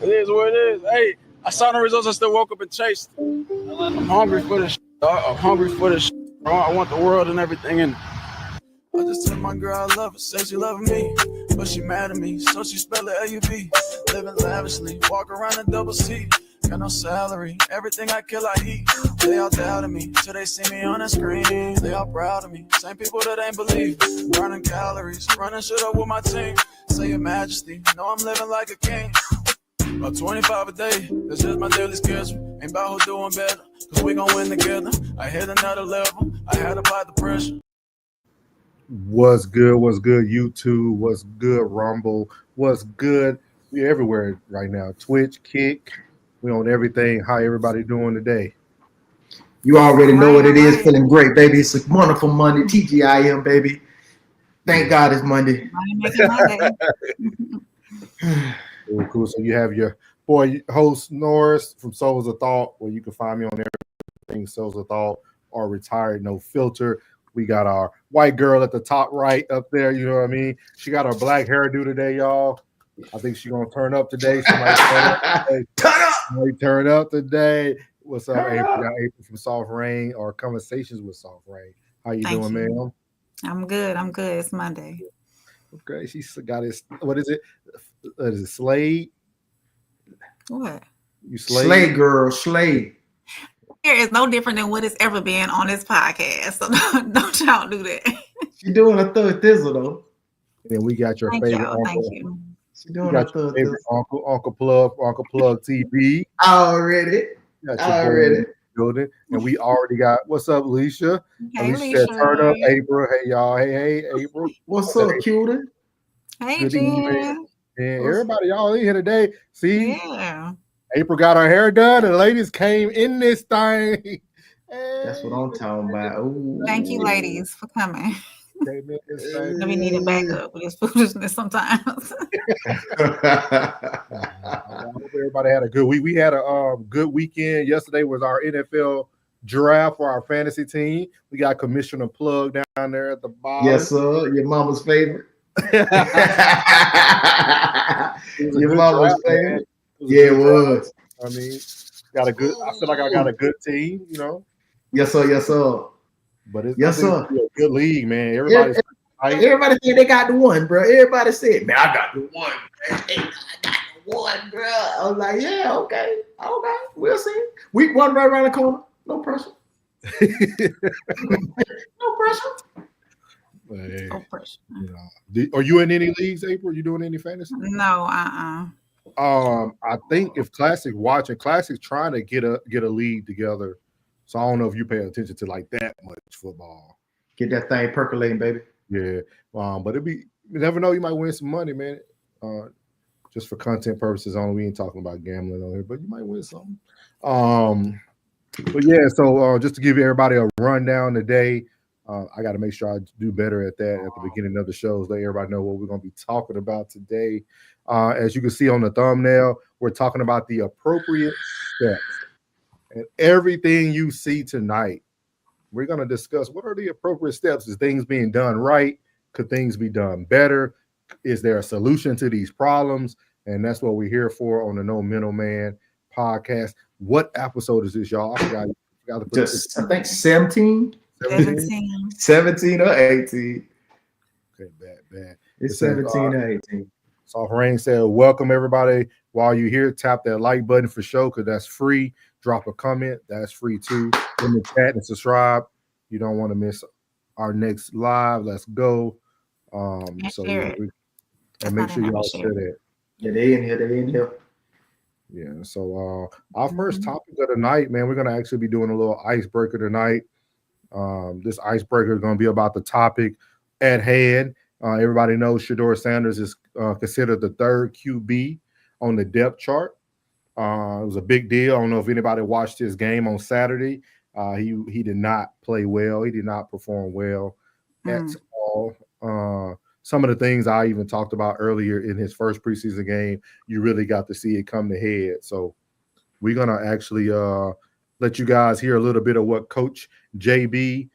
It is what it is. Hey, I saw the results. I still woke up and chased. I'm hungry for this. I'm hungry for this. I want the world and everything. And I just told my girl I love her. Say she loving me, but she mad at me. So she spell it L-U-V. Living lavishly, walk around in double C. Got no salary, everything I kill I eat. They all doubted me, till they see me on the screen. They all proud of me, same people that ain't believe. Burning calories, running shit up with my team. Say your majesty, know I'm living like a king. About 25 a day, that's just my daily schedule. Ain't about who doing better, cause we gon' win together. I hit another level, I had to apply the pressure. What's good, YouTube? What's good, Rumble? What's good? We're everywhere right now. Twitch, Kick, we on everything. How everybody doing today? You already know what it is. Feeling great, baby. It's a wonderful Monday. TGIM, baby. Thank God it's Monday. Cool. So you have your boy host Norris from Souls of Thought, where you can find me on everything Souls of Thought or Retired No Filter. We got our white girl at the top right up there. You know what I mean? She got her black hairdo today, y'all. I think she's gonna turn up today. Somebody turn up today. What's up, April? Got April from Soft Rain or Conversations with Soft Rain. How you doing, ma'am? I'm good. It's Monday. Okay, she's got his. What is it? Is it Slade? What? You Slade? Slade girl, Slade. Hair is no different than what it's ever been on this podcast. So don't y'all do that. She doing a third thizzle though. And we got your favorite uncle. Thank you. She doing a third thizzle. Uncle Plug TV. Already. Building. And we already got what's up, Alicia? Hey, Alicia said, turn up, April. Hey y'all. Hey, April. What's up, cutie? Hey, Jen. And everybody, y'all in here today. See, yeah. April got her hair done, and the ladies came in this thing. That's what I'm talking about. Ooh. Thank you, ladies, for coming. Let me need a backup with this foolishness sometimes. I hope everybody had a good week. We had a good weekend. Yesterday was our NFL draft for our fantasy team. We got Commissioner Plug down there at the bottom. Yes, sir. Your mama's favorite. Your mama's favorite. Yeah, it was. I mean, I feel like I got a good team, you know. Yes, sir. But it's a good league, man. Everybody said they got the one, bro. Everybody said, man, I got the one. Man. I got the one, bro. I was like, yeah, okay. We'll see. Week one right around the corner. No pressure. No pressure. Hey, no pressure. You know. Are you in any leagues, April? You doing any fantasy? No, I think if Classic's trying to get a league together. So I don't know if you pay attention to like that much football. Get that thing percolating, baby. Yeah. But you never know, you might win some money, man. Just for content purposes only. We ain't talking about gambling on here, but you might win something. But yeah, so just to give everybody a rundown today, I got to make sure I do better at that at the beginning of the shows. Let everybody know what we're going to be talking about today. As you can see on the thumbnail, we're talking about the appropriate steps. And everything you see tonight, we're going to discuss what are the appropriate steps. Is things being done right? Could things be done better? Is there a solution to these problems? And that's what we're here for on the No Middleman podcast. What episode is this, y'all? I forgot to put I think 17 or 18. Okay, bad. It's 17 or 18. Soft Rain said, welcome everybody. While you're here, tap that like button for show because that's free. Drop a comment. That's free too. In the chat and subscribe. You don't want to miss our next live. Let's go. And make sure y'all share that. Yeah, they in here. Yeah, so our first topic of the night, man, we're going to actually be doing a little icebreaker tonight. This icebreaker is going to be about the topic at hand. Everybody knows Shedeur Sanders is considered the third QB on the depth chart. It was a big deal. I don't know if anybody watched his game on Saturday. He did not play well. He did not perform well at all. Some of the things I even talked about earlier in his first preseason game, you really got to see it come to head. So we're going to actually let you guys hear a little bit of what Coach JB,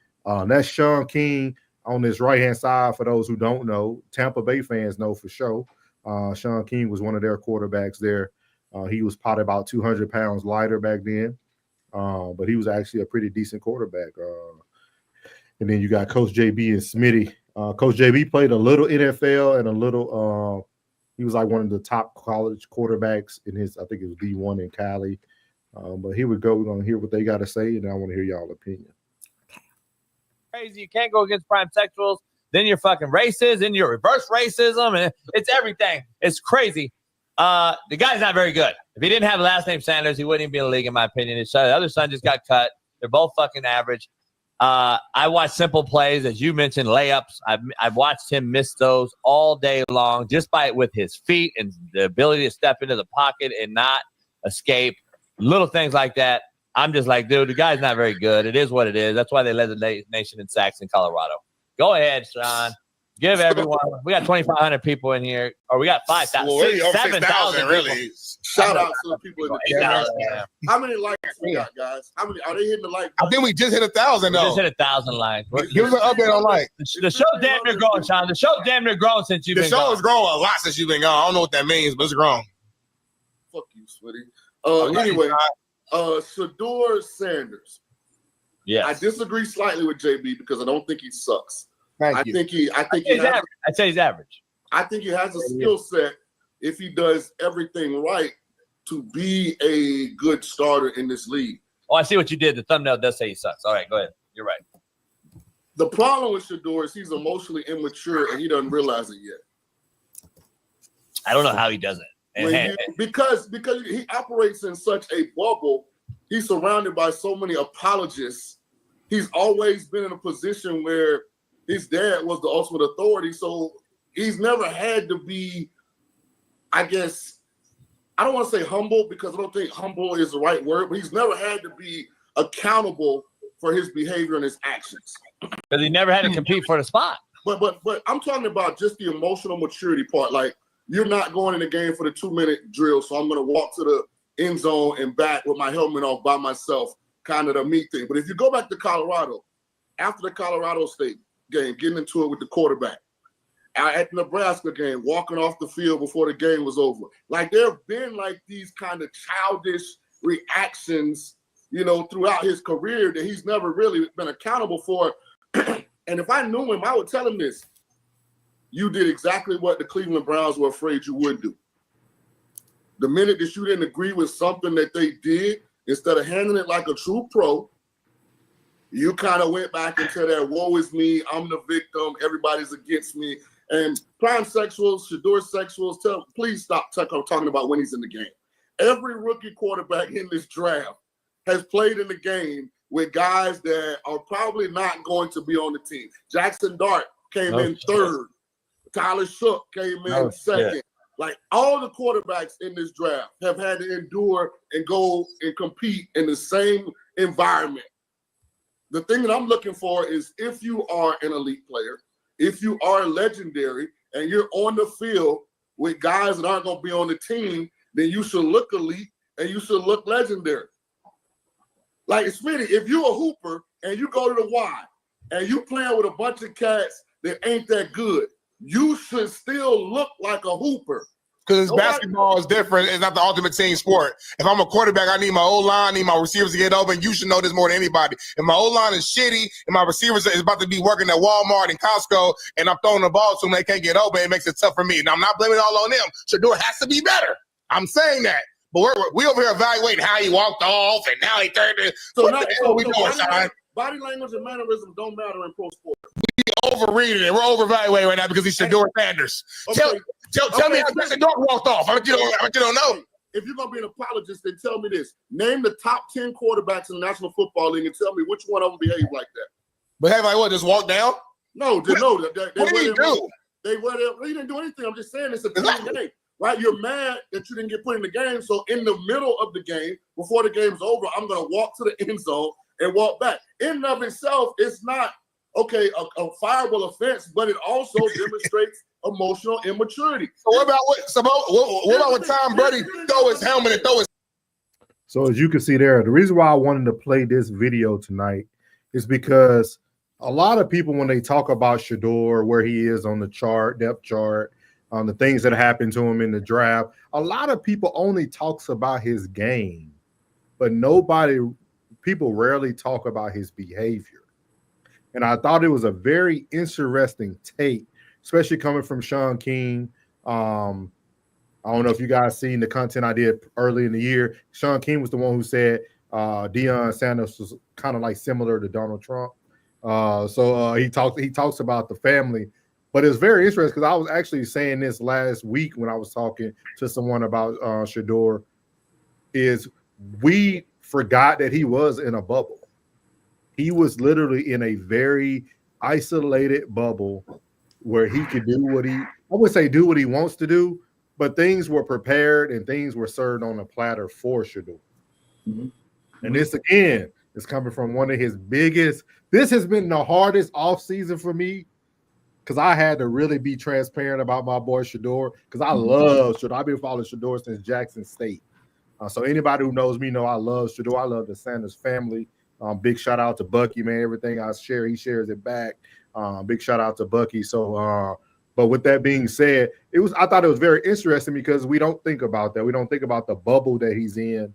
that's Sean King on this right-hand side. For those who don't know, Tampa Bay fans know for sure. Sean King was one of their quarterbacks there He was probably about 200 pounds lighter back then, but he was actually a pretty decent quarterback. And then you got Coach JB and Smitty. Coach JB played a little NFL and a little. He was like one of the top college quarterbacks in his. I think it was D1 in Cali. But here we go. We're gonna hear what they got to say, and I want to hear y'all opinion. Crazy. You can't go against prime sexuals. Then you're fucking racist. Then you're reverse racism, and it's everything. It's crazy. The guy's not very good. If he didn't have the last name Sanders, he wouldn't even be in the league, in my opinion. His son, the other son just got cut. They're both fucking average. I watch simple plays, as you mentioned, layups. I've watched him miss those all day long, just with his feet and the ability to step into the pocket and not escape. Little things like that. I'm just like, dude, the guy's not very good. It is what it is. That's why they led the nation in sacks in Colorado. Go ahead, Sean. Give everyone. We got 2,500 people in here, or we got 5,000, 7,000 really. Shout out to the people in the chat. Yeah. How many likes we got, guys? How many are they hitting the like? I think we just hit 1,000 though. We just hit 1,000 likes. Give us an update on like. The show's damn near grown, Sean. The show's damn near grown since you've The been show gone. has grown a lot since you've been gone. I don't know what that means, but it's grown. Fuck you, Smitty. Anyway, Shador Sanders. Yes. I disagree slightly with JB because I don't think he sucks. Thank you. I think he I'd say he's average. I think he has a skill set if he does everything right to be a good starter in this league. Oh, I see what you did. The thumbnail does say he sucks. All right, go ahead. You're right. The problem with Shador is he's emotionally immature and he doesn't realize it yet. I don't know how he does it. Because he operates in such a bubble, he's surrounded by so many apologists. He's always been in a position where his dad was the ultimate authority, so he's never had to be, I guess, I don't want to say humble because I don't think humble is the right word, but he's never had to be accountable for his behavior and his actions. Because he never had to compete for the spot. But I'm talking about just the emotional maturity part. Like, you're not going in the game for the 2-minute drill, so I'm going to walk to the end zone and back with my helmet off by myself, kind of the me thing. But if you go back to Colorado, after the Colorado State game, getting into it with the quarterback, at the Nebraska game, walking off the field before the game was over. Like, there have been like these kind of childish reactions, throughout his career that he's never really been accountable for. And if I knew him, I would tell him this. You did exactly what the Cleveland Browns were afraid you would do. The minute that you didn't agree with something that they did, instead of handling it like a true pro, you kind of went back into that, woe is me, I'm the victim, everybody's against me. And prime sexuals, Shador sexuals, please stop talking about when he's in the game. Every rookie quarterback in this draft has played in the game with guys that are probably not going to be on the team. Jackson Dart came in third. Tyler Shook came in second. Yeah. Like, all the quarterbacks in this draft have had to endure and go and compete in the same environment. The thing that I'm looking for is, if you are an elite player, if you are legendary and you're on the field with guys that aren't going to be on the team, then you should look elite and you should look legendary. Like, Smitty, if you're a hooper and you go to the Y and you playing with a bunch of cats that ain't that good, you should still look like a hooper. Because basketball is different. It's not the ultimate team sport. If I'm a quarterback, I need my O-line, I need my receivers to get open. You should know this more than anybody. If my O-line is shitty and my receivers is about to be working at Walmart and Costco and I'm throwing the ball to them, they can't get open, it makes it tough for me. Now, I'm not blaming it all on them. Shador has to be better. I'm saying that. But we over here evaluating how he walked off and now he turned it. So what the hell are we doing, Sean? Body language and mannerisms don't matter in pro sport. We overreading it. We're over-evaluating right now because he's Shador Sanders. Okay. Tell me how Shador walked off. I don't know. If you're going to be an apologist, then tell me this. Name the top 10 quarterbacks in the National Football League and tell me which one of them behaved like that. But have I what, just walk down? No. What did he do? He didn't do anything. I'm just saying it's a team game. Right? You're mad that you didn't get put in the game. So in the middle of the game, before the game's over, I'm going to walk to the end zone and walk back. In and of itself, it's not, a fireable offense, but it also demonstrates emotional immaturity. So what about when Tom Brady throw his helmet and throw his... So as you can see there, the reason why I wanted to play this video tonight is because a lot of people, when they talk about Shador, where he is on the depth chart, the things that happened to him in the draft. A lot of people only talks about his game, but people rarely talk about his behavior. And I thought it was a very interesting take, especially coming from Sean King. I don't know if you guys seen the content I did early in the year. Sean King was the one who said Deion Sanders was kind of like similar to Donald Trump. So he talks about the family, but it's very interesting because I was actually saying this last week when I was talking to someone about Shedeur. Is we forgot that he was in a bubble. He was literally in a very isolated bubble where he could do what he wants to do, but things were prepared and things were served on a platter for Shedeur. Mm-hmm. And this again is coming from one of his biggest. This has been the hardest offseason for me because I had to really be transparent about my boy Shedeur because I love Shedeur. I've been following Shedeur since Jackson State. So anybody who knows me know I love Shedeur. I love the Sanders family. Big shout out to Bucky, man. Everything I share, he shares it back. Big shout out to Bucky. So, but with that being said, I thought it was very interesting because we don't think about that. We don't think about the bubble that he's in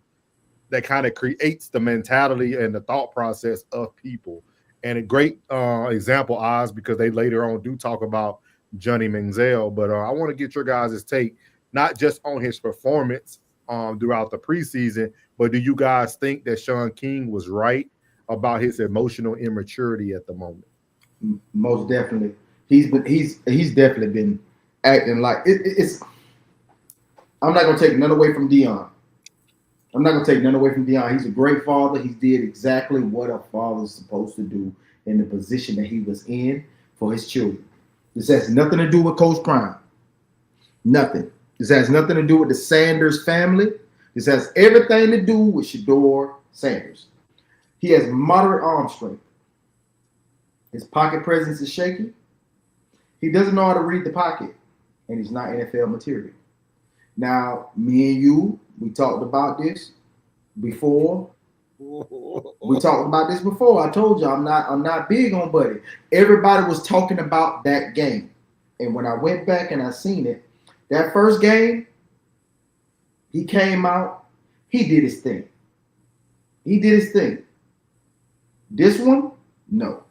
that kind of creates the mentality and the thought process of people. And a great example, Oz, because they later on do talk about Johnny Manziel. But I want to get your guys' take, not just on his performance throughout the preseason, but do you guys think that Sean King was right about his emotional immaturity at the moment? Most definitely. He's definitely been acting like it's. I'm not gonna take none away from Deion. He's a great father. He did exactly what a father's supposed to do in the position that he was in for his children. This has nothing to do with Coach Prime. Nothing. This has nothing to do with the Sanders family. This has everything to do with Shedeur Sanders. He has moderate arm strength. His pocket presence is shaky. He doesn't know how to read the pocket, and he's not NFL material. Now, me and you, we talked about this before. I told you I'm not big on Buddy. Everybody was talking about that game. And when I went back and I seen it, that first game, he came out, he did his thing. This one, no.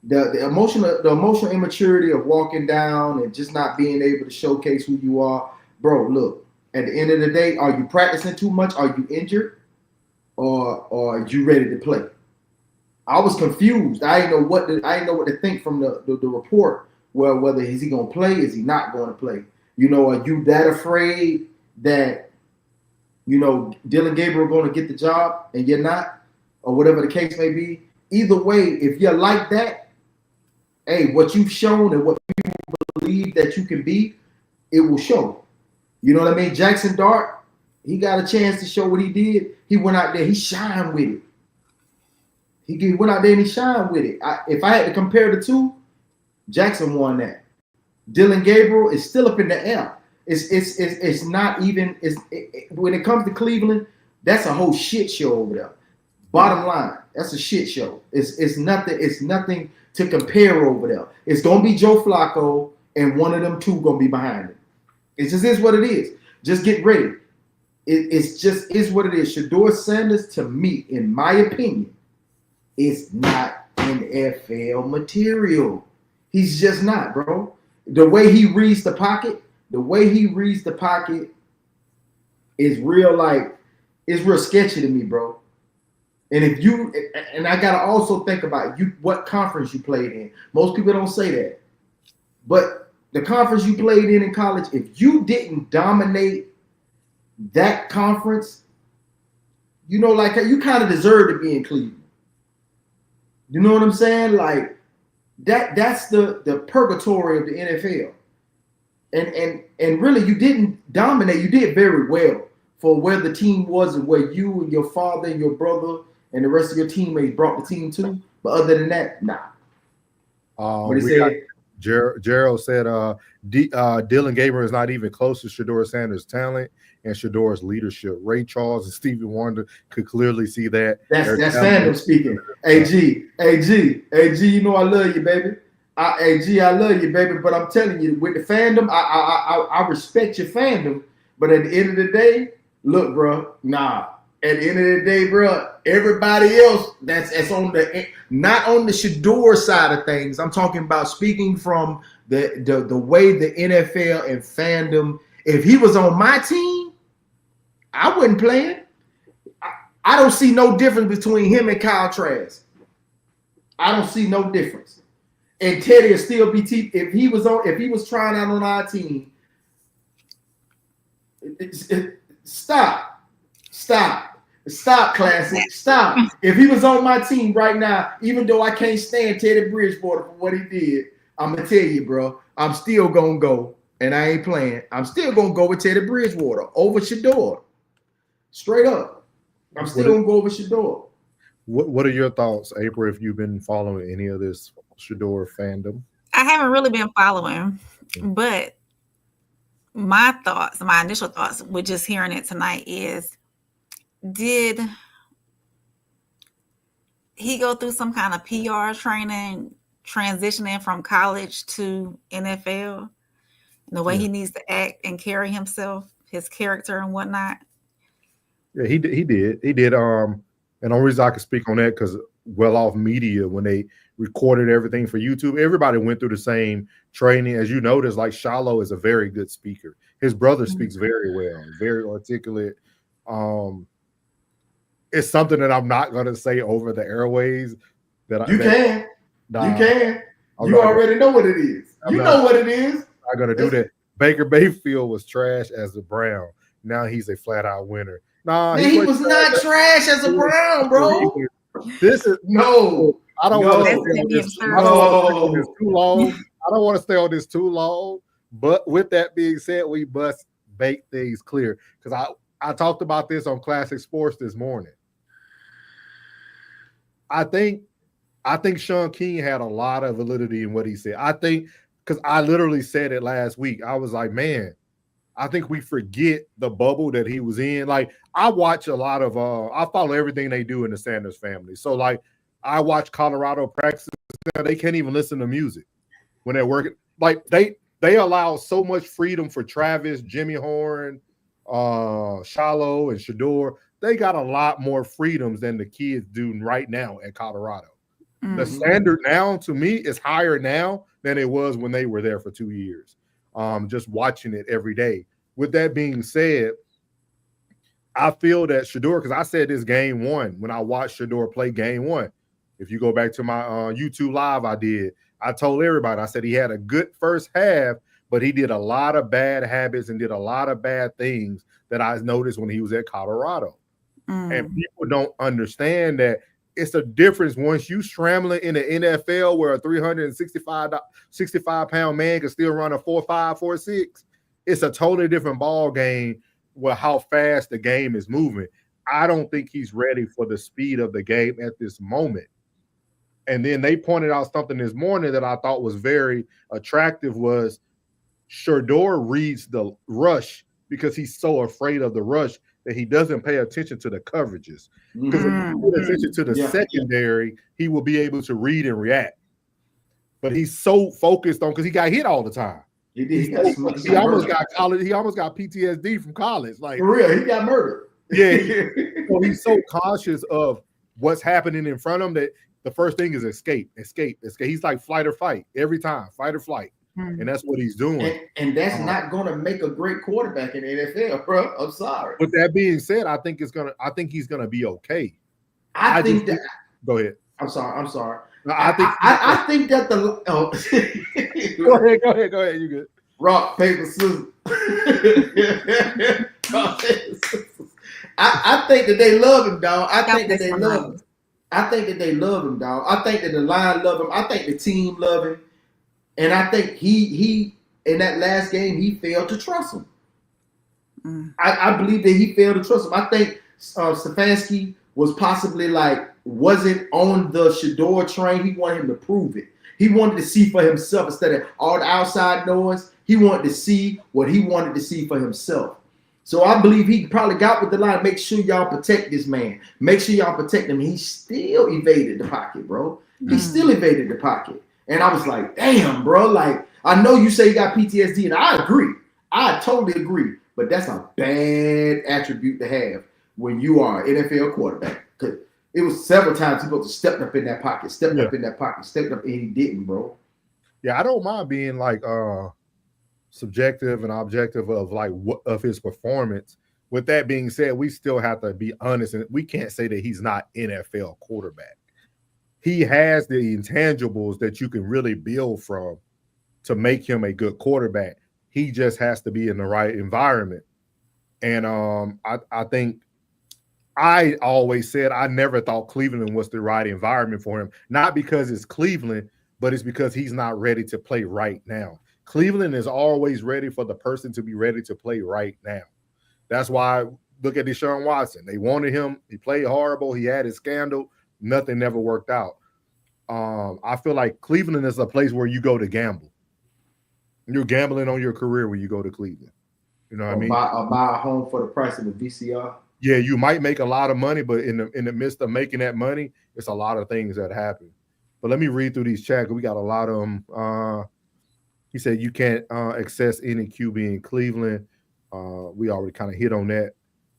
The emotional immaturity of walking down and just not being able to showcase who you are. Bro, look, at the end of the day, are you practicing too much? Are you injured? Or are you ready to play? I was confused. I didn't know what to think from the report. Well, whether is he gonna play, is he not gonna play? Are you that afraid that Dylan Gabriel going to get the job and you're not, or whatever the case may be? Either way, if you're like that, hey, what you've shown and what people believe that you can be, it will show. You know what I mean? Jackson Dart, he got a chance to show what he did. He went out there, he shined with it. He went out there and he shined with it. If I had to compare the two, Jackson won that. Dylan Gabriel is still up in the air. It's not even. When it comes to Cleveland, that's a whole shit show over there. Bottom line, that's a shit show. It's nothing. It's nothing to compare over there. It's gonna be Joe Flacco, and one of them two gonna be behind him. It just is what it is. Just get ready. It's just is what it is. Shedeur Sanders, to me, in my opinion, is not NFL material. He's just not, bro. The way he reads the pocket is real, it's real sketchy to me, bro. And I gotta also think about what conference you played in. Most people don't say that. But the conference you played in college, if you didn't dominate that conference, you kind of deserve to be in Cleveland. You know what I'm saying? Like that's the purgatory of the NFL. And really, you didn't dominate. You did very well for where the team was and where you and your father and your brother and the rest of your teammates brought the team to. But other than that, nah. What he said? Gerald said Dylan Gabriel is not even close to Shedeur Sanders' talent and Shedeur's leadership. Ray Charles and Stevie Wonder could clearly see that. That's fandom speaking. AG, you know I love you, baby. Hey, G, I love you, baby, but I'm telling you, with the fandom, I respect your fandom, but at the end of the day, look, bro, nah. At the end of the day, bro, everybody else that's on the not on the Shador side of things. I'm talking about speaking from the way the NFL and fandom. If he was on my team, I wouldn't play him. I don't see no difference between him and Kyle Trask. I don't see no difference. And Teddy will still be if he was trying out on our team. Stop, classic. Stop. If he was on my team right now, even though I can't stand Teddy Bridgewater for what he did, I'm gonna tell you, bro, I'm still gonna go, and I ain't playing. I'm still gonna go with Teddy Bridgewater over Shador. Straight up. I'm still gonna go over Shador. What are your thoughts, April, if you've been following any of this Shador fandom? I haven't really been following, but my initial thoughts with just hearing it tonight is, did he go through some kind of PR training, transitioning from college to NFL, the way he needs to act and carry himself, his character and whatnot? Yeah, he did. And the only reason I can speak on that because Well Off Media, when they recorded everything for YouTube, everybody went through the same training. As you notice, like Shiloh is a very good speaker. His brother speaks very well, very articulate. It's something that I'm not going to say over the airways. You can. You already know what it is. You know what it is. I'm going to do that. Baker Mayfield was trash as a Brown. Now he's a flat-out winner. Nah, he was not trash as a Brown, bro. This is no. I don't want to stay on this too long. I don't want to stay on this too long. But with that being said, we must make things clear because I talked about this on Classic Sports this morning. I think Sean King had a lot of validity in what he said. I think because I literally said it last week. I was like, man, I think we forget the bubble that he was in. Like, I watch a lot of I follow everything they do in the Sanders family. So, like, I watch Colorado practices. They can't even listen to music when they're working. Like, they allow so much freedom for Travis, Jimmy Horn, Shiloh, and Shador. They got a lot more freedoms than the kids do right now at Colorado. Mm-hmm. The standard now, to me, is higher now than it was when they were there for 2 years. Just watching it every day. With that being said, I feel that Shador, because I said this game one when I watched Shador play game one. If you go back to my YouTube live I told everybody, I said he had a good first half, but he did a lot of bad habits and did a lot of bad things that I noticed when he was at Colorado. And people don't understand that it's a difference once you scrambling in the NFL where a 365-pound man can still run a 4.5, 4.6. It's a totally different ball game with how fast the game is moving. I don't think he's ready for the speed of the game at this moment. And then they pointed out something this morning that I thought was very attractive was Shador reads the rush because he's so afraid of the rush that he doesn't pay attention to the coverages. Because if he pays attention to the secondary, he will be able to read and react. But he's so focused on because he got hit all the time. He almost got PTSD from college. Like, for real, he got murdered. Yeah. So he's so cautious of what's happening in front of him that the first thing is escape. He's like flight or fight every time, fight or flight. And that's what he's doing. And that's not going to make a great quarterback in the NFL, bro. I'm sorry. With that being said, I think he's gonna be okay. Go ahead. I'm sorry. No, I think that the Go ahead. You good. Rock, paper, scissors. I think that they love him, dog. I think that they love him, dog. I think that the line love him. I think the team love him. And I think he in that last game, he failed to trust him. I believe that he failed to trust him. I think Stefanski was possibly wasn't on the Shador train. He wanted him to prove it. He wanted to see for himself instead of all the outside noise. He wanted to see what he wanted to see for himself. So I believe he probably got with the line, make sure y'all protect this man. Make sure y'all protect him. He still evaded the pocket, bro. He still evaded the pocket. And I was like, damn, bro. Like, I know you say you got PTSD, and I agree. I totally agree. But that's a bad attribute to have when you are an NFL quarterback. Because it was several times he was stepped up in that pocket, stepped up, and he didn't, bro. Yeah, I don't mind being like subjective and objective of like of his performance. With that being said, we still have to be honest, and we can't say that he's not NFL quarterback. He has the intangibles that you can really build from to make him a good quarterback. He just has to be in the right environment. And I think I always said I never thought Cleveland was the right environment for him. Not because it's Cleveland, but it's because he's not ready to play right now. Cleveland is always ready for the person to be ready to play right now. That's why look at Deshaun Watson. They wanted him. He played horrible. He had his scandal. Nothing never worked out. I feel like Cleveland is a place where you go to gamble. You're gambling on your career when you go to Cleveland. You know what I mean? Buy a home for the price of a VCR. Yeah, you might make a lot of money, but in the midst of making that money, it's a lot of things that happen. But let me read through these chats. We got a lot of them. He said you can't access any QB in Cleveland. We already kind of hit on that.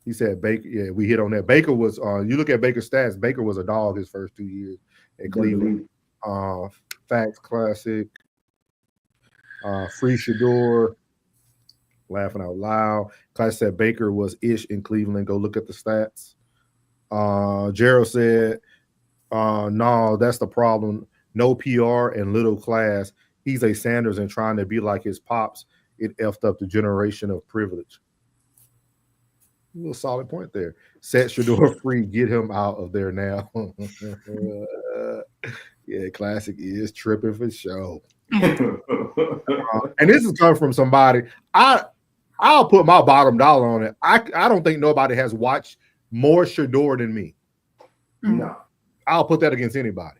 He said Baker. Yeah, we hit on that. Baker was. You look at Baker's stats. Baker was a dog his first 2 years at Cleveland. Facts Classic. Free Shador. Laughing out loud. Class said Baker was ish in Cleveland. Go look at the stats. Gerald said, no, that's the problem. No PR and little class. He's a Sanders and trying to be like his pops. It effed up the generation of privilege. A little solid point there. Set Shador free. Get him out of there now. Yeah, Classic is tripping for sure. And this is coming from somebody. I'll put my bottom dollar on it. I don't think nobody has watched more Shador than me. No. I'll put that against anybody.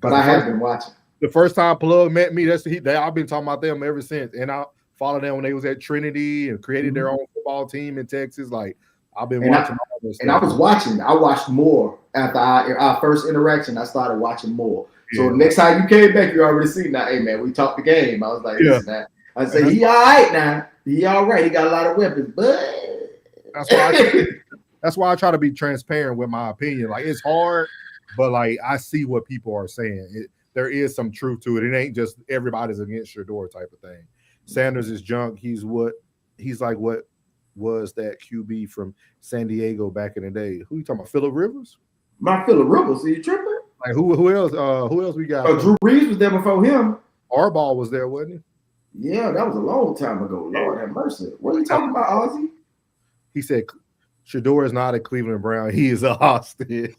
But I have been watching. The first time Plug met me, I've been talking about them ever since. And I followed them when they was at Trinity and created their own football team in Texas. Like, I've been watching all this stuff. And I was watching. I watched more after our first interaction. I started watching more. So Yeah. next time you came back, you already seen that. Hey, man, we talked the game. I was like, Yeah. listen, I said, he all right now. He all right. He got a lot of weapons, but that's why I try to be transparent with my opinion. Like, it's hard, but like I see what people are saying. There is some truth to it. It ain't just everybody's against Shador type of thing. Sanders is junk. He's like what was that QB from San Diego back in the day? Who you talking about? Phillip Rivers? My Phillip Rivers, are you tripping? Like who else? Who else we got? Drew Brees was there before him. Harbaugh was there, wasn't he? Yeah, that was a long time ago. Lord have mercy. What are you talking about, Ozzy? He said Shador is not a Cleveland Brown. He is a hostage.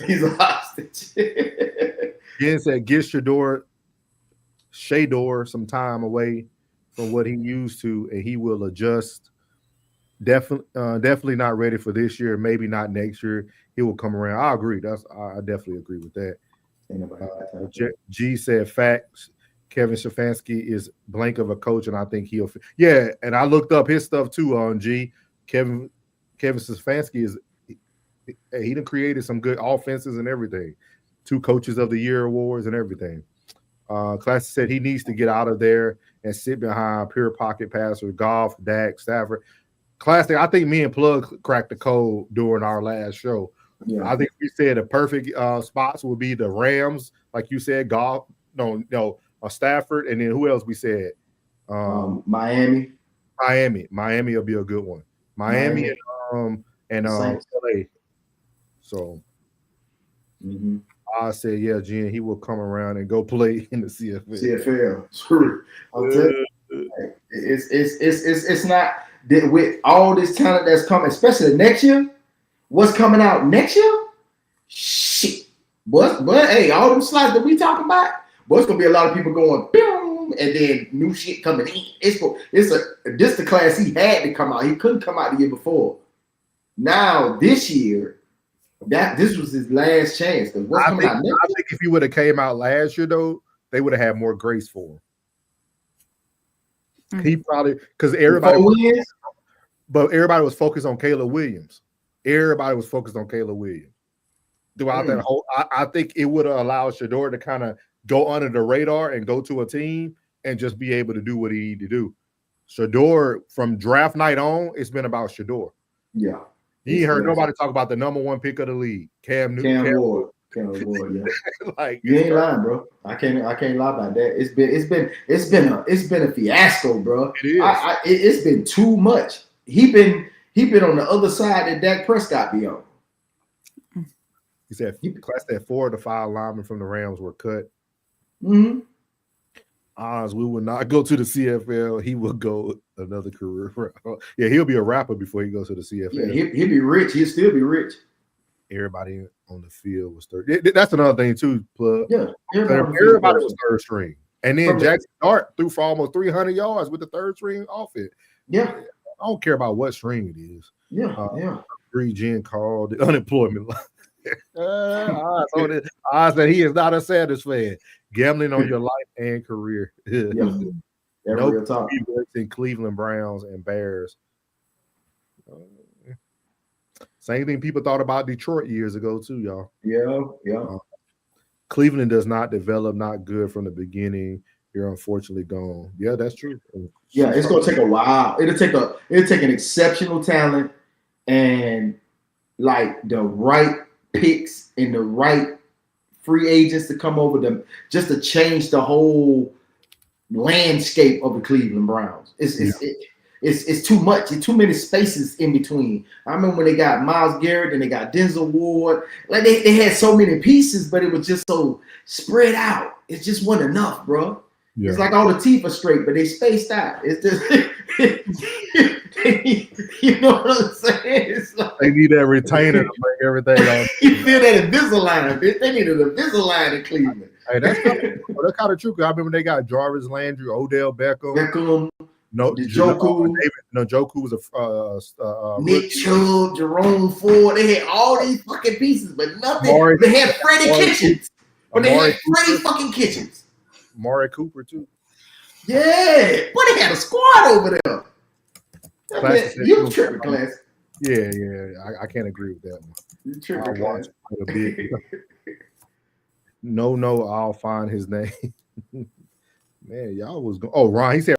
He's a hostage. Again said get Shador some time away from what he used to, and he will adjust. Definitely not ready for this year. Maybe not next year. He will come around. I agree. I definitely agree with that. G said facts. Kevin Stefanski is blank of a coach, and I think he'll. Yeah, and I looked up his stuff too on G. Kevin Stefanski he done created some good offenses and everything. 2 Coaches of the Year awards and everything. Class said he needs to get out of there and sit behind pure pocket passers, Goff, Dak, Stafford. Classic. I think me and Plug cracked the code during our last show. Yeah. I think we said the perfect spots would be the Rams, like you said, Goff. No, Stafford, and then who else we said? Miami. Miami will be a good one. Miami. and LA. So I said, yeah, Jen, he will come around and go play in the CFL. True. It's not with all this talent that's coming, especially next year. What's coming out next year? Shit. But hey, all them slides that we talking about, it's gonna be a lot of people going boom, and then new shit coming in. This the class he had to come out. He couldn't come out the year before. Now this year, this was his last chance. Because what's coming out next? I think if he would have came out last year though, they would have had more grace for him. He probably because everybody was focused on Caleb Williams. Everybody was focused on Caleb Williams throughout that whole. I think it would have allowed Shador to kind of go under the radar and go to a team and just be able to do what he need to do. Shador, from draft night on, it's been about Shador. Yeah. You ain't heard nobody talk about the number one pick of the league, Cam Newton. Cam Ward, yeah. Like, you ain't lying, bro. I can't lie about that. It's been a fiasco, bro. It is. It's been too much. He been on the other side that Dak Prescott be on. He said class that 4 of the 5 linemen from the Rams were cut. Mm-hmm. Oz, we will not go to the CFL. He will go another career. Yeah, he'll be a rapper before he goes to the CFL. Yeah, he'll be rich. He'll still be rich. Everybody on the field was third. That's another thing too, Plug. Yeah, everybody was third string. And then Jackson Dart threw for almost 300 yards with the third string offense. Yeah. I don't care about what string it is. Yeah. 3Gen called the unemployment line. Oz that he is not a Sanders fan. Gambling on your life and career. No real talk. in Cleveland Browns and Bears. Same thing people thought about Detroit years ago too, y'all. Yeah. Cleveland does not develop, not good from the beginning. You're unfortunately gone. Yeah, that's true. Yeah, it's gonna take a while. It'll take an exceptional talent and like the right picks and the right free agents to come over them just to change the whole landscape of the Cleveland Browns. It's too much. It's too many spaces in between. I remember when they got Myles Garrett and they got Denzel Ward. Like they had so many pieces, but it was just so spread out. It just wasn't enough, bro. Yeah. It's like all the teeth are straight, but they spaced out. It's just you know what I'm saying? It's like, they need that retainer to make everything on. You feel that Invisalign. They need an Invisalign in Cleveland. Hey, that's kind of true. I remember they got Jarvis Landry, Odell Beckham. Njoku. Njoku was a Nick Chubb, Jerome Ford. They had all these fucking pieces, but nothing. They had Freddie Kitchens. But they had Freddie fucking Kitchens. Maury Cooper, too. Yeah. But they had a squad over there. You tripping, Class. Yeah. I can't agree with that one. You tripping, Class. A bit. No, I'll find his name. Man, y'all was going. Oh, Ron. He said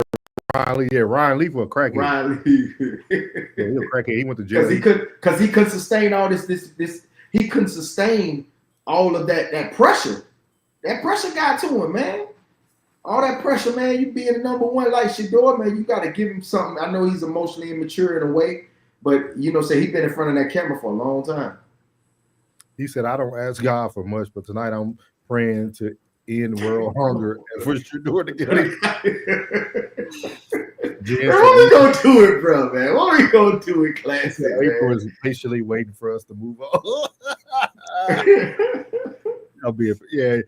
Ryan Lee. Yeah, Ryan Lee for a crackhead. Ryan Lee. Yeah, he was a crackhead. He went to jail. Because he couldn't sustain all this. He couldn't sustain all of that pressure. That pressure got to him, man. All that pressure, man. You being the number one like Shador, man, you got to give him something. I know he's emotionally immature in a way, but he's been in front of that camera for a long time. He said, I don't ask God for much, but tonight I'm praying to end world hunger and for Shador to get it. What we gonna do it, bro, man? What we gonna do it, Classic? April is patiently waiting for us to move on.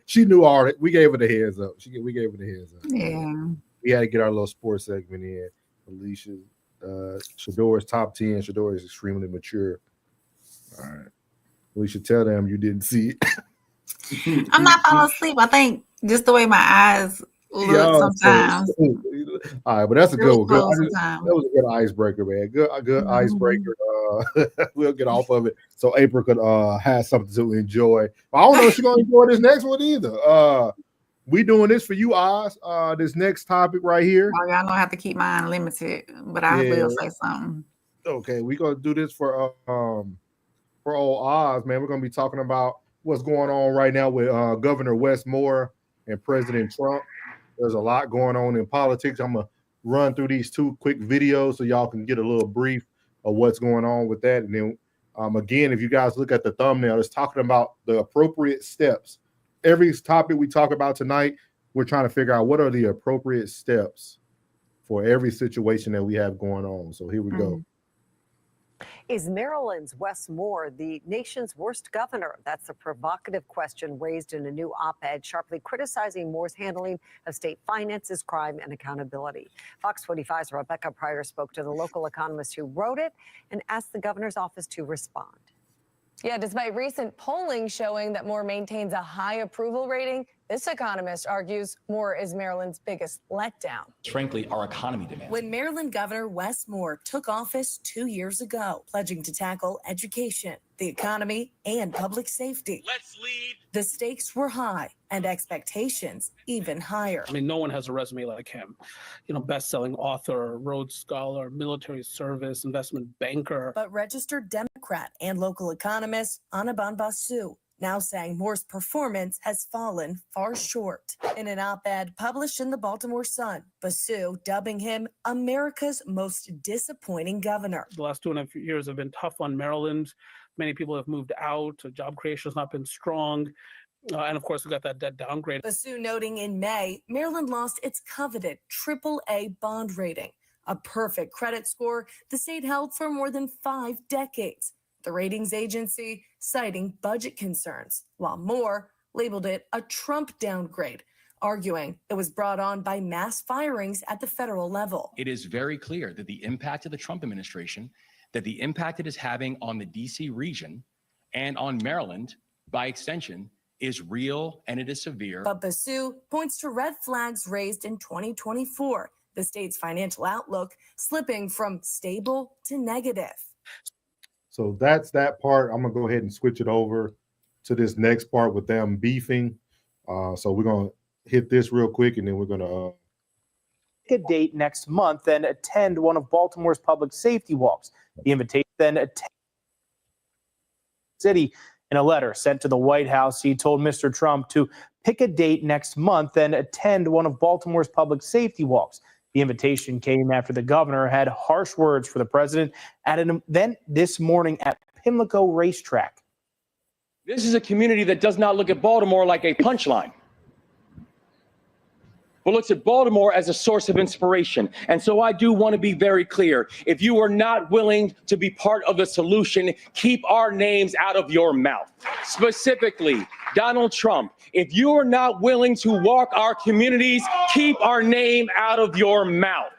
She knew all that. We gave her the heads up. We gave her the heads up. Yeah. We had to get our little sports segment in. Alicia, Shador's top 10. Shador is extremely mature. All right. Alicia, tell them you didn't see it. I'm not falling asleep. I think just the way my eyes look sometimes. All right, but that's a good one. That was a good icebreaker, man. Good icebreaker. We'll get off of it so April could have something to enjoy. But I don't know if she's gonna enjoy this next one either. We doing this for you, Oz. This next topic right here. Oh, y'all know I have to keep mine limited, but I will say something. Okay, we're gonna do this for old Oz, man. We're gonna be talking about what's going on right now with Governor Wes Moore and President Trump. There's a lot going on in politics. I'm gonna run through these 2 quick videos so y'all can get a little brief of what's going on with that. And then again, if you guys look at the thumbnail, it's talking about the appropriate steps. Every topic we talk about tonight, we're trying to figure out what are the appropriate steps for every situation that we have going on. So here we go. Is Maryland's Wes Moore the nation's worst governor? That's a provocative question raised in a new op-ed sharply criticizing Moore's handling of state finances, crime, and accountability. Fox 45's Rebecca Pryor spoke to the local economist who wrote it and asked the governor's office to respond. Yeah, despite recent polling showing that Moore maintains a high approval rating, This economist argues Moore is Maryland's biggest letdown. Frankly, our economy demands. When Maryland Governor Wes Moore took office 2 years ago, pledging to tackle education, the economy, and public safety. Let's lead. The stakes were high and expectations even higher. I mean, no one has a resume like him. You know, best-selling author, Rhodes Scholar, military service, investment banker. But registered Democrat and local economist Anaban Basu now saying Moore's performance has fallen far short. In an op-ed published in the Baltimore Sun, Basu dubbing him America's most disappointing governor. The last 2.5 years have been tough on Maryland. Many people have moved out. Job creation has not been strong. And of course, we got that debt downgrade. Basu noting in May, Maryland lost its coveted AAA bond rating, a perfect credit score the state held for more than 5 decades. The ratings agency citing budget concerns, while Moore labeled it a Trump downgrade, arguing it was brought on by mass firings at the federal level. It is very clear that the impact of the Trump administration, that the impact it is having on the D.C. region and on Maryland, by extension, is real and it is severe. But Basu points to red flags raised in 2024, the state's financial outlook slipping from stable to negative. So that's that part. I'm gonna go ahead and switch it over to this next part with them beefing. So we're gonna hit this real quick, and then we're gonna pick a date next month and attend one of Baltimore's public safety walks. The invitation then attend city. In a letter sent to the White House, he told Mr. Trump to pick a date next month and attend one of Baltimore's public safety walks. The invitation came after the governor had harsh words for the president at an event this morning at Pimlico Racetrack. This is a community that does not look at Baltimore like a punchline, but looks at Baltimore as a source of inspiration. And so I do want to be very clear. If you are not willing to be part of the solution, keep our names out of your mouth. Specifically, Donald Trump, if you are not willing to walk our communities, keep our name out of your mouth.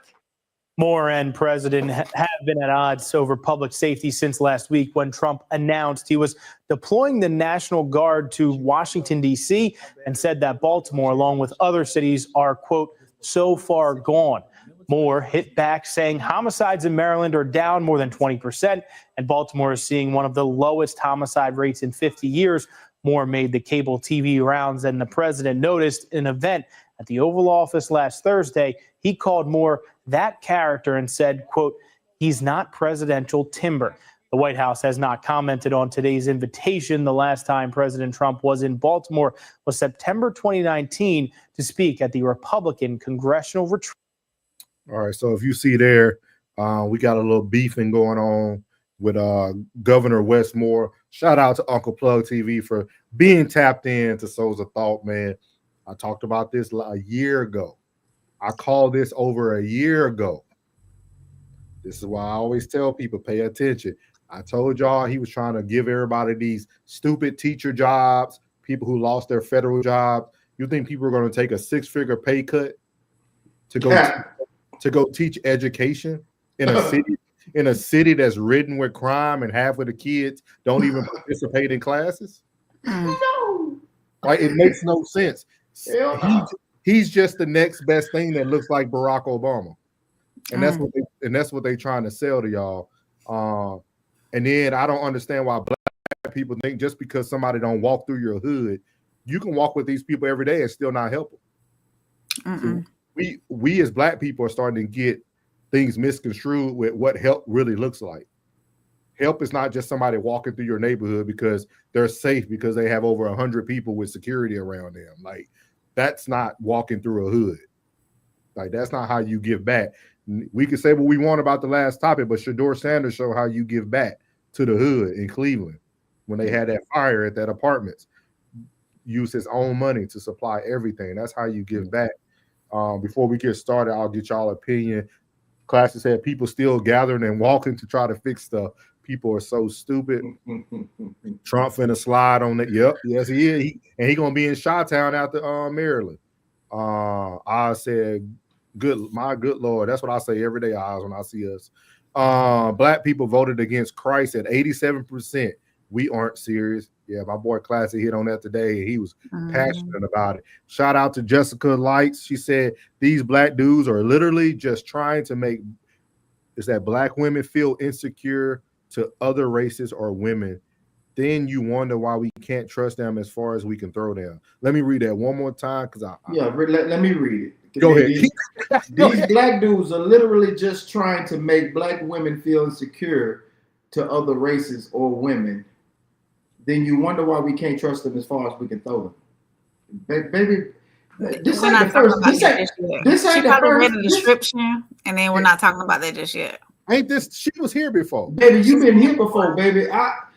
Moore and president have been at odds over public safety since last week when Trump announced he was deploying the National Guard to Washington, D.C., and said that Baltimore, along with other cities, are, quote, so far gone. Moore hit back, saying homicides in Maryland are down more than 20%, and Baltimore is seeing one of the lowest homicide rates in 50 years. Moore made the cable TV rounds, and the president noticed an event at the Oval Office last Thursday. He called Moore that character and said, quote, he's not presidential timber. The White House has not commented on today's invitation. The last time President Trump was in Baltimore was September 2019 to speak at the Republican congressional retreat. All right, so if you see there, we got a little beefing going on with Governor Wes Moore. Shout out to Uncle Plug TV for being tapped in to Souls of Thought, man. I talked about this a year ago. I called this over a year ago. This is why I always tell people, pay attention. I told y'all he was trying to give everybody these stupid teacher jobs, people who lost their federal jobs. You think people are going to take a 6-figure pay cut to go teach education in a city that's ridden with crime and half of the kids don't even participate in classes? No. Like, it makes no sense. He's just the next best thing that looks like Barack Obama, and that's what they're trying to sell to y'all. And then I don't understand why black people think just because somebody don't walk through your hood, you can walk with these people every day and still not help them. So we as black people are starting to get things misconstrued with what help really looks like. Help is not just somebody walking through your neighborhood because they're safe because they have over 100 people with security around them. Like, that's not walking through a hood. Like, that's not how you give back. We can say what we want about the last topic, but Shador Sanders showed how you give back to the hood in Cleveland when they had that fire at that apartment. Use his own money to supply everything. That's how you give back. Before we get started, I'll get y'all opinion. Classes had people still gathering and walking to try to fix stuff. People are so stupid. Trump finna slide on it. Yep, yes, he is. He gonna be in Chi-Town after Maryland. I said, my good Lord. That's what I say every day, Oz, when I see us. Black people voted against Christ at 87%. we aren't serious. Yeah, my boy Classy hit on that today, and he was passionate about it. Shout out to Jessica Lights. She said these black dudes are literally just trying to make black women feel insecure to other races or women. Then you wonder why we can't trust them as far as we can throw them. Let me read that one more time because let me read it. Go ahead. These black dudes are literally just trying to make black women feel insecure to other races or women. Then you wonder why we can't trust them as far as we can throw them. Baby, this ain't the first. This ain't the probably first. read the description, and then we're not talking about that just yet. Ain't this? She was here before, baby. You've been here before, baby.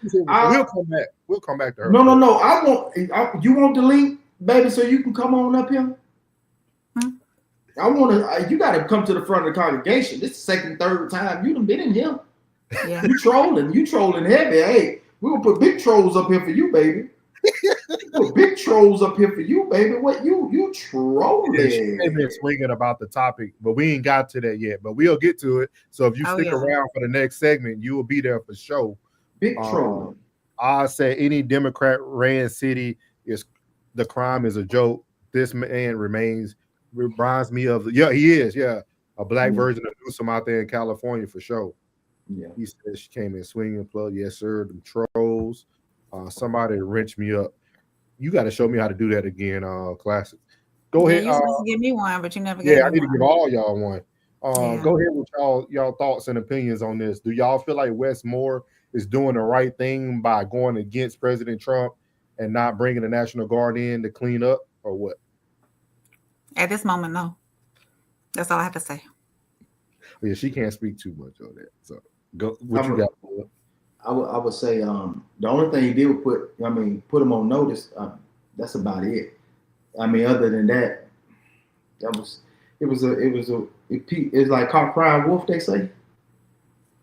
We'll come back. We'll come back to her. No. I want. You want the link, baby, so you can come on up here. I want to. You got to come to the front of the congregation. This is the second, third time you done been in here. Yeah. You trolling heavy. Hey, we're gonna put big trolls up here for you, baby. Put big trolls up here for you, baby. What you trolling? Yeah, she's been swinging about the topic, but we ain't got to that yet. But we'll get to it. So if you stick around for the next segment, you will be there for sure. Big trolling. I said any Democrat ran city is the crime is a joke. This man reminds me of he is a black version of Newsom out there in California for sure. Yeah, he said she came in swinging plug. Yes, sir. Them trolls. Somebody wrenched me up. You got to show me how to do that again, Classic. Go ahead. You supposed to give me one, but you never gave me I need one. to give all y'all one. Go ahead with y'all thoughts and opinions on this. Do y'all feel like Wes Moore is doing the right thing by going against President Trump and not bringing the National Guard in to clean up, or what? At this moment, no. That's all I have to say. Yeah, she can't speak too much on that. So go. What you got? I would say the only thing he did was put him on notice. That's about it. I mean, other than that, it's like caught crying wolf, they say.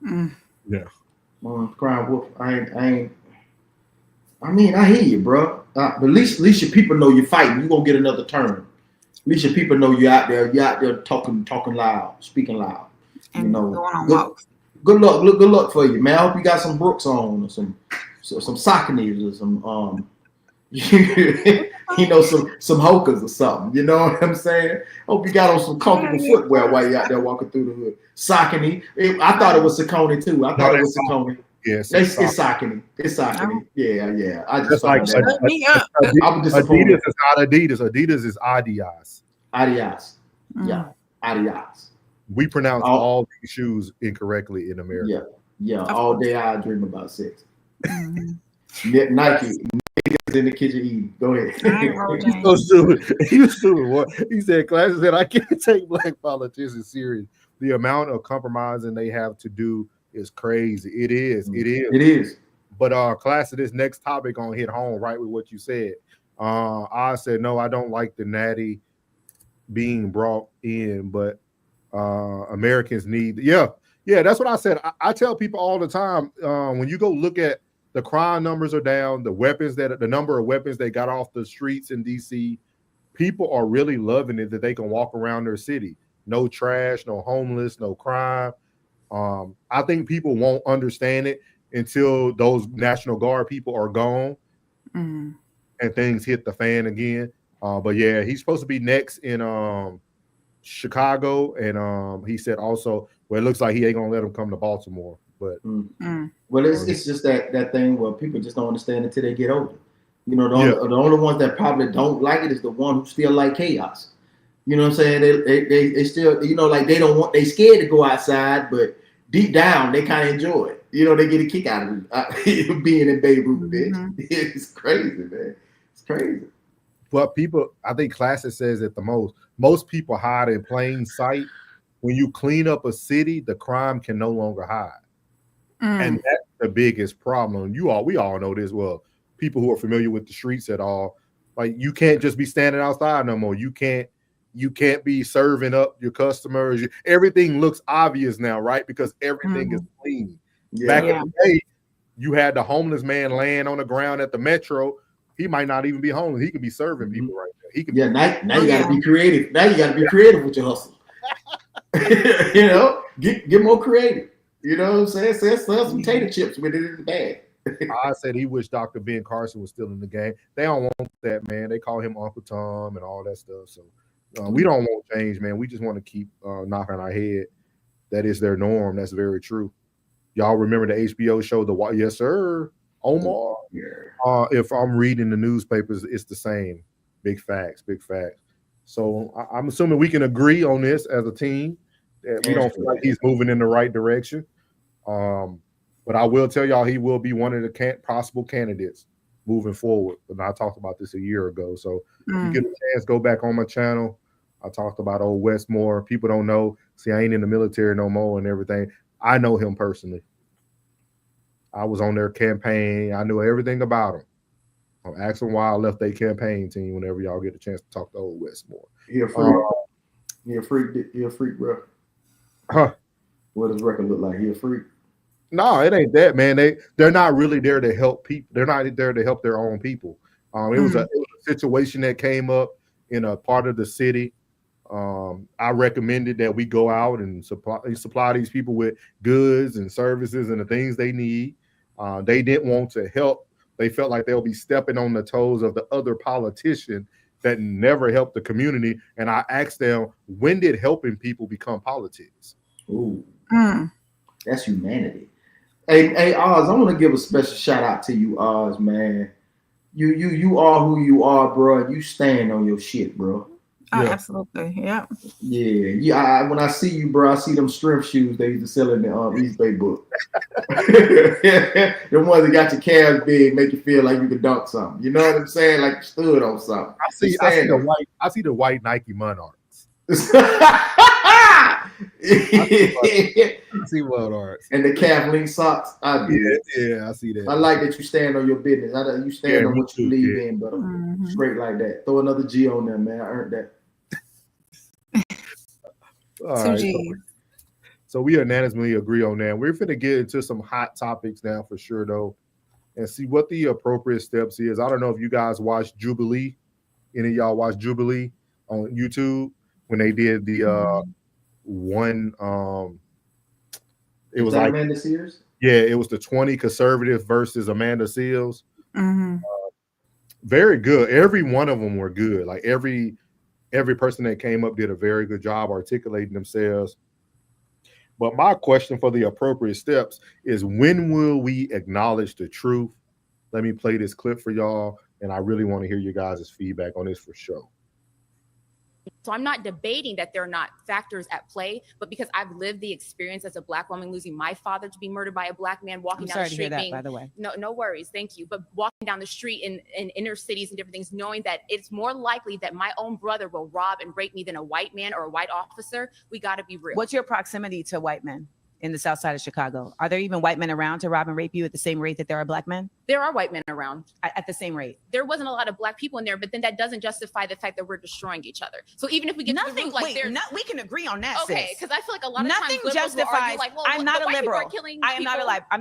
Yeah. Crying wolf. I hear you, bro. But at least your people know you're fighting. You're gonna get another turn. At least your people know you're out there talking loud, speaking loud. And going on walks. Good luck for you, man. I hope you got some Brooks on, or some Sauconys, or some some Hokas or something. You know what I'm saying? Hope you got on some comfortable footwear while you're out there walking through the hood. Saucony. I thought it was Saucony too. I thought it was Saucony. Yes, it's Saucony. It's Saucony. Yeah. I just like I'm disappointed. Adidas is not Adidas. Adidas is Adidas. Adidas. Yeah, Adidas. We pronounce all these shoes incorrectly in America. Yeah. All day I dream about sex. Nike. Niggas in the kitchen eating. Go ahead. He's so stupid. He was stupid. What he said? Class said, "I can't take black politicians serious. The amount of compromising they have to do is crazy. It is. But Class, this next topic gonna hit home right with what you said. I said no, I don't like the natty being brought in, but Americans need. Yeah, that's what I said. I tell people all the time when you go look at the crime numbers are down, the number of weapons they got off the streets in DC, people are really loving it that they can walk around their city. No trash, no homeless, no crime. I think people won't understand it until those National Guard people are gone and things hit the fan again. But yeah, he's supposed to be next in Chicago, and he said also, well, it looks like he ain't gonna let him come to Baltimore. But well, it's just that thing where people just don't understand until they get older. You know, the only ones that probably don't like it is the one who still like chaos. You know what I'm saying? They still, like they scared to go outside, but deep down they kind of enjoy it. They get a kick out of it, being in Beirut, bitch. It's crazy, man. It's crazy. But people, I think Classic says it the most. Most people hide in plain sight. When you clean up a city, the crime can no longer hide. And that's the biggest problem. We all know this. Well, people who are familiar with the streets at all, like you can't just be standing outside no more. You can't be serving up your customers. Everything looks obvious now, right? Because everything is clean. Back in the day, you had the homeless man laying on the ground at the Metro. He might not even be homeless. He could be serving people right there. He could. Yeah, now you got to be creative. Now you got to be creative with your hustle. Get more creative. You know what I'm saying? Sell some tater chips with it in the bag. I said he wished Dr. Ben Carson was still in the game. They don't want that, man. They call him Uncle Tom and all that stuff. So we don't want change, man. We just want to keep knocking our head. That is their norm. That's very true. Y'all remember the HBO show, Yes, Sir, Omar? Yeah. If I'm reading the newspapers, it's the same. Big facts, big facts. So I'm assuming we can agree on this as a team that we don't feel like he's moving in the right direction. But I will tell y'all he will be one of the possible candidates moving forward. And I talked about this a year ago. So if you get a chance, go back on my channel. I talked about old Westmore. People don't know. See, I ain't in the military no more and everything. I know him personally. I was on their campaign. I knew everything about him. I'm asking why I left their campaign team whenever y'all get a chance to talk to old Westmore. He a freak. He a freak, bro. Huh. What does record look like? He a freak? No, it ain't that, man. They're not really there to help people. They're not there to help their own people. It was a situation that came up in a part of the city. I recommended that we go out and supply these people with goods and services and the things they need. They didn't want to help. They felt like they'll be stepping on the toes of the other politician that never helped the community. And I asked them, when did helping people become politics? Ooh, that's humanity. Hey, Oz, I want to give a special shout out to you, Oz, man. You are who you are, bro. You stand on your shit, bro. Oh, yeah. Absolutely. Yeah. Yeah. When I see you, bro, I see them strength shoes they used to sell in the East Bay book. The ones that got your calves big, make you feel like you could dunk something. You know what I'm saying? Like you stood on something. I see the white Nike Monarchs. I see Monarchs. And the calf link socks. Yeah, I see that. I like that you stand on your business. You stand on what you believe in, but straight like that. Throw another G on there, man. I earned that. All right. So we unanimously agree on that. We're going to get into some hot topics now for sure, though, and see what the appropriate steps is. I don't know if you guys watched Jubilee. Any of y'all watched Jubilee on YouTube when they did the one? It was like Amanda Sears. Yeah, it was the 20 conservative versus Amanda Seals. Very good. Every one of them were good. Like every person that came up did a very good job articulating themselves. But my question for the appropriate steps is, when will we acknowledge the truth? Let me play this clip for y'all, and I really want to hear you guys' feedback on this for sure. So I'm not debating that there are not factors at play, but because I've lived the experience as a Black woman, losing my father to be murdered by a Black man, walking down the street, by the way. No worries, thank you. But walking down the street in inner cities and different things, knowing that it's more likely that my own brother will rob and rape me than a white man or a white officer, we got to be real. What's your proximity to white men in the south side of Chicago? Are there even white men around to rob and rape you at the same rate that there are Black men? There are white men around. At the same rate. There wasn't a lot of Black people in there, but then that doesn't justify the fact that we're destroying each other. So even if we get to the root, like we can agree on that. Okay, because I feel like a lot of nothing times justifies. like, well, I'm not a liberal. I'm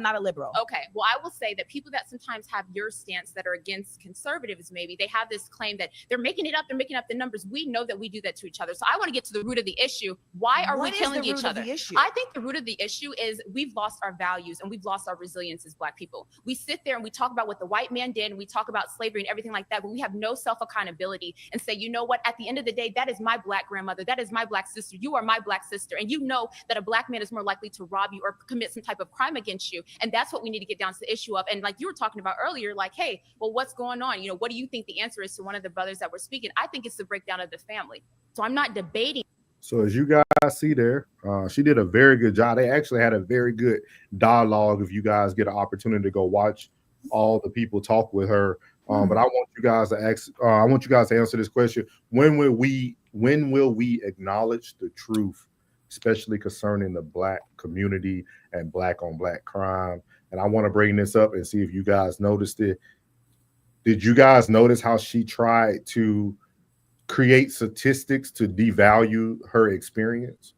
not a liberal. Okay, well, I will say that people that sometimes have your stance that are against conservatives, maybe they have this claim that they're making it up. They're making up the numbers. We know that we do that to each other. So I want to get to the root of the issue. Why are we killing each other? I think the root of the issue is we've lost our values and we've lost our resilience as Black people. We sit there and we talk about what the white man did and we talk about slavery and everything like that, but we have no self-accountability and say, you know what, at the end of the day, that is my Black grandmother, that is my Black sister, you are my Black sister, and you know that a Black man is more likely to rob you or commit some type of crime against you, and that's what we need to get down to the issue of. And like you were talking about earlier, like, hey, well, what's going on? You know, what do you think the answer is to one of the brothers that were speaking? I think it's the breakdown of the family. So I'm not debating. So as you guys see there, she did a very good job. They actually had a very good dialogue. If you guys get an opportunity to go watch all the people talk with her, but I want you guys to ask. I want you guys to answer this question: When will we acknowledge the truth, especially concerning the Black community and Black on Black crime? And I want to bring this up and see if you guys noticed it. Did you guys notice how she tried to create statistics to devalue her experience?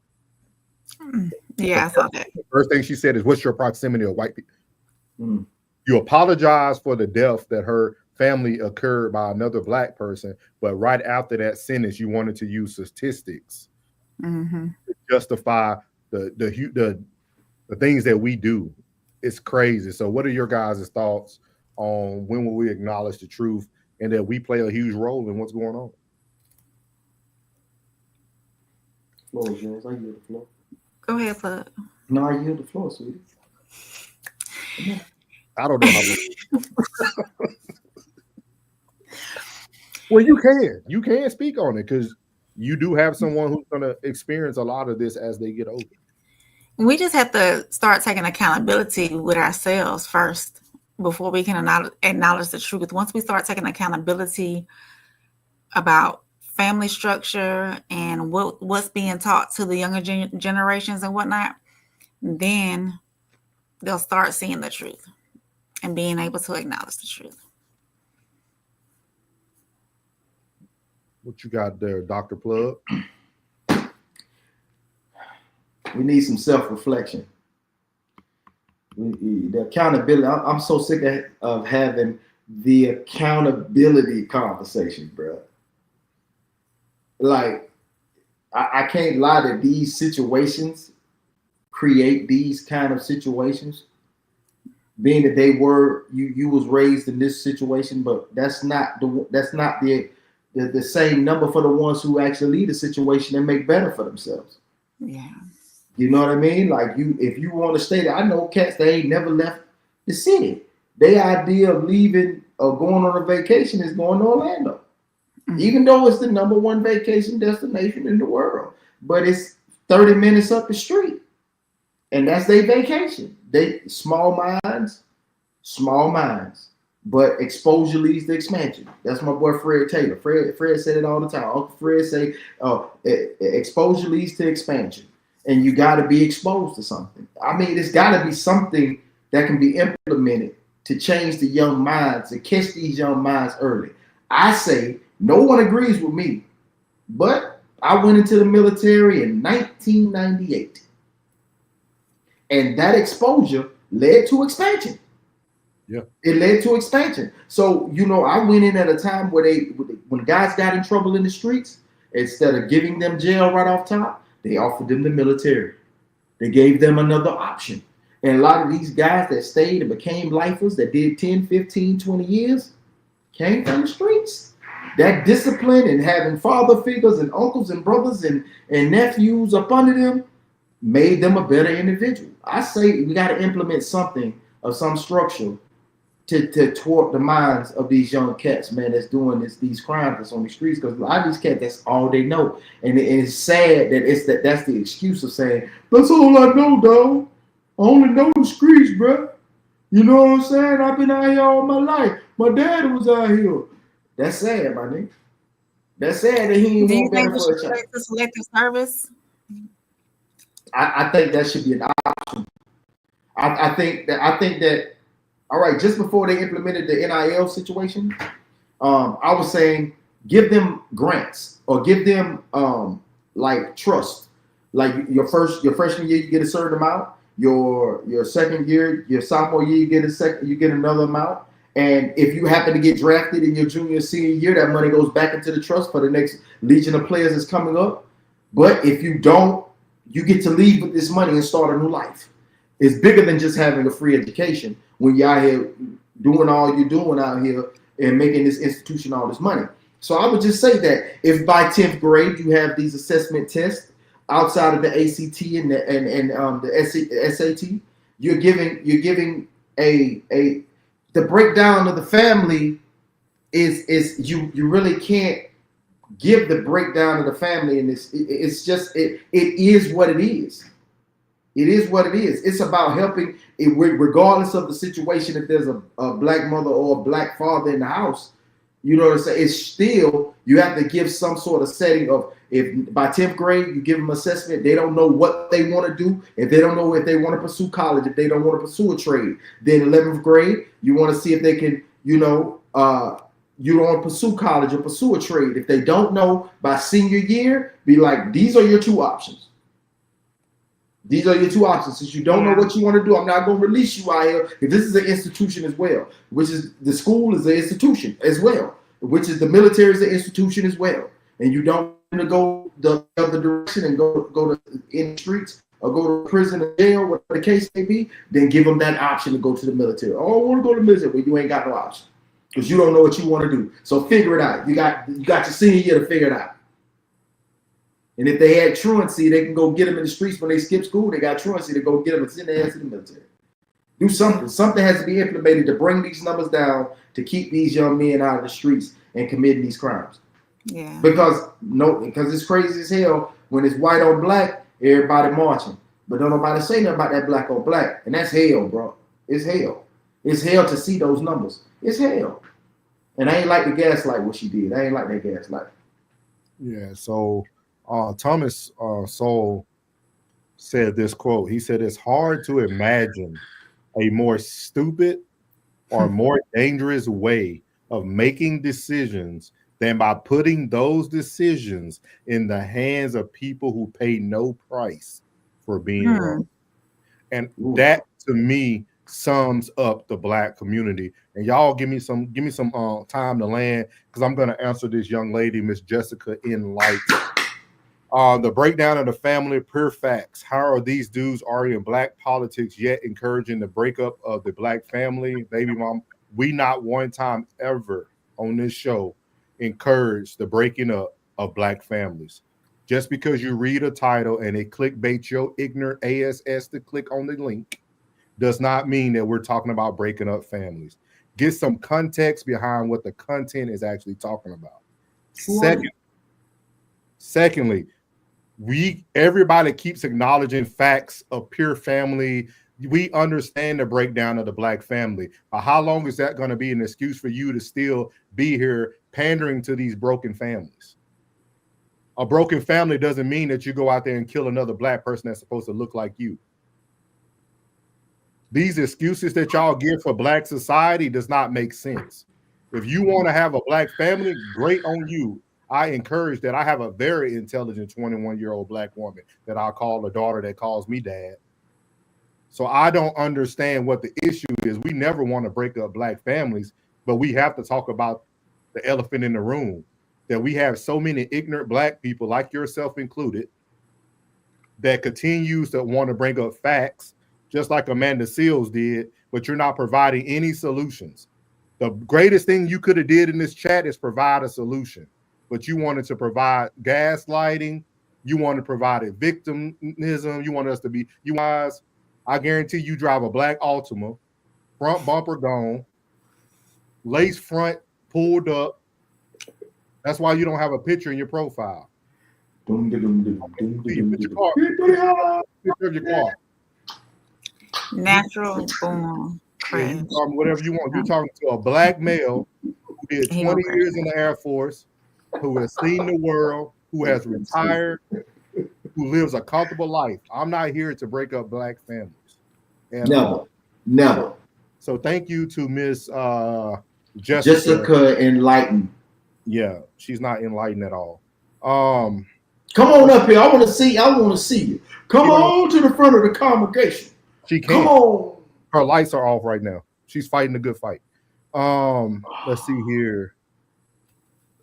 Yeah, I saw that. The first thing she said is, what's your proximity of white people? You apologize for the death that her family occurred by another Black person, but right after that sentence, you wanted to use statistics to justify the things that we do it's crazy. So what are your guys' thoughts on when will we acknowledge the truth and that we play a huge role in what's going on? Floor is yours. I yield the floor. Go ahead, Plug. No, I yield the floor, sweetie. I don't know how much. Well, you can speak on it because you do have someone who's going to experience a lot of this as they get older. We just have to start taking accountability with ourselves first before we can acknowledge the truth. Once we start taking accountability about family structure and what's being taught to the younger generations and whatnot, then they'll start seeing the truth and being able to acknowledge the truth. What you got there, Dr. Plug? We need some self-reflection. The accountability. I'm so sick of having the accountability conversation, bro. Like, I can't lie that these situations create these kind of situations. Being that they were you was raised in this situation, but that's not the same number for the ones who actually lead the situation and make better for themselves. Yeah. You know what I mean? Like if you want to stay there, I know cats that ain't never left the city. Their idea of leaving or going on a vacation is going to Orlando. Mm-hmm. Even though it's the #1 vacation destination in the world, but it's 30 minutes up the street. And that's their vacation. They small minds, but exposure leads to expansion. That's my boy Fred Taylor. Fred said it all the time. Uncle Fred say, exposure leads to expansion. And you got to be exposed to something. I mean, there's got to be something that can be implemented to change the young minds, to catch these young minds early. I say, no one agrees with me, but I went into the military in 1998. And that exposure led to expansion. Yeah, it led to expansion. So, I went in at a time where when guys got in trouble in the streets, instead of giving them jail right off top, they offered them the military. They gave them another option. And a lot of these guys that stayed and became lifers that did 10, 15, 20 years came from the streets. That discipline and having father figures and uncles and brothers and nephews up under them made them a better individual. I say we got to implement something of some structure to thwart the minds of these young cats, man, that's doing these crimes that's on the streets. Because a lot of these cats, that's all they know. And it's sad that that's the excuse of saying, that's all I know, dog. I only know the streets, bro. You know what I'm saying? I've been out here all my life. My dad was out here. That's sad, my nigga. That's sad that he ain't want better for a child. Selective service? I think that should be an option. I think that all right, just before they implemented the NIL situation, I was saying give them grants or give them like trust. Like your freshman year, you get a certain amount. Your second year, your sophomore year, you get another amount. And if you happen to get drafted in your junior senior year, that money goes back into the trust for the next legion of players that's coming up. But if you don't, you get to leave with this money and start a new life. It's bigger than just having a free education when you're out here doing all you're doing out here and making this institution all this money. So I would just say that if by 10th grade you have these assessment tests outside of the ACT and the SAT, you're giving the breakdown of the family is you really can't give the breakdown of the family in this. It's just it is what it is. It is what it is. It's about helping, regardless of the situation. If there's a black mother or a black father in the house, you know what I'm saying? It's still, you have to give some sort of setting of, if by 10th grade you give them assessment, they don't know what they want to do. If they don't know if they want to pursue college, if they don't want to pursue a trade, then 11th grade, you want to see if they can, you don't want to pursue college or pursue a trade. If they don't know, by senior year, be like, these are your two options. These are your two options. Since you don't know what you want to do, I'm not going to release you out here. Because this is an institution as well, which is the school is an institution as well, which is the military is an institution as well. And you don't want to go the other direction and go in the streets or go to prison or jail, whatever the case may be, then give them that option to go to the military. Oh, I want to go to the military, but you ain't got no option because you don't know what you want to do. So figure it out. You got your senior year to figure it out. And if they had truancy, they can go get them in the streets when they skip school. They got truancy to go get them and send their ass to the military. Do something. Something has to be implemented to bring these numbers down to keep these young men out of the streets and committing these crimes. Yeah. Because it's crazy as hell when it's white on black, everybody marching. But don't nobody say nothing about that black on black. And that's hell, bro. It's hell. It's hell to see those numbers. It's hell. And I ain't like the gaslight what she did. I ain't like that gaslight. Yeah, so Thomas Sowell said this quote. He said, "It's hard to imagine a more stupid or more dangerous way of making decisions than by putting those decisions in the hands of people who pay no price for being wrong." And that to me sums up the black community. And y'all give me some time to land, because I'm going to answer this young lady, Miss Jessica in Light. The breakdown of the family, pure facts. How are these dudes already in black politics yet encouraging the breakup of the black family? Baby mom, we not one time ever on this show encourage the breaking up of black families. Just because you read a title and it clickbait your ignorant ass to click on the link does not mean that we're talking about breaking up families. Get some context behind what the content is actually talking about. Secondly, everybody keeps acknowledging facts of pure family. We understand the breakdown of the black family, but how long is that going to be an excuse for you to still be here pandering to these broken families? A broken family doesn't mean that you go out there and kill another black person that's supposed to look like you. These excuses that y'all give for black society does not make sense. If you want to have a black family, great on you. I encourage that. I have a very intelligent 21-year-old black woman that I call a daughter that calls me dad. So I don't understand what the issue is. We never want to break up black families, but we have to talk about the elephant in the room, that we have so many ignorant black people, like yourself included, that continues to want to bring up facts, just like Amanda Seals did, but you're not providing any solutions. The greatest thing you could have did in this chat is provide a solution, but you wanted to provide gaslighting. You want to provide a victimism. You want us to be, you guys, I guarantee you drive a black Altima, front bumper gone, lace front pulled up. That's why you don't have a picture in your profile. Picture of your car. Natural born. Whatever you want. You're talking to a black male who did 20 years in the Air Force, who has seen the world, who has retired, who lives a comfortable life. I'm not here to break up black families. And, Never. So thank you to Miss Jessica Enlightened. Yeah, she's not enlightened at all. Come on up here. I want to see you. Come on to the front of the congregation. She can't. Come on. Her lights are off right now. She's fighting a good fight. Let's see here.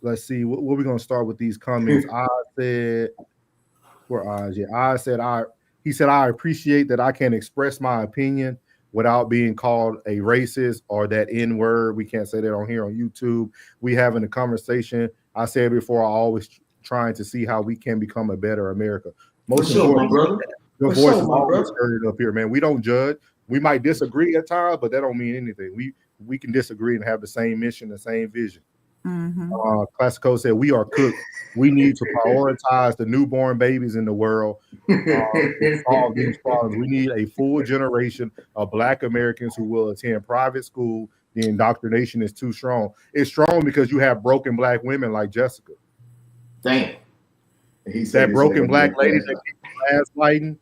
Let's see. What we're gonna start with these comments. I said, where eyes? Yeah, I said he said, I appreciate that I can express my opinion without being called a racist or that N-word. We can't say that on here on YouTube. We having a conversation. I said before, I always trying to see how we can become a better America. Most important, your voice is always heard up here, man. We don't judge. We might disagree at times, but that don't mean anything. We can disagree and have the same mission, the same vision. Classico said, we are cooked. We need to prioritize the newborn babies in the world. Solve these problems. We need a full generation of black Americans who will attend private school. The indoctrination is too strong. It's strong because you have broken black women like Jessica. Damn. That broken black lady that keeps gaslighting.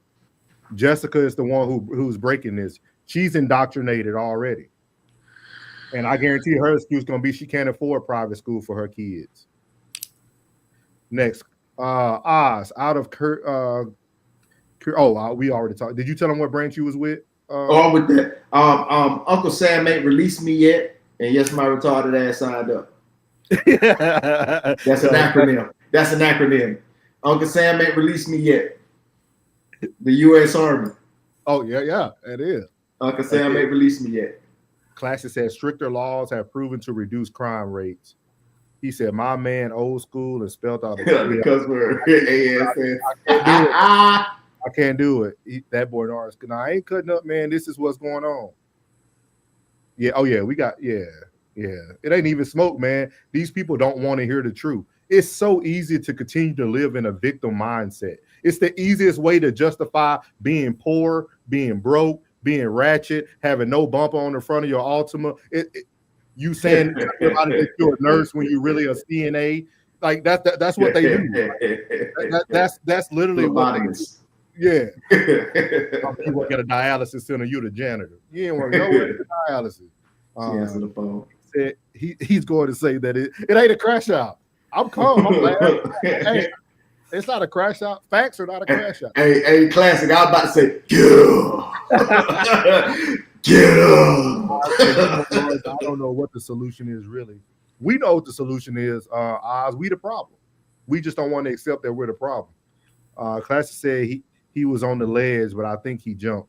Jessica is the one who's breaking this. She's indoctrinated already. And I guarantee her excuse is going to be she can't afford private school for her kids. Next, Oz out of we already talked. Did you tell them what branch you was with? With that. Uncle Sam ain't released me yet, and yes, my retarded ass signed up. That's an acronym. Uncle Sam ain't released me yet. The U.S. Army. Oh yeah, it is. Uncle Sam ain't released me yet. Classic said stricter laws have proven to reduce crime rates. He said, "My man, old school," and spelled out the cuss word. I can't do it. That boy Norris. Now, I ain't cutting up, man. This is what's going on. Yeah. Oh yeah, we got yeah. It ain't even smoke, man. These people don't want to hear the truth. It's so easy to continue to live in a victim mindset. It's the easiest way to justify being poor, being broke, being ratchet, having no bumper on the front of your Altima. You saying that you're a nurse when you really a CNA. Like that's what they do. That's literally what they do. Yeah. You work at a dialysis center, you're the janitor. You ain't work nowhere at dialysis. The phone. Said he's going to say that it ain't a crash out. I'm calm. I'm glad. Hey, it's not a crash out. Facts are not a crash out. Hey, classic. I was about to say, get up. I don't know what the solution is really. We know what the solution is. Oz, we the problem. We just don't want to accept that we're the problem. Classic said he was on the ledge, but I think he jumped.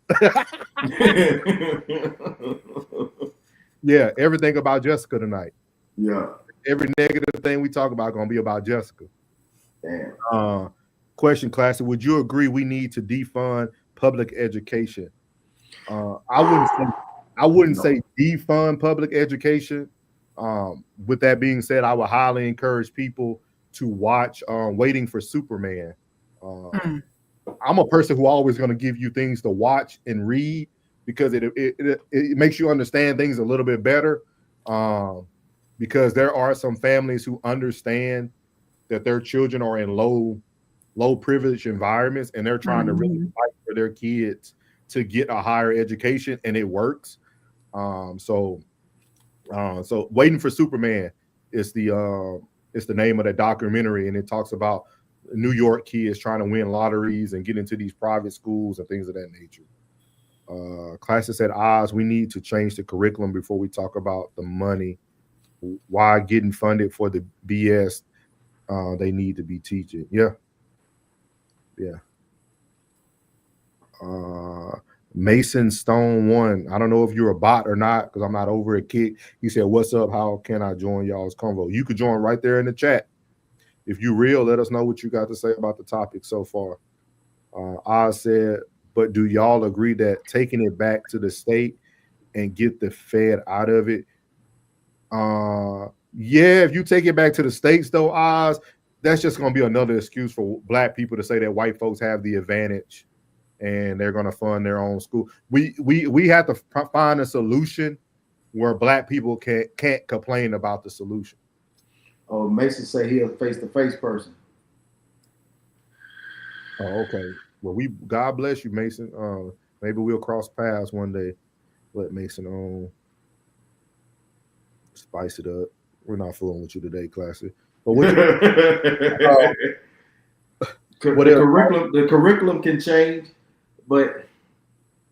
Yeah, everything about Jessica tonight. Yeah. Every negative thing we talk about gonna be about Jessica. Damn. Question, Classic. Would you agree we need to defund public education? I wouldn't say defund public education. With that being said, I would highly encourage people to watch Waiting for Superman. I'm a person who always going to give you things to watch and read because it makes you understand things a little bit better. Because there are some families who understand that their children are in low privilege environments and they're trying to really fight for their kids to get a higher education, and it works. So Waiting for Superman is the name of the documentary, and it talks about New York kids trying to win lotteries and get into these private schools and things of that nature. Classic said, Oz, we need to change the curriculum before we talk about the money. Why getting funded for the BS they need to be teaching? Yeah. Mason Stone 1. I don't know if you're a bot or not because I'm not over at Kick. He said, what's up? How can I join y'all's convo? You could join right there in the chat. If you're real, let us know what you got to say about the topic so far. Oz said, but do y'all agree that taking it back to the state and get the Fed out of it? Yeah, if you take it back to the states, though, Oz, that's just going to be another excuse for black people to say that white folks have the advantage and they're going to fund their own school. We have to find a solution where black people can't complain about the solution. Oh, Mason say he a face-to-face person. Oh, okay. Well, God bless you, Mason. Maybe we'll cross paths one day. Let Mason on. Spice it up. We're not fooling with you today, Classic. But the curriculum can change, but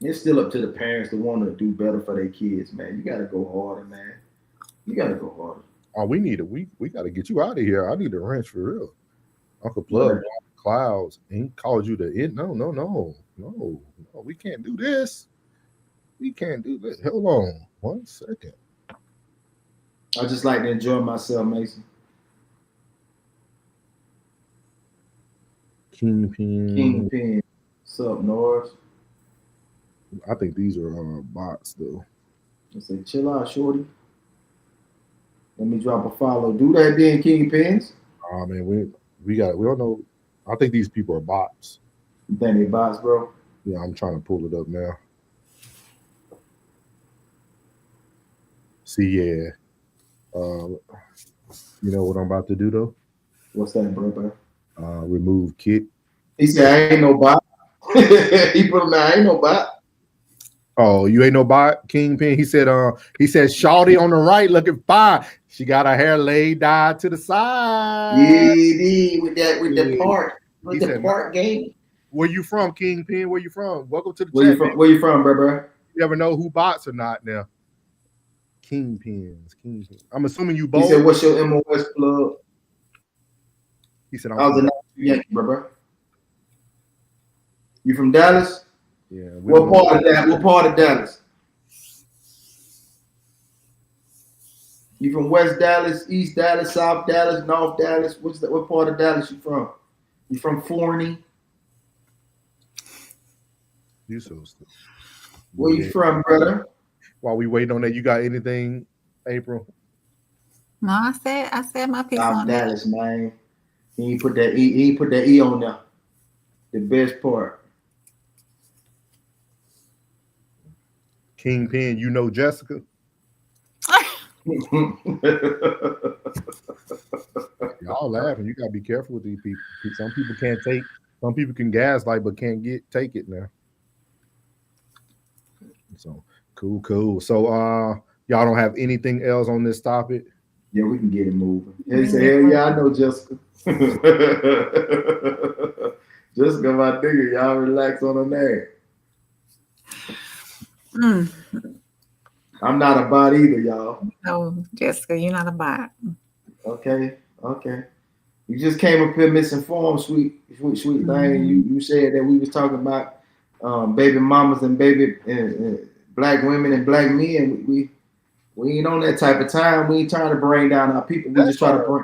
it's still up to the parents to want to do better for their kids, man. You got to go harder, man. You got to go harder. Oh, we got to get you out of here. I need a wrench for real. Uncle Plug, Clouds, he called you to it. No. We can't do this. We can't do this. Hold on 1 second. I just like to enjoy myself, Mason. Kingpin. What's up, Norris? I think these are bots, though. I say, chill out, shorty. Let me drop a follow. Do that then, Kingpins. Oh man, we don't know. I think these people are bots. You think they bots, bro? Yeah, I'm trying to pull it up now. See, yeah. You know what I'm about to do though? What's that, brother? Remove Kit. He said, I ain't no bot. He put him down, I ain't no bot. Oh, you ain't no bot, Kingpin. He said, Shawty on the right looking fine. She got her hair laid dyed to the side. Yeah, with the part game. Where you from, Kingpin? Where you from? Welcome to the chat. Where you from, bro? You never know who bots or not now. Kingpins. I'm assuming you both. He said, what's your MOS plug? He said, I was a Yankee, bro. You from Dallas? Yeah. What part of that? What part of Dallas? You from West Dallas, East Dallas, South Dallas, North Dallas? What part of Dallas you from? You from Forney? You so stupid. Where you from, brother? While we waiting on that, you got anything, April? No, I said my piece South on Dallas, man. He put that E on there. The best part. Kingpin, you know Jessica? Y'all laughing. You gotta be careful with these people. Some people can't take. Some people can gaslight, but can't take it now. So cool. So y'all don't have anything else on this topic? Yeah, we can get it moving. He said, hell yeah, I know Jessica. Jessica, my nigga, y'all relax on her name. I'm not a bot either, y'all. No, Jessica, you're not a bot. Okay. You just came up here misinformed, sweet thing. You said that we was talking about baby mamas and baby black women and black men. We ain't on that type of time. We ain't trying to bring down our people. We just try to bring.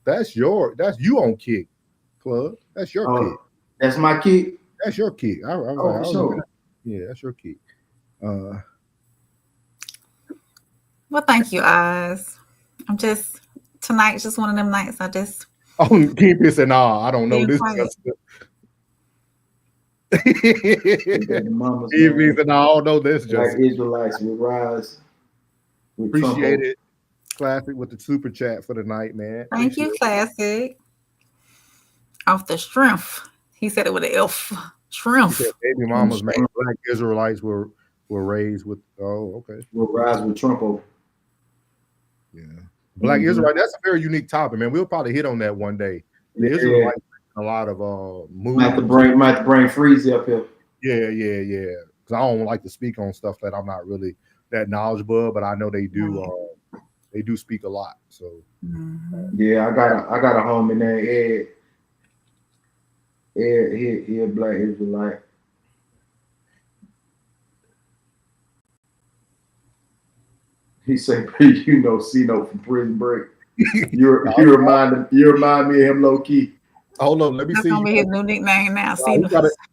That's you on kick, Club. That's your kick. That's my kick. That's your kick. Sure. Yeah, that's your kick. Well, thank you, Oz. Tonight's just one of them nights. Kingpin said, nah, I don't know this. Kingpin said, nah, I don't know this. Black Israelites will rise. Appreciate it. Classic with the super chat for the night, man. Thank you, Classic. Off the strength. He said it with an F. Strength. Baby mamas, man. Black Israelites were raised with. Oh, okay. Will rise with Trump. Yeah. Black Israelite. That's a very unique topic, man. We'll probably hit on that one day. The Israelites a lot of movements. Might have to bring Freezy up here. Yeah. Because I don't like to speak on stuff that I'm not really that knowledgeable, but I know they do. They do speak a lot. So yeah, I got a homie named Ed. He a Black Israelite. He said, you know, C-No from Prison Break. You remind me of him low key. Hold on, let me see. That's gonna be his new nickname now.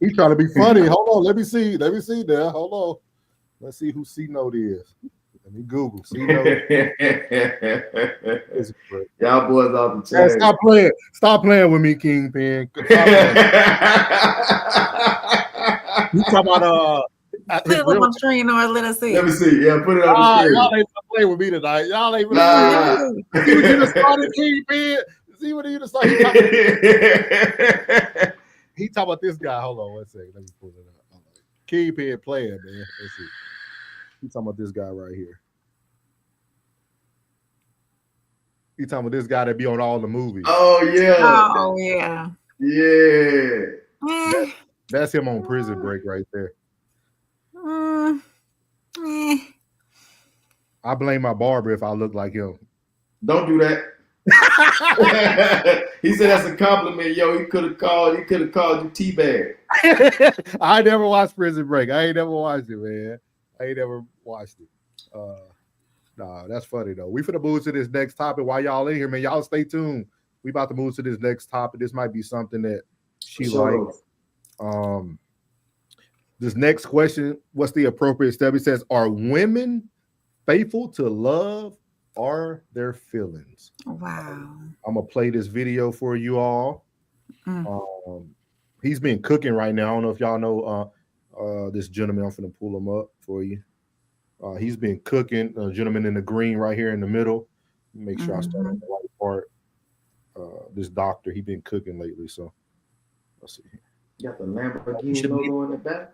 He trying to be funny. Hold on, let me see there. Hold on. Let's see who C-No is. Let me Google C-No. Y'all boys off the chain. Stop playing with me, Kingpin. You talking about put it up on the screen or let us see. Let me see. Yeah, put it on the screen. Y'all ain't gonna play with me tonight. Y'all ain't really see what you just started, Kingpin. See what you just started. He talking about this guy. Hold on one second. Let me pull it up. Kingpin playing, man. Let's see. He talking about this guy right here. He talking about this guy that be on all the movies. Oh yeah. Oh yeah. Yeah. That's him on Prison Break right there. I blame my barber if I look like him. Don't do that. He said that's a compliment. Yo, he could have called you T-Bag. I never watched Prison Break. I ain't never watched it, man. I ain't never watched it. Nah, that's funny though. We finna move to this next topic. While y'all in here, man, y'all stay tuned. We about to move to this next topic. This might be something that she likes. This next question, what's the appropriate step? It says, are women faithful to love or their feelings? Wow. I'm gonna play this video for you all. He's been cooking right now. I don't know if y'all know this gentleman. I'm gonna pull him up for you. He's been cooking. A gentleman in the green right here in the middle. Make sure I start on the right part. This doctor, he been cooking lately. So let's see. You got the Lamborghini logo in the back.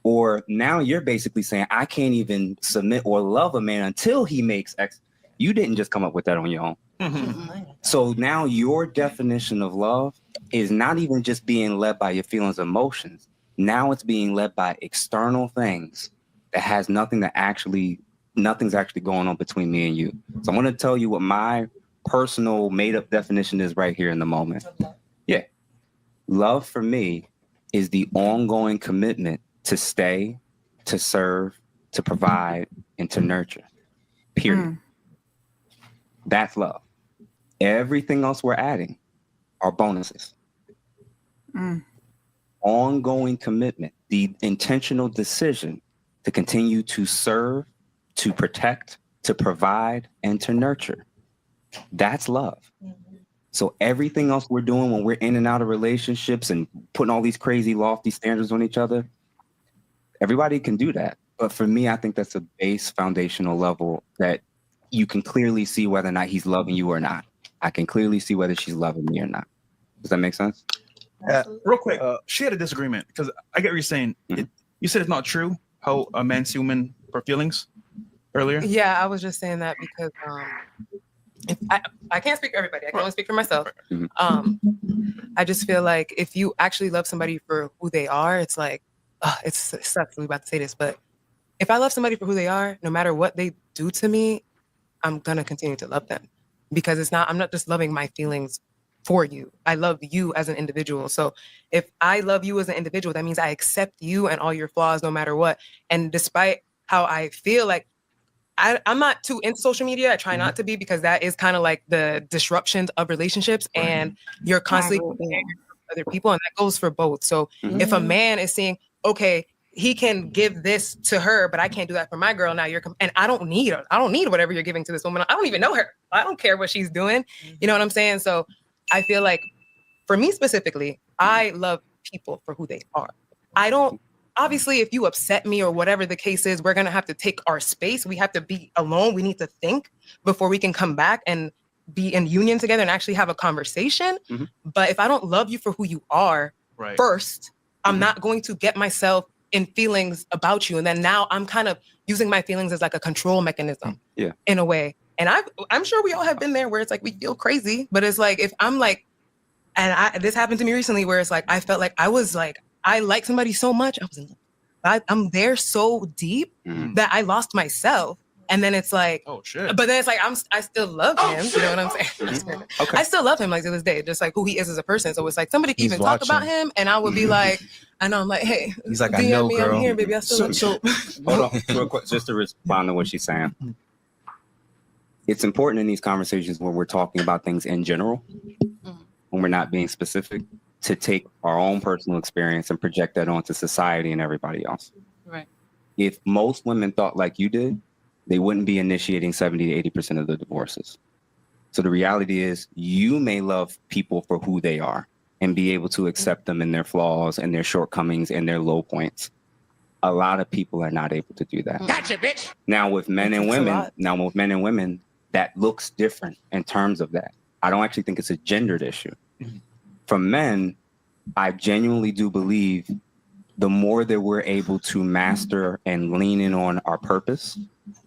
Or now you're basically saying I can't even submit or love a man until he makes X. You didn't just come up with that on your own. So now your definition of love is not even just being led by your feelings and emotions. Now it's being led by external things that has nothing's actually going on between me and you. So I'm going to tell you what my personal made up definition is right here in the moment. Yeah. Love for me is the ongoing commitment to stay, to serve, to provide, and to nurture. Period. That's love. Everything else we're adding are bonuses. Ongoing commitment, the intentional decision to continue to serve, to protect, to provide, and to nurture. That's love. So everything else we're doing when we're in and out of relationships and putting all these crazy lofty standards on each other, everybody can do that. But for me, I think that's a base foundational level that you can clearly see whether or not he's loving you or not. I can clearly see whether she's loving me or not. Does that make sense? Real quick, she had a disagreement because I get what you're saying. You said it's not true how a man see women for feelings earlier. Yeah, I was just saying that because if I can't speak for everybody. I can only speak for myself. I just feel like if you actually love somebody for who they are, it's like, it sucks. We're about to say this, but if I love somebody for who they are, no matter what they do to me, I'm gonna continue to love them because I'm not just loving my feelings for you. I love you as an individual. So if I love you as an individual, that means I accept you and all your flaws no matter what. And despite how I feel like I'm not too into social media. I try not to be because that is kind of like the disruptions of relationships and you're constantly comparing other people and that goes for both. So if a man is saying, okay, he can give this to her, but I can't do that for my girl. Now and I don't need whatever you're giving to this woman. I don't even know her. I don't care what she's doing. You know what I'm saying? So I feel like for me specifically, I love people for who they are. Obviously, if you upset me or whatever the case is, we're going to have to take our space. We have to be alone. We need to think before we can come back and be in union together and actually have a conversation. But if I don't love you for who you are first, I'm not going to get myself in feelings about you. And then now I'm kind of using my feelings as like a control mechanism in a way. And I'm sure we all have been there where it's like we feel crazy, but it's like if I'm like, and this happened to me recently where it's like I felt like I like somebody so much, I'm there so deep that I lost myself. And then it's like, oh shit. But then it's like I still love him. You know what I'm saying? Okay. I still love him like to this day, just like who he is as a person. So it's like somebody can even talk about him, and I would be like, I know I'm like, hey, he's like, DM I know, me, girl. I'm here, baby. I still love you. Hold on, real quick, just to respond to what she's saying. It's important in these conversations when we're talking about things in general, when we're not being specific, to take our own personal experience and project that onto society and everybody else. Right. If most women thought like you did, they wouldn't be initiating 70 to 80% of the divorces. So the reality is you may love people for who they are and be able to accept them in their flaws and their shortcomings and their low points. A lot of people are not able to do that. Gotcha, bitch. Now with men and women, that looks different in terms of that. I don't actually think it's a gendered issue. For men, I genuinely do believe the more that we're able to master and lean in on our purpose,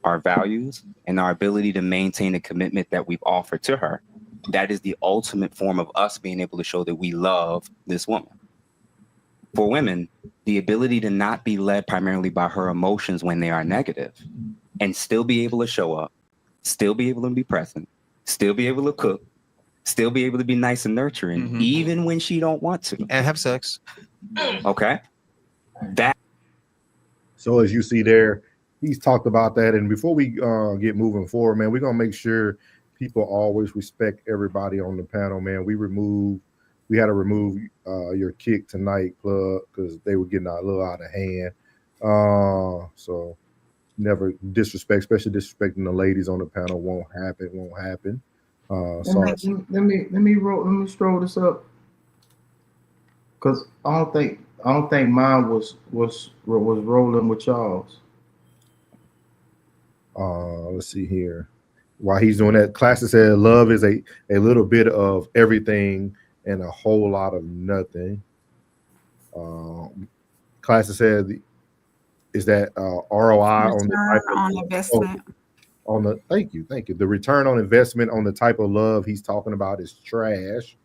our values, and our ability to maintain a commitment that we've offered to her, that is the ultimate form of us being able to show that we love this woman. For women, the ability to not be led primarily by her emotions when they are negative and still be able to show up, still be able to be present, still be able to cook, still be able to be nice and nurturing, even when she don't want to. And have sex. Okay? So as you see there, he's talked about that. And before we get moving forward, man, we're going to make sure people always respect everybody on the panel, man. We had to remove your kick tonight, Plug, because they were getting a little out of hand. So never disrespect, especially disrespecting the ladies on the panel won't happen. Sorry. Let me stroll this up, because I don't think mine was rolling with y'all's. Let's see here. While he's doing that, Classic said love is a little bit of everything and a whole lot of nothing. Classic said, is that ROI on the type on investment? Thank you. The return on investment on the type of love he's talking about is trash.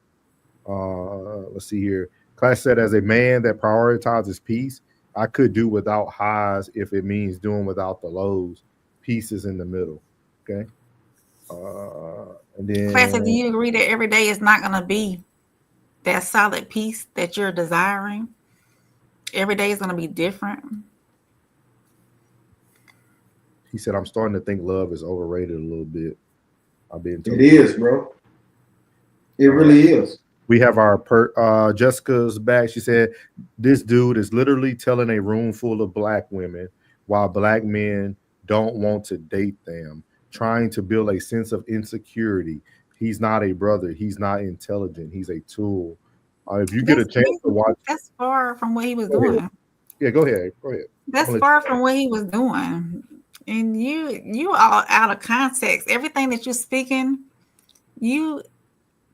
Let's see here. Class said, as a man that prioritizes peace, I could do without highs if it means doing without the lows. Peace is in the middle. Okay. And then Classic, do you agree that every day is not going to be that solid peace that you're desiring? every day is going to be different. He said, I'm starting to think love is overrated a little bit. I've been told. It is, bro. It really is. We have our Jessica's back. She said, this dude is literally telling a room full of black women while black men don't want to date them, trying to build a sense of insecurity. He's not a brother. He's not intelligent. He's a tool. If you get a chance to watch, that's far from what he was doing. Yeah, go ahead. Go ahead. That's far from what he was doing. And you all out of context. Everything that you're speaking, you're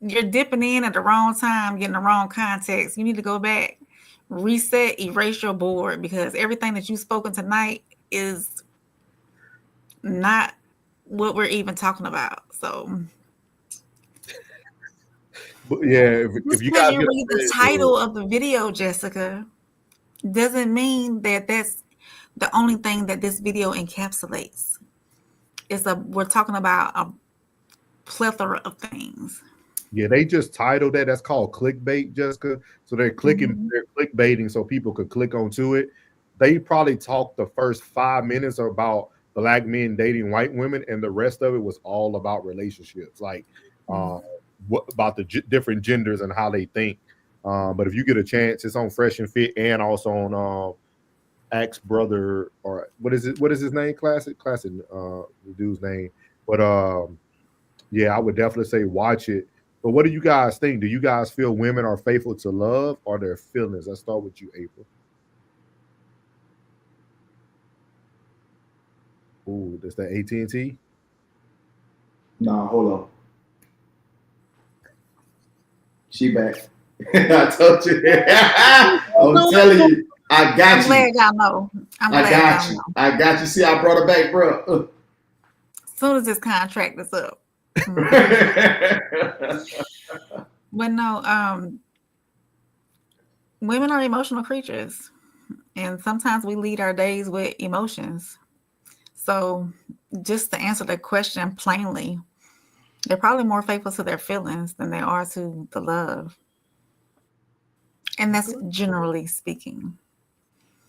dipping in at the wrong time, getting the wrong context. You need to go back, reset, erase your board, because everything that you've spoken tonight is not what we're even talking about. So but yeah, if you guys read the title of the video, Jessica, doesn't mean that that's the only thing that this video encapsulates. We're talking about a plethora of things. Yeah, they just titled that. That's called clickbait, Jessica. So they're clicking, they're clickbaiting so people could click onto it. They probably talked the first 5 minutes about black men dating white women, and the rest of it was all about relationships, like about the different genders and how they think. But if you get a chance, it's on Fresh and Fit and also on Axe Brother, or what is his name? Classic, the dude's name. But yeah, I would definitely say watch it. But what do you guys think? Do you guys feel women are faithful to love or their feelings? Let's start with you, April. Ooh, that's that AT&T? Nah, hold on. She back. I told you. I'm telling you. I got you. I'm glad y'all know. I got you. I got you. See, I brought her back, bro. As soon as this contract is up. But no, women are emotional creatures, and sometimes we lead our days with emotions. So just to answer the question plainly, they're probably more faithful to their feelings than they are to the love. And that's generally speaking.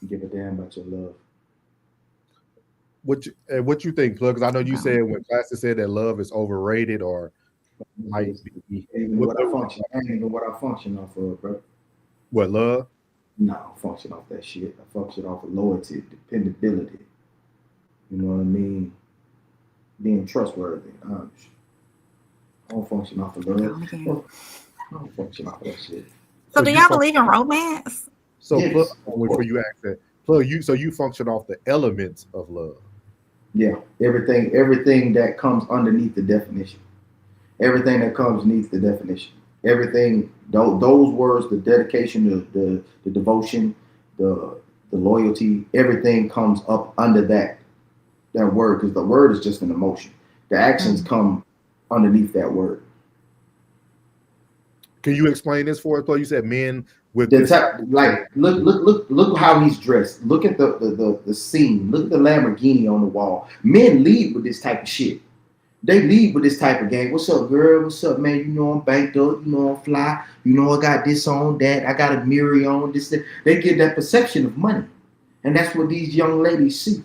Give a damn about your love. What you think, Plug? Because I know you said when Classic said that love is overrated or might be. What I function off of, bro. What, love? No, I function off that shit. I function off of loyalty, dependability. You know what I mean? Being trustworthy. I don't function off of love. I don't function off of that shit. So do y'all believe in romance? So yes. Before you ask that, Plug, you function off the elements of love. Yeah, everything that comes underneath the definition. Everything that comes beneath the definition. Everything, those words, the dedication, the devotion, the loyalty, everything comes up under that word, because the word is just an emotion. The actions come underneath that word. Can you explain this for us, Plug? You said men with look how he's dressed. Look at the scene. Look at the Lamborghini on the wall. Men lead with this type of shit. They lead with this type of game. What's up, girl? What's up, man? You know I'm banked up. You know I'm fly. You know I got this on, that. I got a mirror on, this, that. They get that perception of money. And that's what these young ladies see.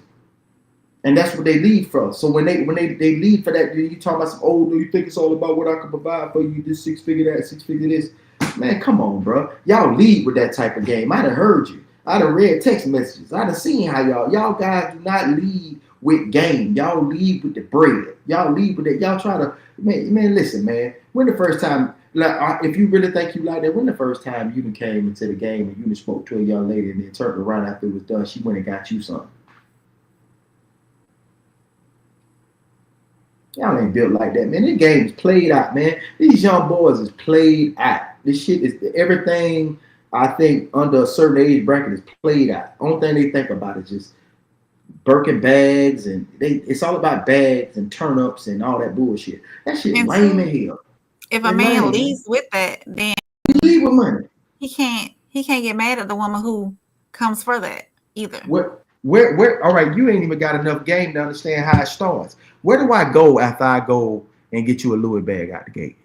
And that's what they lead for. So when they lead for that, you talk about some, oh, do you think it's all about what I can provide for you? This 6-figure, that 6-figure, this. Man, come on, bro. Y'all lead with that type of game. I'd have heard you. I'd have read text messages. I'd have seen how y'all guys do not lead with game. Y'all lead with the bread. Y'all lead with it. Y'all try to, man, listen, man. When the first time, like, if you really think you like that, when the first time you came into the game and you spoke to a young lady and then turned around after it was done, she went and got you something. Y'all ain't built like that, man. This game is played out, man. These young boys is played out. This shit is everything. I think under a certain age bracket is played out. Only thing they think about is just Birkin bags, and it's all about bags and turn-ups and all that bullshit. That shit lame as hell. If a man leads with that, then he lead with money. He can't get mad at the woman who comes for that either. Where all right, you ain't even got enough game to understand how it starts. Where do I go after I go and get you a Louis bag out the gate?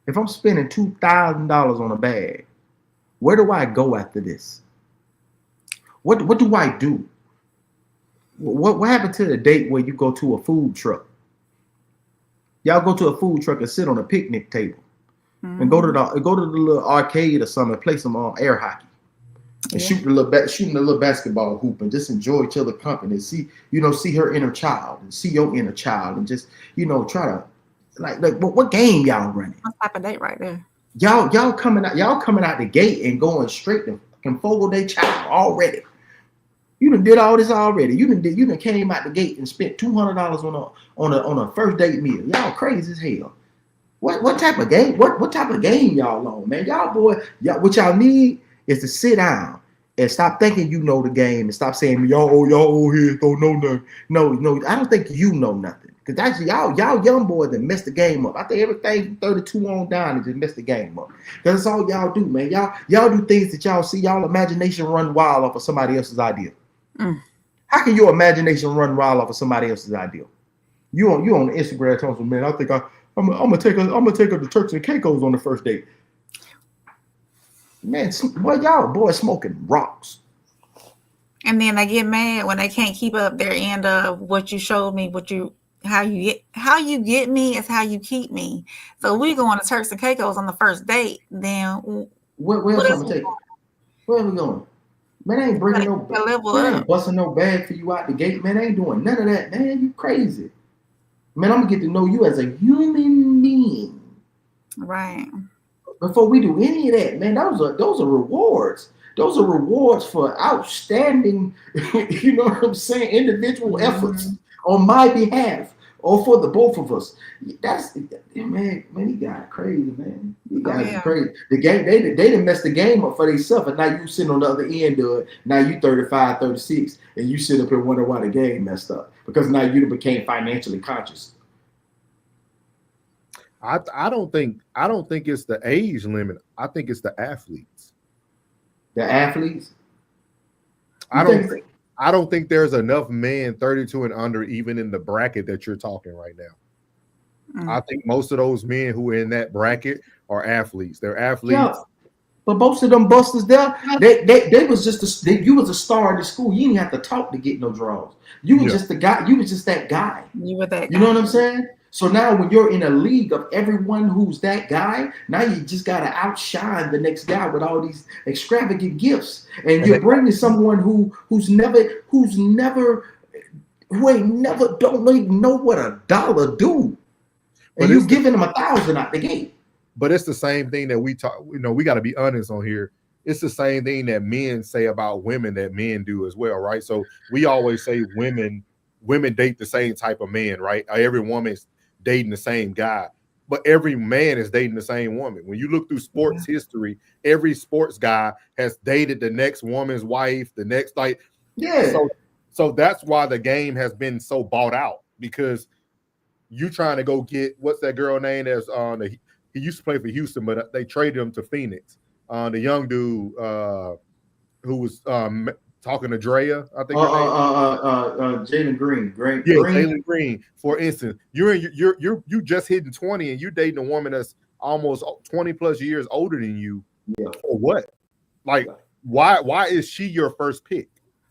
If I'm spending $2,000 on a bag, where do I go after this? What do I do? What happened to the date where you go to a food truck? Y'all go to a food truck and sit on a picnic table, and go to the little arcade or something, play some air hockey, and shooting a little basketball hoop, and just enjoy each other's company. See her inner child, and see your inner child, and just try to like what game y'all running? That's type of date right there. Y'all coming out the gate and going straight to can fogle their child already. You done did all this already. You done came out the gate and spent $200 on a first date meal. Y'all crazy as hell. What type of game? What type of game y'all on, man? What y'all need is to sit down and stop thinking you know the game and stop saying y'all here don't know nothing. No, I don't think you know nothing. Because that's y'all young boys that messed the game up. I think everything from 32 on down and just messed the game up. Because that's all y'all do, man. Y'all do things that y'all see y'all imagination run wild off of somebody else's idea. How can your imagination run wild off of somebody else's idea? You on Instagram telling some man, I think I'm gonna take her to Turks and Caicos on the first date. Man, y'all boys smoking rocks. And then they get mad when they can't keep up their end of what you showed me, how you get me is how you keep me. So we going to Turks and Caicos on the first date. Then where else I'm taking? Where are we going? Man, I ain't bringing no bag. Man, ain't busting no bag for you out the gate. Man, I ain't doing none of that. Man, you crazy. Man, I'm gonna get to know you as a human being. Right. Before we do any of that, man, those are rewards. Those are rewards for outstanding, you know what I'm saying, individual efforts on my behalf or for the both of us. That's man, he got crazy, man. He got crazy. The game, they done messed the game up for themselves, and now you sitting on the other end of it. Now you 35, 36, and you sit up and wonder why the game messed up because now you became financially conscious. I don't think it's the age limit. I think it's the athletes. The athletes? I don't think there's enough men 32 and under even in the bracket that you're talking right now. I think most of those men who are in that bracket are athletes. They're athletes. Yeah, but most of them busters there, they was just you was a star in the school. You didn't have to talk to get no draws. You was just the guy. You was just that guy. You were that guy. You know what I'm saying? So now when you're in a league of everyone who's that guy, now you just got to outshine the next guy with all these extravagant gifts. And you're bringing someone who ain't never don't even know what a dollar do. And you giving them 1,000 out the gate. But it's the same thing that we talk, we got to be honest on here. It's the same thing that men say about women that men do as well, right? So we always say women date the same type of man, right? Every woman's dating the same guy, but every man is dating the same woman. When you look through sports history, every sports guy has dated the next woman's wife, the next So that's why the game has been so bought out, because you trying to go get what's that girl name that's he used to play for Houston, but they traded him to Phoenix. The young dude who was talking to Drea, I think. Jalen Green. Jalen Green. For instance, you just hitting 20 and you dating a woman that's almost 20 plus years older than you. Yeah. For what? Like, why is she your first pick?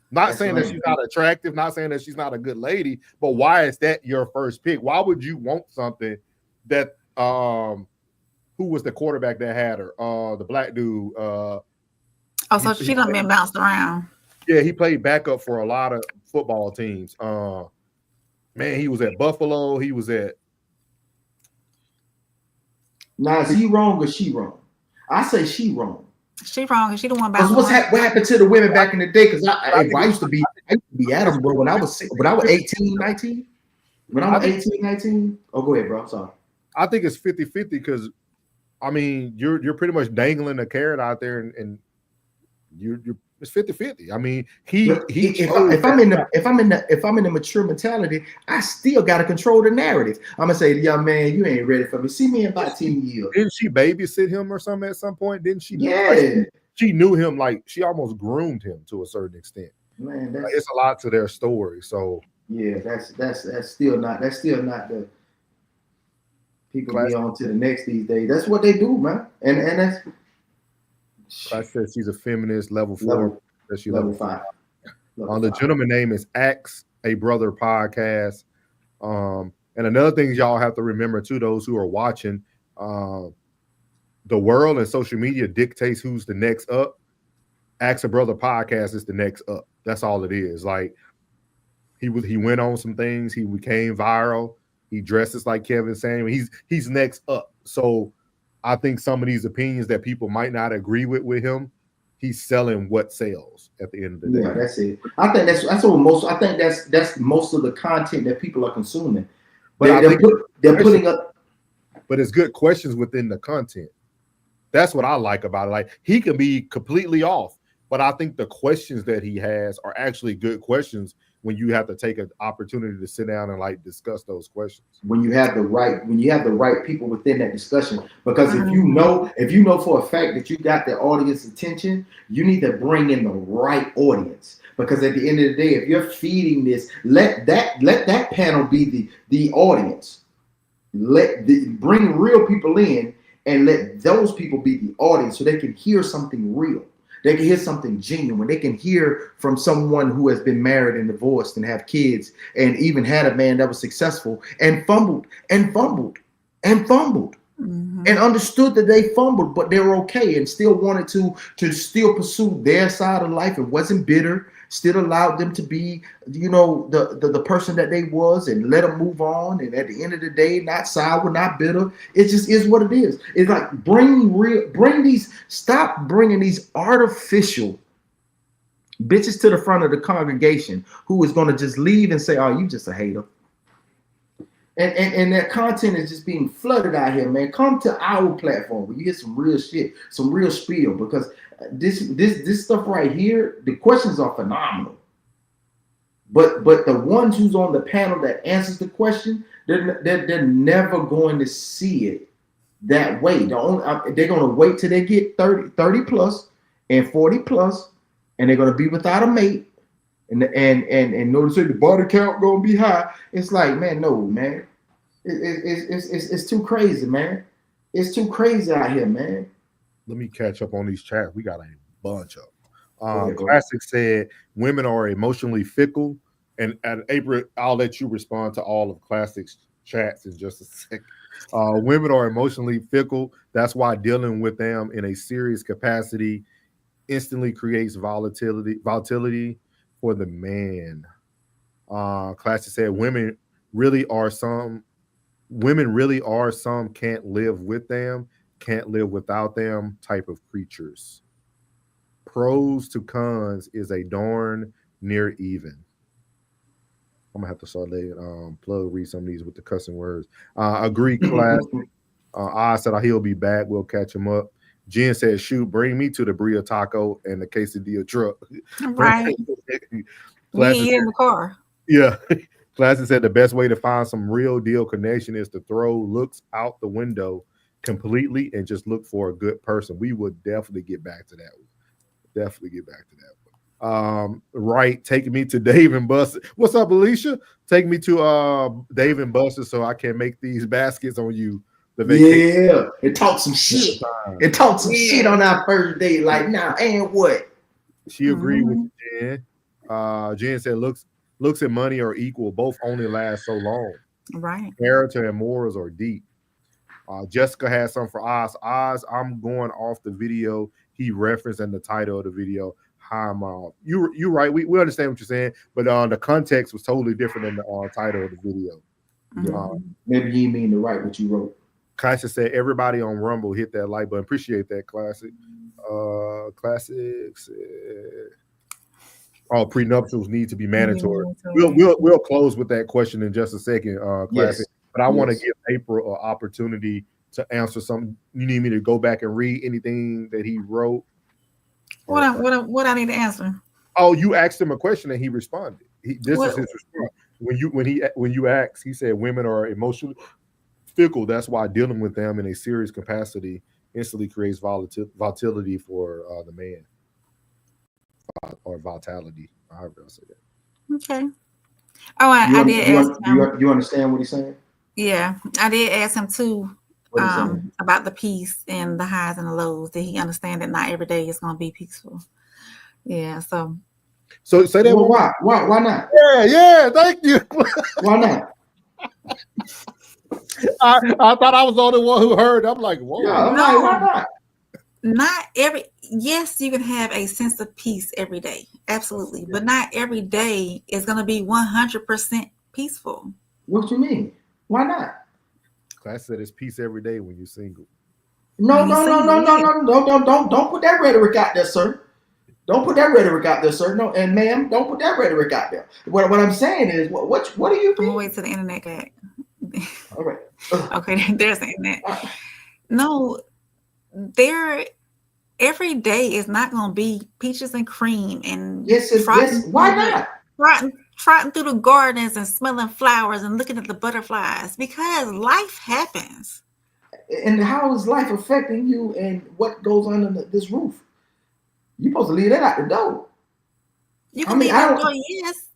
Not saying that she's not attractive, not saying that she's not a good lady, but why is that your first pick? Why would you want something that who was the quarterback that had her? The black dude. So she done been bounced around. Yeah, he played backup for a lot of football teams. Man, he was at Buffalo. He was at. Now, is he wrong or she wrong? I say she wrong. She wrong, and she the one bounced what happened to the women back in the day? Because I used to be at them, bro. When I was 18, 19. When I was 18, 19. Oh, go ahead, bro. I'm sorry. I think it's 50-50 because, I mean, you're pretty much dangling a carrot out there, and you're it's 50-50. I mean, if I'm in the mature mentality, I still got to control the narrative. I'm gonna say, young man, you ain't ready for me. See me in about 10 years. Didn't she babysit him or something at some point? Didn't she? Yeah. She knew him, like she almost groomed him to a certain extent. Man, it's a lot to their story. So yeah, that's still not the people be on to the next these days. That's what they do, man. And that's. I said she's a feminist level 4. Level 5. The gentleman name is Axe a Brother Podcast. And another thing y'all have to remember too, those who are watching, the world and social media dictates who's the next up. Axe a Brother Podcast is the next up. That's all it is. Like he went on some things. He became viral. He dresses like Kevin Samuel. He's next up. So I think some of these opinions that people might not agree with him, he's selling what sells at the end of the day. Yeah, that's it. I think that's what most. I think that's most of the content that people are consuming. But they're putting up. But it's good questions within the content. That's what I like about it. Like he can be completely off, but I think the questions that he has are actually good questions when you have to take an opportunity to sit down and like discuss those questions. When you have the right people within that discussion, because if you know for a fact that you got the audience attention, you need to bring in the right audience. Because at the end of the day, if you're feeding this, let that panel be the audience. Bring real people in and let those people be the audience so they can hear something real. They can hear something genuine. They can hear from someone who has been married and divorced and have kids and even had a man that was successful and fumbled and understood that they fumbled, but they were okay and still wanted to still pursue their side of life and wasn't bitter, still allowed them to be, the person that they was and let them move on. And at the end of the day, not sour, not bitter. It just is what it is. It's like stop bringing these artificial bitches to the front of the congregation who is going to just leave and say, oh, you just a hater. And that content is just being flooded out here, man. Come to our platform where you get some real shit, some real spiel, because this stuff right here, the questions are phenomenal. But the ones who's on the panel that answers the question, they're never going to see it that way. They're going to wait till they get 30 plus and 40 plus, and they're going to be without a mate. And notice that the body count gonna be high. It's like, man, no, man. It's too crazy, man. It's too crazy out here, man. Let me catch up on these chats. We got a bunch of them. Classic said women are emotionally fickle. And April, I'll let you respond to all of Classic's chats in just a second. Women are emotionally fickle. That's why dealing with them in a serious capacity instantly creates volatility for the man. Classic said women really are some can't live with them, can't live without them type of creatures. Pros to cons is a darn near even. I'm gonna have to start letting read some of these with the cussing words. Agree, Classic. I said he'll be back. We'll catch him up. Jen said, shoot, bring me to the Bria Taco and the quesadilla truck. Right. We eat in the car. Yeah. Classic said the best way to find some real deal connection is to throw looks out the window completely and just look for a good person. We would definitely get back to that one. Right. Taking me to Dave and Buster. What's up, Alicia? Take me to Dave and Buster so I can make these baskets on you. Yeah, and talk some shit. And talk some shit on our first date. Like, nah, and what? She agreed with Jen. Jen said, looks and money are equal. Both only last so long. Right. Character and morals are deep. Jessica has something for Oz. Oz, I'm going off the video he referenced and the title of the video. Hi, Mom. You're right. We understand what you're saying, but the context was totally different than the title of the video. Maybe he mean to write what you wrote. Classic said, everybody on Rumble hit that like button. Appreciate that, Classic. Classic said, prenuptials need to be mandatory. We'll close with that question in just a second, Classic. Yes. But I want to give April an opportunity to answer something. You need me to go back and read anything that he wrote? What I need to answer? Oh, you asked him a question and he responded. This is his response. When you asked, he said women are emotionally fickle. That's why dealing with them in a serious capacity instantly creates volatility for the man, or vitality. However I say that. Okay. Oh, I did ask him. You understand what he's saying? Yeah, I did ask him too about the peace and the highs and the lows. Did he understand that not every day is going to be peaceful? Yeah. So So say that. Well, why not? Yeah, thank you. Why not? I thought I was the only one who heard. I'm like, whoa. Yeah, I'm like, why not? Not every, yes, you can have a sense of peace every day. Absolutely. But not every day is going to be 100% peaceful. What you mean? Why not? Class said it's peace every day when you're single. No, don't put that rhetoric out there, sir. Don't put that rhetoric out there, sir. No, and ma'am, don't put that rhetoric out there. What I'm saying is, what do you mean? I'm gonna wait till the internet guy. All right. Okay, there's the internet. No, every day is not gonna be peaches and cream and yes. Why not? Trotting through the gardens and smelling flowers and looking at the butterflies, because life happens. And how is life affecting you and what goes on in this roof? You're supposed to leave that out the door. You can leave that door, yes.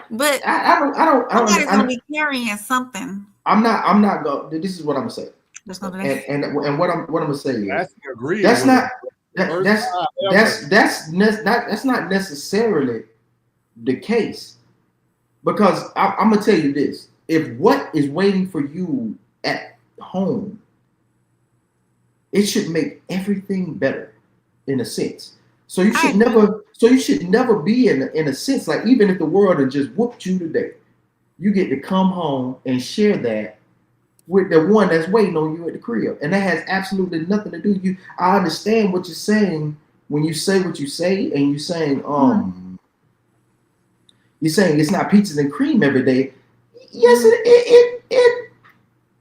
But somebody's gonna be carrying something. I'm not going. This is what I'm gonna say. And what I'm gonna say is that's not necessarily the case, because I'm gonna tell you this: if what is waiting for you at home, it should make everything better, in a sense. So you should never be in a sense like, even if the world had just whooped you today, you get to come home and share that with the one that's waiting on you at the crib, and that has absolutely nothing to do. I understand what you're saying when you say what you say, and you're saying it's not peaches and cream every day. Yes,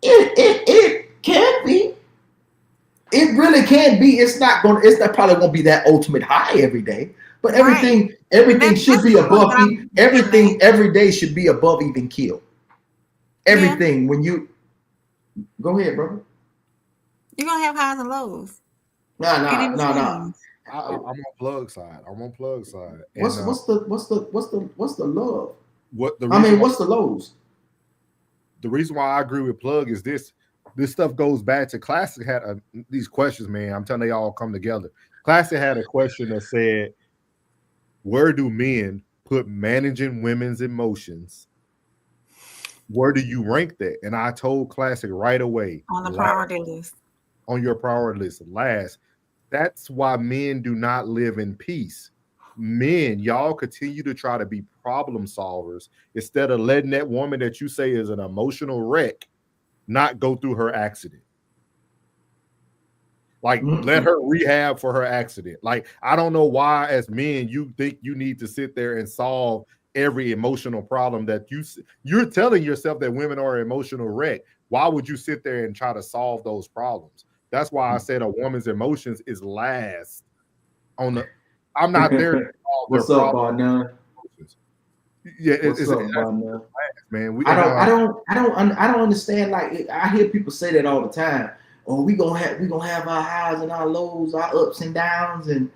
it can be. It really can be. It's probably won't be that ultimate high every day, but everything should be above. Everything every day should be above even kill. Everything when you go ahead, brother. You're gonna have highs and lows. No. I'm on plug side. What's the love? What's the lows? The reason why I agree with plug is this stuff goes back to Classic had these questions, man. I'm telling you, they all come together. Classic had a question that said, where do men put managing women's emotions? Where do you rank that? And I told Classic right away. On the priority list. On your priority list. Last. That's why men do not live in peace. Men, y'all continue to try to be problem solvers instead of letting that woman that you say is an emotional wreck not go through her accident. Like, let her rehab for her accident. Like, I don't know why as men you think you need to sit there and solve every emotional problem that you're telling yourself that women are an emotional wreck. Why would you sit there and try to solve those problems? That's why I said a woman's emotions is last on the. I'm not there to solve What's their up, problem. Yeah, it's man. I don't understand. Like, I hear people say that all the time. Oh, we gonna have our highs and our lows, our ups and downs, and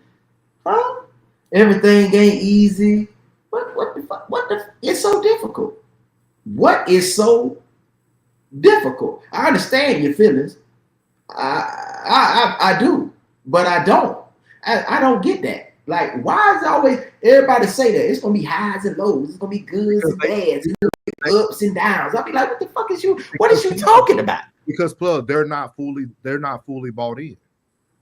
everything ain't easy. What the fuck? It's so difficult. What is so difficult? I understand your feelings. I do, but I don't. I don't get that. Like, why is it always everybody say that it's gonna be highs and lows, it's gonna be goods and bads, ups and downs? I'll be like, what the fuck is you? What is you talking about? Because plug, they're not fully bought in.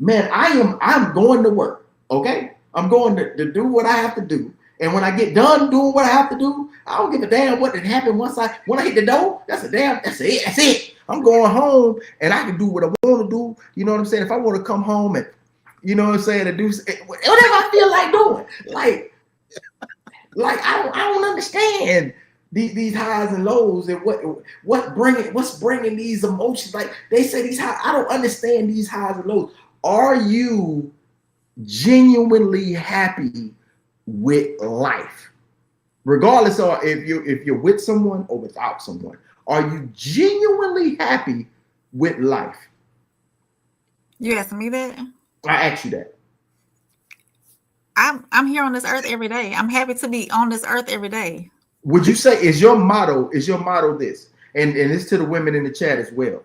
Man, I'm going to work. Okay, I'm going to do what I have to do, and when I get done doing what I have to do, I don't give a damn what did happen when I hit the door. That's it. I'm going home, and I can do what I want to do. You know what I'm saying? If I want to come home and, you know what I'm saying, to do whatever I feel like doing, like I don't understand these highs and lows and what's bringing these emotions. Like, they say these highs, I don't understand these highs and lows. Are you genuinely happy with life, regardless of if you're with someone or without someone? Are you genuinely happy with life? You asking me that? I asked you that. I'm here on this earth every day. I'm happy to be on this earth every day. Would you say is your motto this? And it's to the women in the chat as well.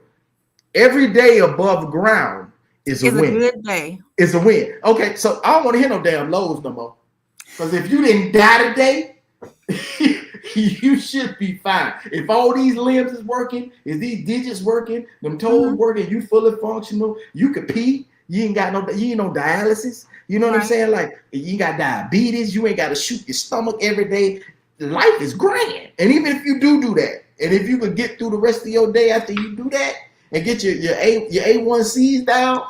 Every day above ground is a win. It's a good day. It's a win. Okay, so I don't want to hear no damn lows no more. Because if you didn't die today, you should be fine. If all these limbs is working, if these digits working, them toes working, you fully functional, you could pee. You ain't no dialysis. You know what I'm saying? Like you got diabetes, you ain't got to shoot your stomach every day. Life is grand. And even if you do that, and if you could get through the rest of your day after you do that and get your A1Cs down,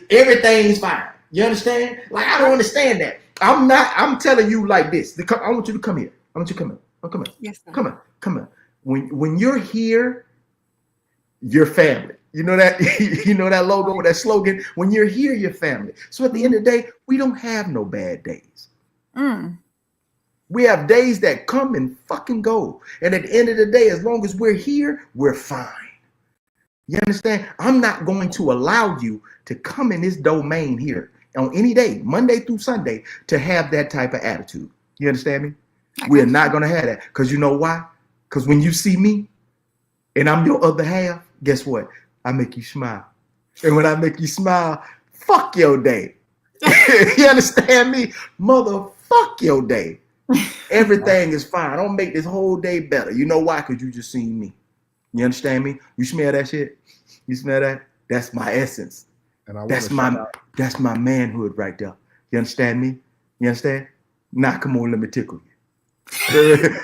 everything's fine. You understand? Like I don't understand that. I'm telling you like this. I want you to come here. I want you to come here. Oh, come here. Yes, sir. Come here. When you're here, you're family. You know that that logo, that slogan. When you're here, you're family. So at the end of the day, we don't have no bad days. We have days that come and fucking go. And at the end of the day, as long as we're here, we're fine. You understand? I'm not going to allow you to come in this domain here on any day, Monday through Sunday, to have that type of attitude. You understand me? We're not going to have that. Because you know why? Because when you see me and I'm your other half, guess what? I make you smile. And when I make you smile, fuck your day. You understand me? Motherfuck your day. Everything is fine. Don't make this whole day better. You know why? Because you just seen me. You understand me? You smell that shit? You smell that? That's my essence. And that's my manhood right there. You understand me? You understand? Now come on, let me tickle you.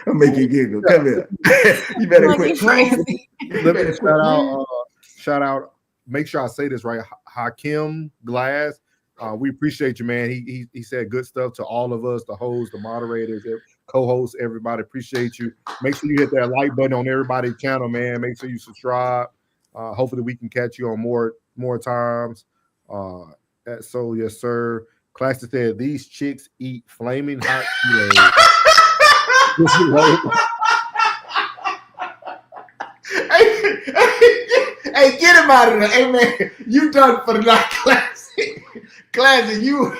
I'll make you giggle. Come here. You better quit. Let me shout out. Make sure I say this right. Hakim Glass. We appreciate you, man. He said good stuff to all of us, the hosts, the moderators, co-hosts, everybody. Appreciate you. Make sure you hit that like button on everybody's channel, man. Make sure you subscribe. Hopefully we can catch you on more times. So yes, sir. Classic said these chicks eat flaming hot Cheetos. Hey, get him out of there. Hey, man, you done for the night, Classic. Classic, you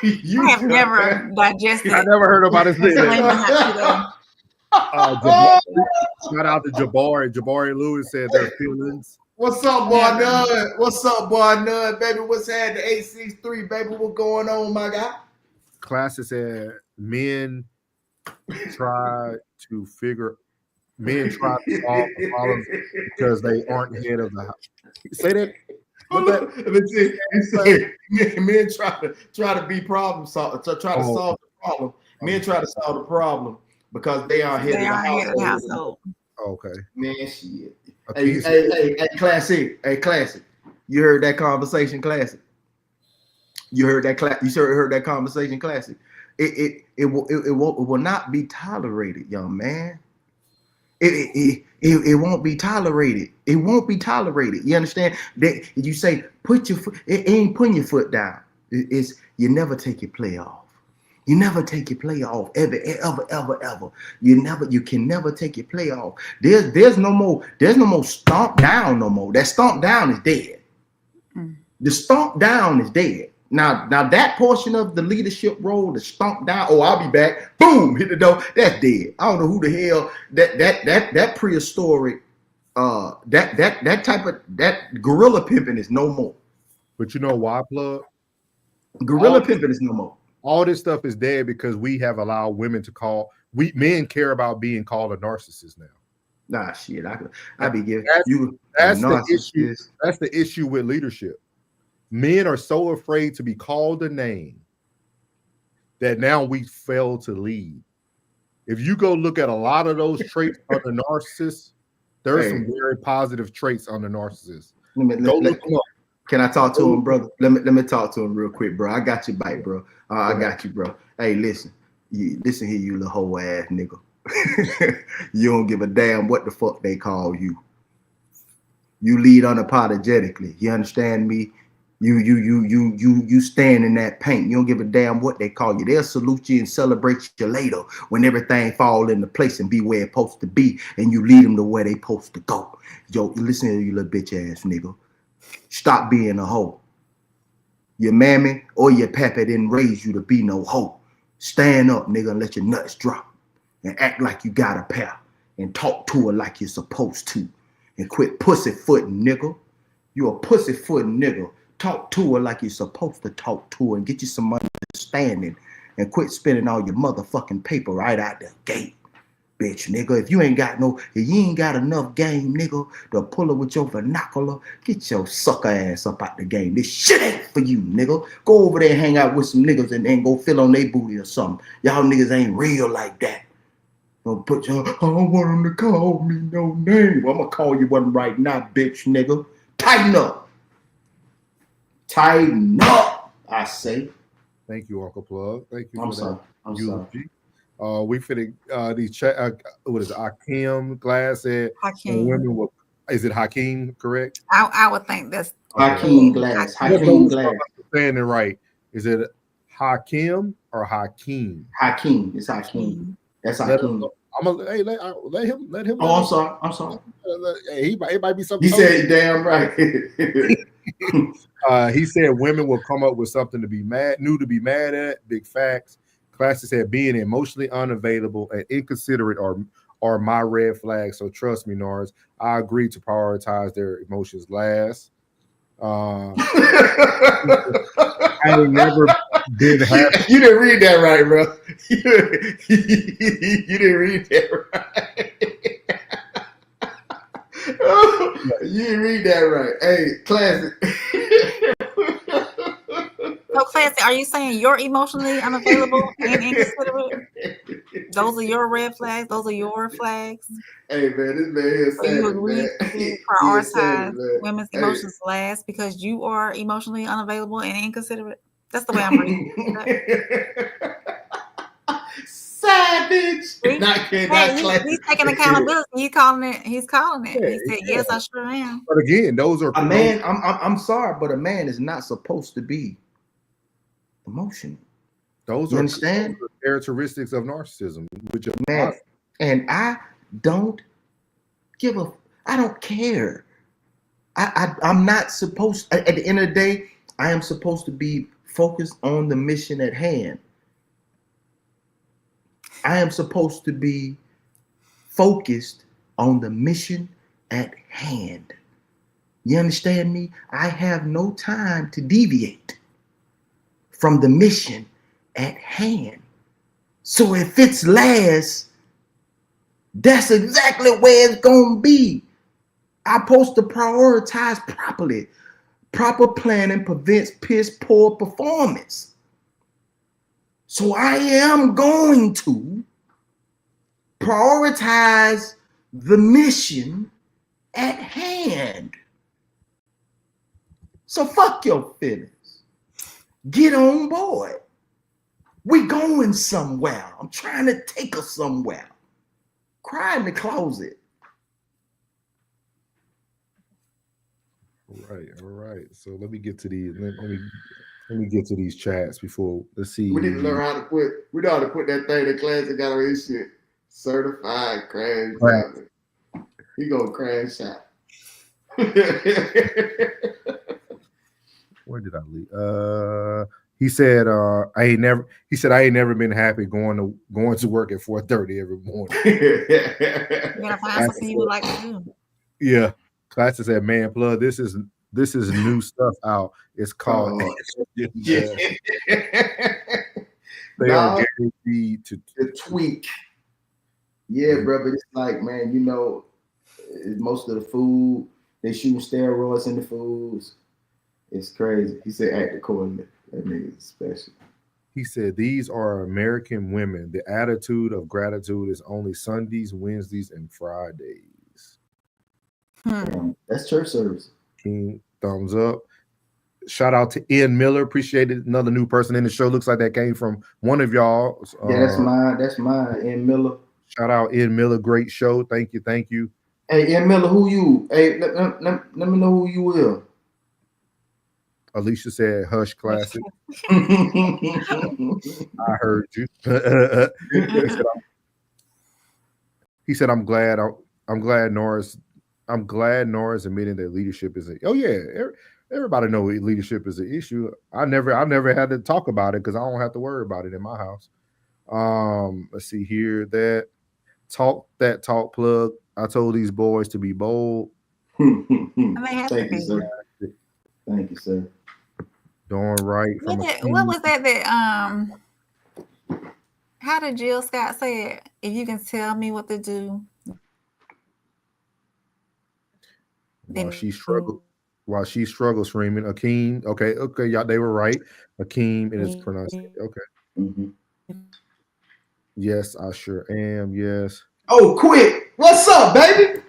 I have never digested. I never heard about his name. flaming hot Shout out to Jabari. Jabari Lewis said their feelings. What's up, boy? None. What's up, boy? None, baby. What's happening? 863, baby. What going on, my guy? Classic said men try to solve the problems because they aren't head of the house. Say that. Men try to be problem solve. Try to solve the problem. Men try to solve the problem because they are head of the household. Okay. Man, shit. Hey, Classic. Hey, Classic. You heard that conversation, Classic? You heard that conversation, Classic? It will not be tolerated, young man. It won't be tolerated. It won't be tolerated. You understand? That you say put your foot. It ain't putting your foot down. It's you never take your play off. You never take your play off ever. You can never take your play off. There's no more stomp down no more. That stomp down is dead. The stomp down is dead. Now that portion of the leadership role, the stomp down, I'll be back, boom, hit the door, that's dead. I don't know who the hell that prehistoric that type of that gorilla pimping is no more. But you know why, Plug? Gorilla pimping is no more. All this stuff is dead because we have allowed women to men care about being called a narcissist now. Nah, shit. I be giving you that's the issue. That's the issue with leadership. Men are so afraid to be called a name that now we fail to lead. If you go look at a lot of those traits under narcissists, there are some very positive traits under narcissists. Can I talk to him, brother? Let me talk to him real quick, bro. I got your bite, bro. I got you, bro. Hey, listen here, you little hoe ass nigga. You don't give a damn what the fuck they call you. You lead unapologetically. You understand me? You stand in that paint. You don't give a damn what they call you. They'll salute you and celebrate you later when everything fall into place and be where it's supposed to be, and you lead them to where they supposed to go. Yo, listen to you little bitch ass nigga. Stop being a hoe. Your mammy or your pappy didn't raise you to be no hoe. Stand up, nigga, and let your nuts drop. And act like you got a pair. And talk to her like you're supposed to. And quit pussyfooting, nigga. You a pussyfooting nigga. Talk to her like you're supposed to talk to her and get you some understanding. and quit spending all your motherfucking paper right out the gate. Bitch, nigga, if you ain't got enough game, nigga, to pull it with your vernacular, get your sucker ass up out the game. This shit ain't for you, nigga. Go over there and hang out with some niggas and go fill on their booty or something. Y'all niggas ain't real like that. Don't put your, I don't want them to call me no name. Well, I'm gonna call you one right now, bitch, nigga. Tighten up. Tighten up, I say. Thank you, Uncle Plug. Thank you. I'm for sorry. that I'm eulogy. We fitting these chat. What is it? Hakeem Glass said Hakeem. women will. Is it Hakeem? Correct. I would think that's Hakeem Glass. Hakeem Hakeem Glass. Saying it right. Is it Hakeem or Hakeem? Hakeem. It's Hakeem. That's Hakeem. I'm gonna let him. Oh, I'm sorry. Hey, it might be something. He said, "Damn right." He said women will come up with something to be mad at. Big facts. Classic said being emotionally unavailable and inconsiderate are my red flags. So trust me, Norris. I agree to prioritize their emotions last. I ain't never been happy. You didn't read that right, bro. You didn't read that right. You didn't read that right. Hey, Classic. So, Classic, are you saying you're emotionally unavailable and inconsiderate? Those are your red flags. Those are your flags. Hey, man, this man here So savage, you agree man. to He is savage, prioritize man. women's Hey. emotions last because you are emotionally unavailable and inconsiderate? That's the way I'm reading it. Savage. See? Not Hey, Classic. he's taking accountability. He's calling it. He said, Yeah. "Yes, I sure am." But again, those are A man. I'm sorry, but a man is not supposed to be emotional. Those You are understand? characteristics of narcissism, which are Man, and I don't give a. I don't care. I'm not supposed. At the end of the day, I am supposed to be focused on the mission at hand. I am supposed to be focused on the mission at hand. You understand me? I have no time to deviate from the mission at hand. So if it's last, that's exactly where it's gonna be. I'm supposed to prioritize properly. Proper planning prevents piss poor performance. So I am going to prioritize the mission at hand. So fuck your feelings. Get on board. We going somewhere. I'm trying to take us somewhere. Cry in the closet. all right. So let me get to these. Let me get to these chats before. Let's see. We need to learn how to put. We know how to put that thing that Classic got on his shit. Certified crash driver. He gonna crash out. Where did I leave? He said, I ain't never been happy going to work at 4:30 every morning. You gotta find something you would like to do. Yeah. Classic said, man, Plug, this is new stuff out. It's called Yeah. they are guaranteed to tweak. Yeah, bro, but it's like, man, you know, most of the food, they shooting steroids in the foods. It's crazy. He said act accordingly. That nigga is special. He said, these are American women. The attitude of gratitude is only Sundays, Wednesdays, and Fridays. That's church service. King, thumbs up. Shout out to Ian Miller. Appreciate it. Another new person in the show. Looks like that came from one of y'all. Yeah, that's mine. That's mine. Ian Miller. Shout out Ian Miller. Great show. Thank you. Hey, Ian Miller, who you? Hey, let me know who you will. Alicia said, "Hush, Classic." I heard you. He said, "I'm glad Norris admitting that leadership is everybody know leadership is an issue. I never had to talk about it because I don't have to worry about it in my house." Let's see here. Talk Plug. I told these boys to be bold. Thank you, sir. Thank you, sir. Doing right. What was that How did Jill Scott say it? If you can tell me what to do, While she struggles screaming, Akeem. Okay, y'all, they were right. Akeem, and it's pronounced. Okay. Mm-hmm. Yes, I sure am. Yes. Oh, quick! What's up, baby?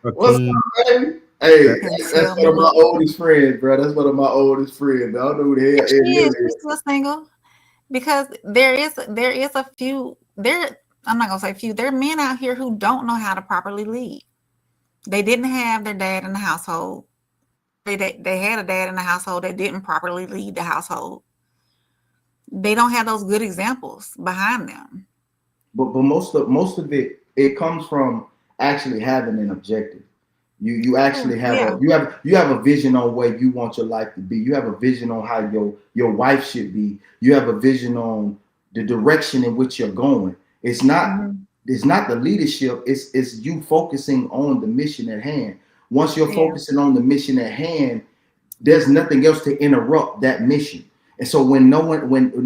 What's Akeem. up, baby? Hey, that's one of my oldest friends, bro. That's one of my oldest friends. I don't know who the hell it is. She's still single because there is a few there. I'm not gonna say few. There are men out here who don't know how to properly lead. They didn't have their dad in the household. They had a dad in the household that didn't properly lead the household. They don't have those good examples behind them. But most of it comes from actually having an objective. You actually have you have a vision on where you want your life to be. You have a vision on how your wife should be. You have a vision on the direction in which you're going. It's not the leadership. It's you focusing on the mission at hand. Once you're focusing on the mission at hand, there's nothing else to interrupt that mission. And so when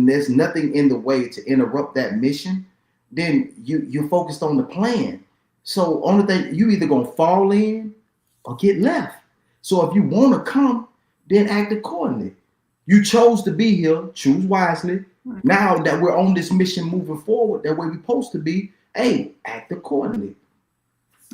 there's nothing in the way to interrupt that mission, then you're focused on the plan. So only thing, you either gonna fall in or get left. So if you want to come, then act accordingly. You chose to be here, choose wisely. Now that we're on this mission moving forward, that way we're supposed to be, hey, act accordingly.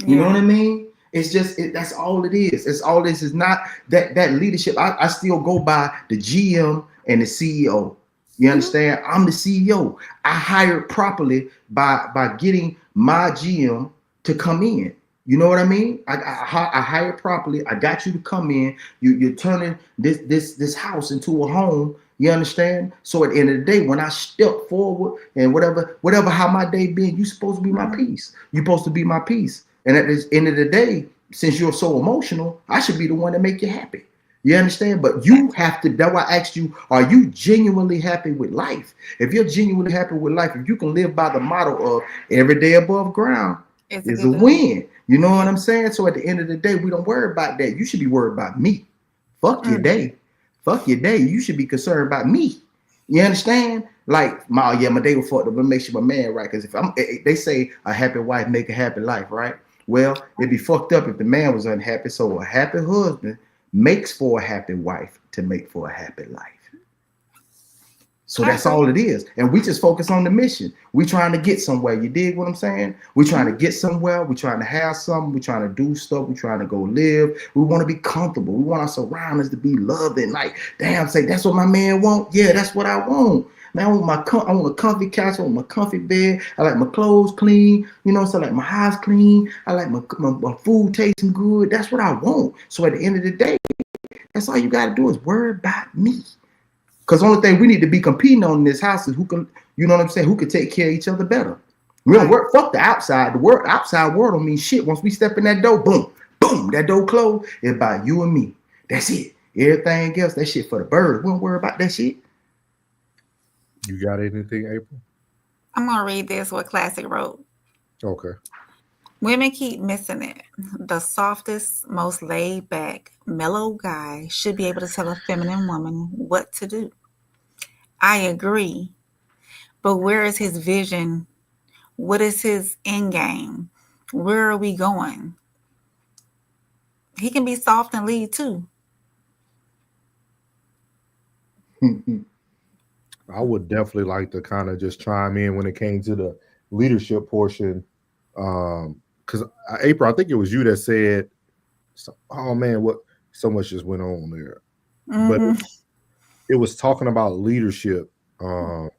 You know what I mean? It's just that's all it is. It's all this is not that leadership. I still go by the GM and the CEO. You understand? I'm the CEO. I hired properly by getting my GM to come in. You know what I mean? I hired properly. I got you to come in. You're turning this house into a home. You understand? So at the end of the day, when I step forward and whatever how my day been, you're supposed to be my peace. You're supposed to be my peace. And at the end of the day, since you're so emotional, I should be the one to make you happy. You understand? But you have to, that's why I asked you, are you genuinely happy with life? If you're genuinely happy with life, if you can live by the motto of every day above ground is a win. You know what I'm saying? So at the end of the day, we don't worry about that. You should be worried about me. Fuck your day. Fuck your day. You should be concerned about me. You understand? Like, my day was fucked up, but make sure my man right. Because they say a happy wife make a happy life, right? Well, it'd be fucked up if the man was unhappy. So a happy husband makes for a happy wife to make for a happy life. So that's all it is. And we just focus on the mission. We trying to get somewhere. You dig what I'm saying? We trying to get somewhere. We trying to have something. We trying to do stuff. We trying to go live. We want to be comfortable. We want our surroundings to be loving. Like, damn, say that's what my man want. Yeah, that's what I want. Man, I want a comfy couch. I want my comfy bed. I like my clothes clean. You know, so I like my house clean. I like my food tasting good. That's what I want. So at the end of the day, that's all you got to do is worry about me. Because the only thing we need to be competing on in this house is who can, you know what I'm saying, who can take care of each other better. We don't work, fuck the outside. The outside world don't mean shit. Once we step in that door, boom, boom, that door closed. It's about you and me. That's it. Everything else, that shit for the birds. We don't worry about that shit. You got anything, April? I'm going to read this, what Classic wrote. Okay. Women keep missing it. The softest, most laid back, mellow guy should be able to tell a feminine woman what to do. I agree. But where is his vision? What is his end game? Where are we going? He can be soft and lead too. I would definitely like to kind of just chime in when it came to the leadership portion. Because April, I think it was you that said, oh man, what so much just went on there. But it was talking about leadership. God,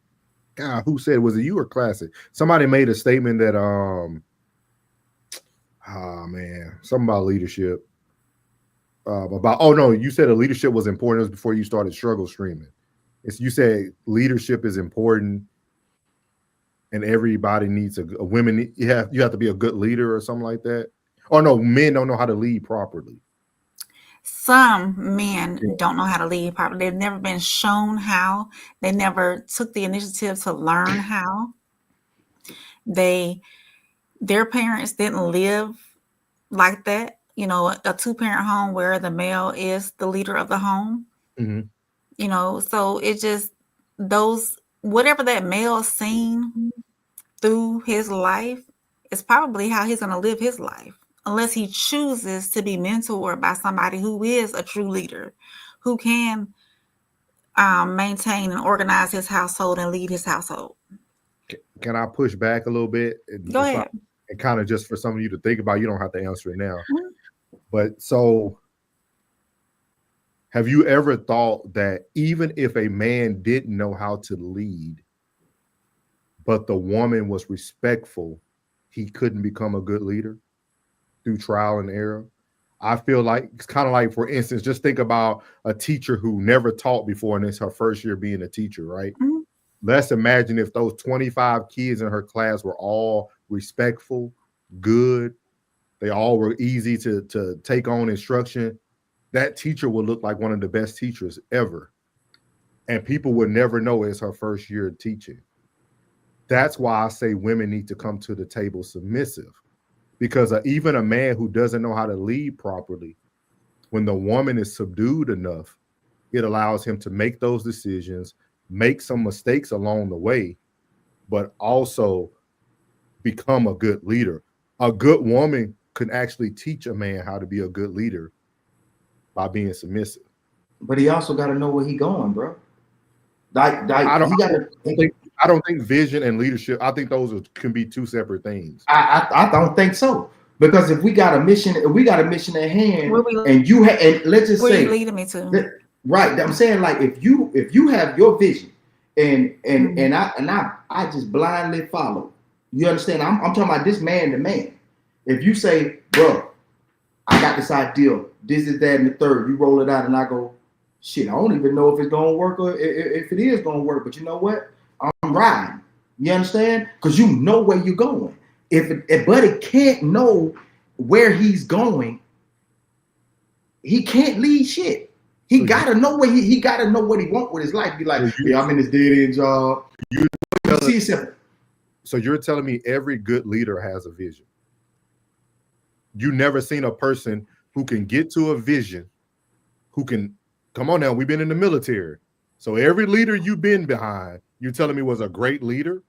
who said, was it you or Classic? Somebody made a statement that something about leadership. You said a leadership was important. It was before you started struggle streaming. You said leadership is important and everybody needs a women. You have to be a good leader or something like that. Oh no, men don't know how to lead properly. Some men don't know how to lead properly. They've never been shown how. They never took the initiative to learn how. Their parents didn't live like that. You know, a 2-parent home where the male is the leader of the home. Mm-hmm. You know, so it just, those, whatever that male seen through his life is probably how he's going to live his life, unless he chooses to be mentored by somebody who is a true leader, who can maintain and organize his household and lead his household. Can I push back a little bit? Go ahead. And kind of just for some of you to think about, you don't have to answer it now. Mm-hmm. But so have you ever thought that even if a man didn't know how to lead, but the woman was respectful, he couldn't become a good leader through trial and error? I feel like it's kind of like, for instance, just think about a teacher who never taught before and it's her first year being a teacher, right? Mm-hmm. Let's imagine if those 25 kids in her class were all respectful, good, they all were easy to take on instruction. That teacher would look like one of the best teachers ever. And people would never know it's her first year of teaching. That's why I say women need to come to the table submissive, because even a man who doesn't know how to lead properly, when the woman is subdued enough, it allows him to make those decisions, make some mistakes along the way, but also become a good leader. A good woman can actually teach a man how to be a good leader by being submissive. But he also got to know where he going, bro. I don't think vision and leadership, I think those can be two separate things. I don't think so. Because if we got a mission at hand, and you and let's just say, you leading me to? Right. I'm saying, like, if you have your vision and I just blindly follow. You understand? I'm talking about this man to man. If you say, bro, I got this idea, this is that and the third, you roll it out and I go, shit, I don't even know if it's gonna work or if it is gonna work, but you know what? I'm riding. You understand? Because you know where you're going. If Buddy can't know where he's going, he can't lead shit. He gotta know where he gotta know what he wants with his life. Be like, yeah, I'm in this dead end job. So you're telling me every good leader has a vision. You never seen a person who can get to a vision, who can, come on now, we've been in the military. So every leader you've been behind, you're telling me was a great leader?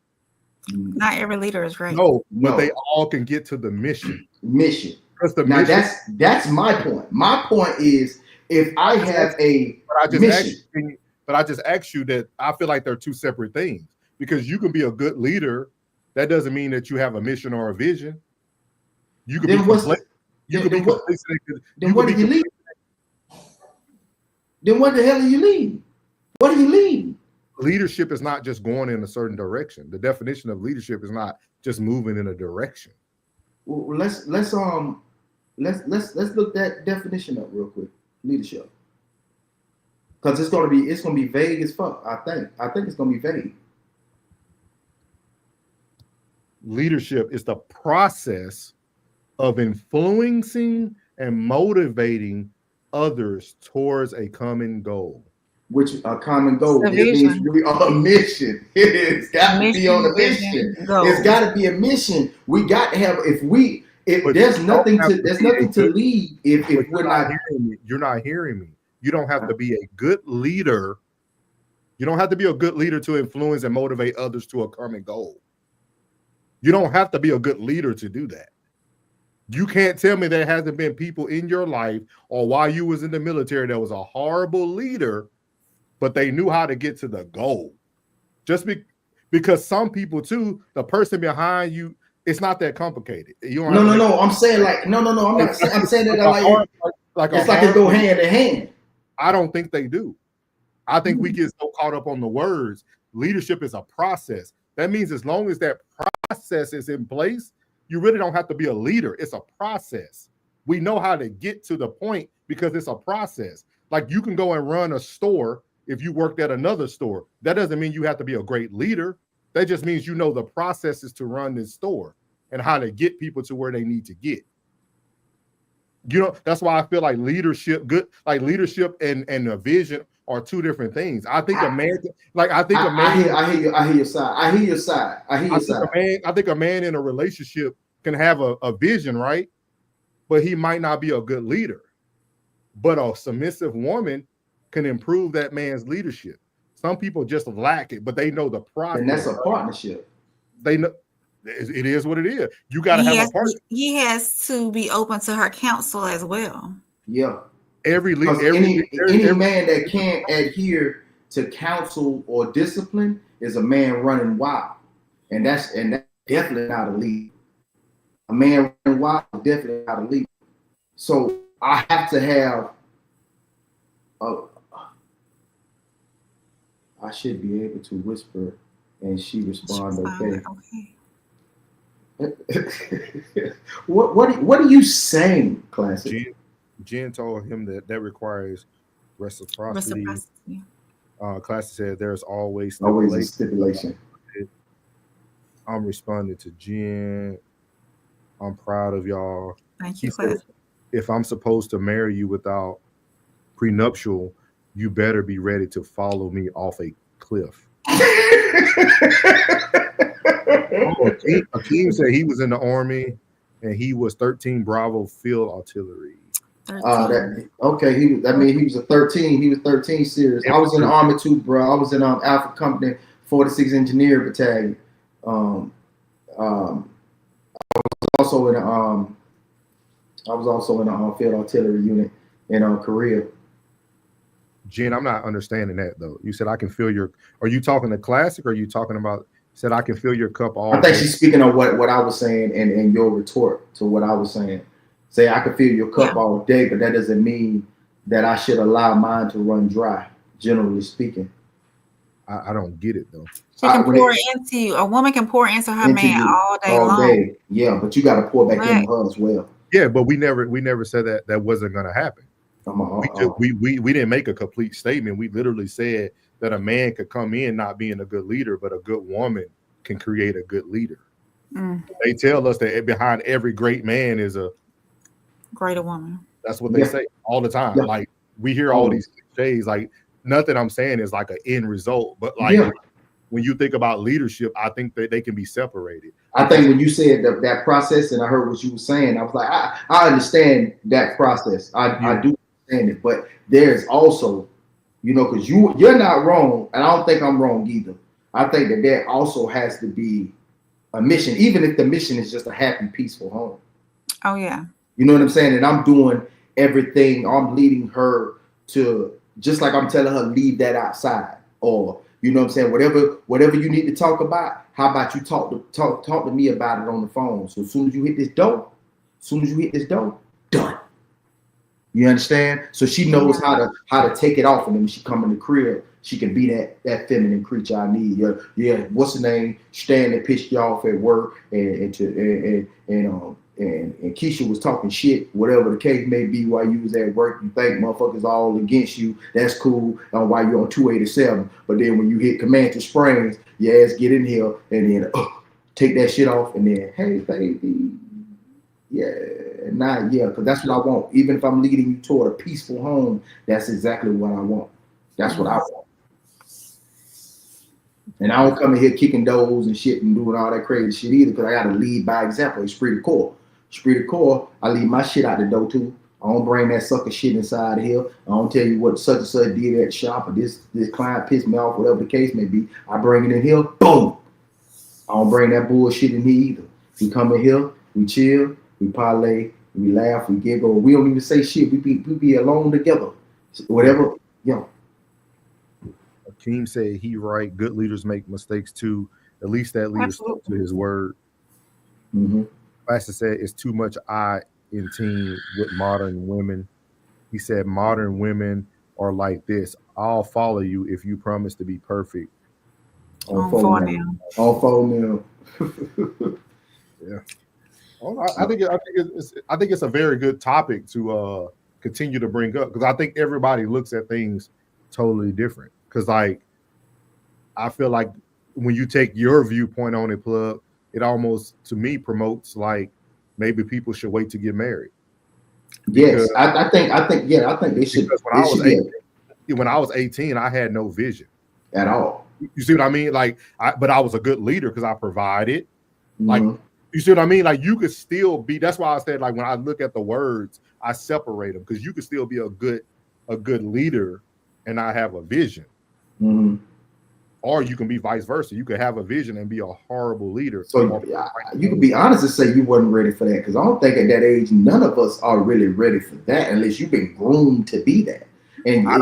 Not every leader is great. No, but they all can get to the mission. Now that's my point. My point is, if I have a mission. But I just asked you that I feel like they're two separate things, because you can be a good leader. That doesn't mean that you have a mission or a vision. You can be complacent. Then what do you lead? Then what the hell are you leading? What are you leading? Leadership is not just going in a certain direction. The definition of leadership is not just moving in a direction. Well, let's look that definition up real quick. Leadership, because it's gonna be vague as fuck. I think it's gonna be vague. Leadership is the process of influencing and motivating others towards a common goal. Which a common goal. It means we are on a mission. It's got to be on a mission. It's got to be a mission. We got to have. There's nothing to lead. If we're not hearing me, you're not hearing me. You don't have to be a good leader. You don't have to be a good leader to influence and motivate others to a common goal. You don't have to be a good leader to do that. You can't tell me there hasn't been people in your life or while you was in the military that was a horrible leader, but they knew how to get to the goal. Because some people too, the person behind you, it's not that complicated. No. I'm saying like no. I'm saying that it go hand in hand. I don't think they do. I think we get so caught up on the words. Leadership is a process. That means as long as that process is in place, you really don't have to be a leader. It's a process. We know how to get to the point because it's a process. Like you can go and run a store if you worked at another store. That doesn't mean you have to be a great leader. That just means you know the processes to run this store and how to get people to where they need to get. You know, that's why I feel like leadership and a vision are two different things. I think a man, I hear your side. I think a man in a relationship can have a vision, right? But he might not be a good leader. But a submissive woman can improve that man's leadership. Some people just lack it, but they know the process. And that's a partnership. They know it is what it is. You got to have a partner. He has to be open to her counsel as well. Yeah. Any man that can't adhere to counsel or discipline is a man running wild, and that's definitely not a leader. A man running wild is definitely not a leader. So I have to have. I should be able to whisper, and she respond okay. What are you saying, Classic? Jen told him that requires reciprocity. Classic said there's always a stipulation. I'm responding to Jen. I'm proud of y'all. Thank you, Classic. If I'm supposed to marry you without prenuptial, you better be ready to follow me off a cliff. Akeem said he was in the Army and he was 13 Bravo Field Artillery. He was a 13. He was 13 series. I was in the Army too, bro. I was in Alpha Company 46 Engineer Battalion. I was also in the Field Artillery Unit in Korea. Jen, I'm not understanding that though. You said I can feel your. Are you talking to Classic? Or are you talking about? Said I can feel your cup all. I think she's speaking of what I was saying and your retort to what I was saying. Say I can feel your cup all day, but that doesn't mean that I should allow mine to run dry. Generally speaking, I don't get it though. She can pour into you. A woman can pour into her man all day long. Yeah, but you got to pour back into her as well. Yeah, but we never said that wasn't going to happen. We didn't make a complete statement. We literally said that a man could come in not being a good leader, but a good woman can create a good leader. They tell us that behind every great man is a greater woman. That's what they say all the time. Yeah. Like we hear all these cliches. Like nothing I'm saying is like an end result, but like when you think about leadership, I think that they can be separated. I think when you said that process, and I heard what you were saying, I was like, I understand that process. I do understand it, but there's also, because you're not wrong, and I don't think I'm wrong either. I think that there also has to be a mission, even if the mission is just a happy, peaceful home. Oh yeah. You know what I'm saying? And I'm doing everything. I'm leading her to, just like I'm telling her, leave that outside, or you know what I'm saying? Whatever you need to talk about, how about you talk to me about it on the phone? So as soon as you hit this door, done. You understand? So she knows how to take it off, and then when she come in the crib, she can be that feminine creature I need. Yeah. What's the name? Stand and piss you off at work, and Keisha was talking shit, whatever the case may be, while you was at work. You think motherfuckers all against you. That's cool. While you're on 287, but then when you hit Comanche Springs, your ass get in here and then take that shit off, and then hey baby, because that's what I want. Even if I'm leading you toward a peaceful home, that's exactly what I want. That's what I want. And I don't come in here kicking doors and shit and doing all that crazy shit either, because I got to lead by example. Esprit de corps, I leave my shit out the door too. I don't bring that sucker shit inside of here. I don't tell you what such and such did at the shop, or this client pissed me off, whatever the case may be. I bring it in here, boom. I don't bring that bullshit in here either. We come in here, we chill, we parlay, we laugh, we giggle. We don't even say shit. We be alone together. Whatever, Akeem said he right. Good leaders make mistakes too. At least that leader stuck to his word. Pastor said it's too much I in team with modern women. He said modern women are like this. I'll follow you if you promise to be perfect. On phone now. Yeah. I think it's a very good topic to continue to bring up, because I think everybody looks at things totally different. Because like I feel like when you take your viewpoint on it, Plug, it almost to me promotes like maybe people should wait to get married. Yes, I think they should. When I was 18, I had no vision at all. You see what I mean? Like, but I was a good leader because I provided. Like, you see what I mean? Like, you could still be. That's why I said, like, when I look at the words, I separate them, because you could still be a good leader and I have a vision. or you can be vice versa. You could have a vision and be a horrible leader. So you can be honest and say you wasn't ready for that, because I don't think at that age none of us are really ready for that unless you've been groomed to be that. And I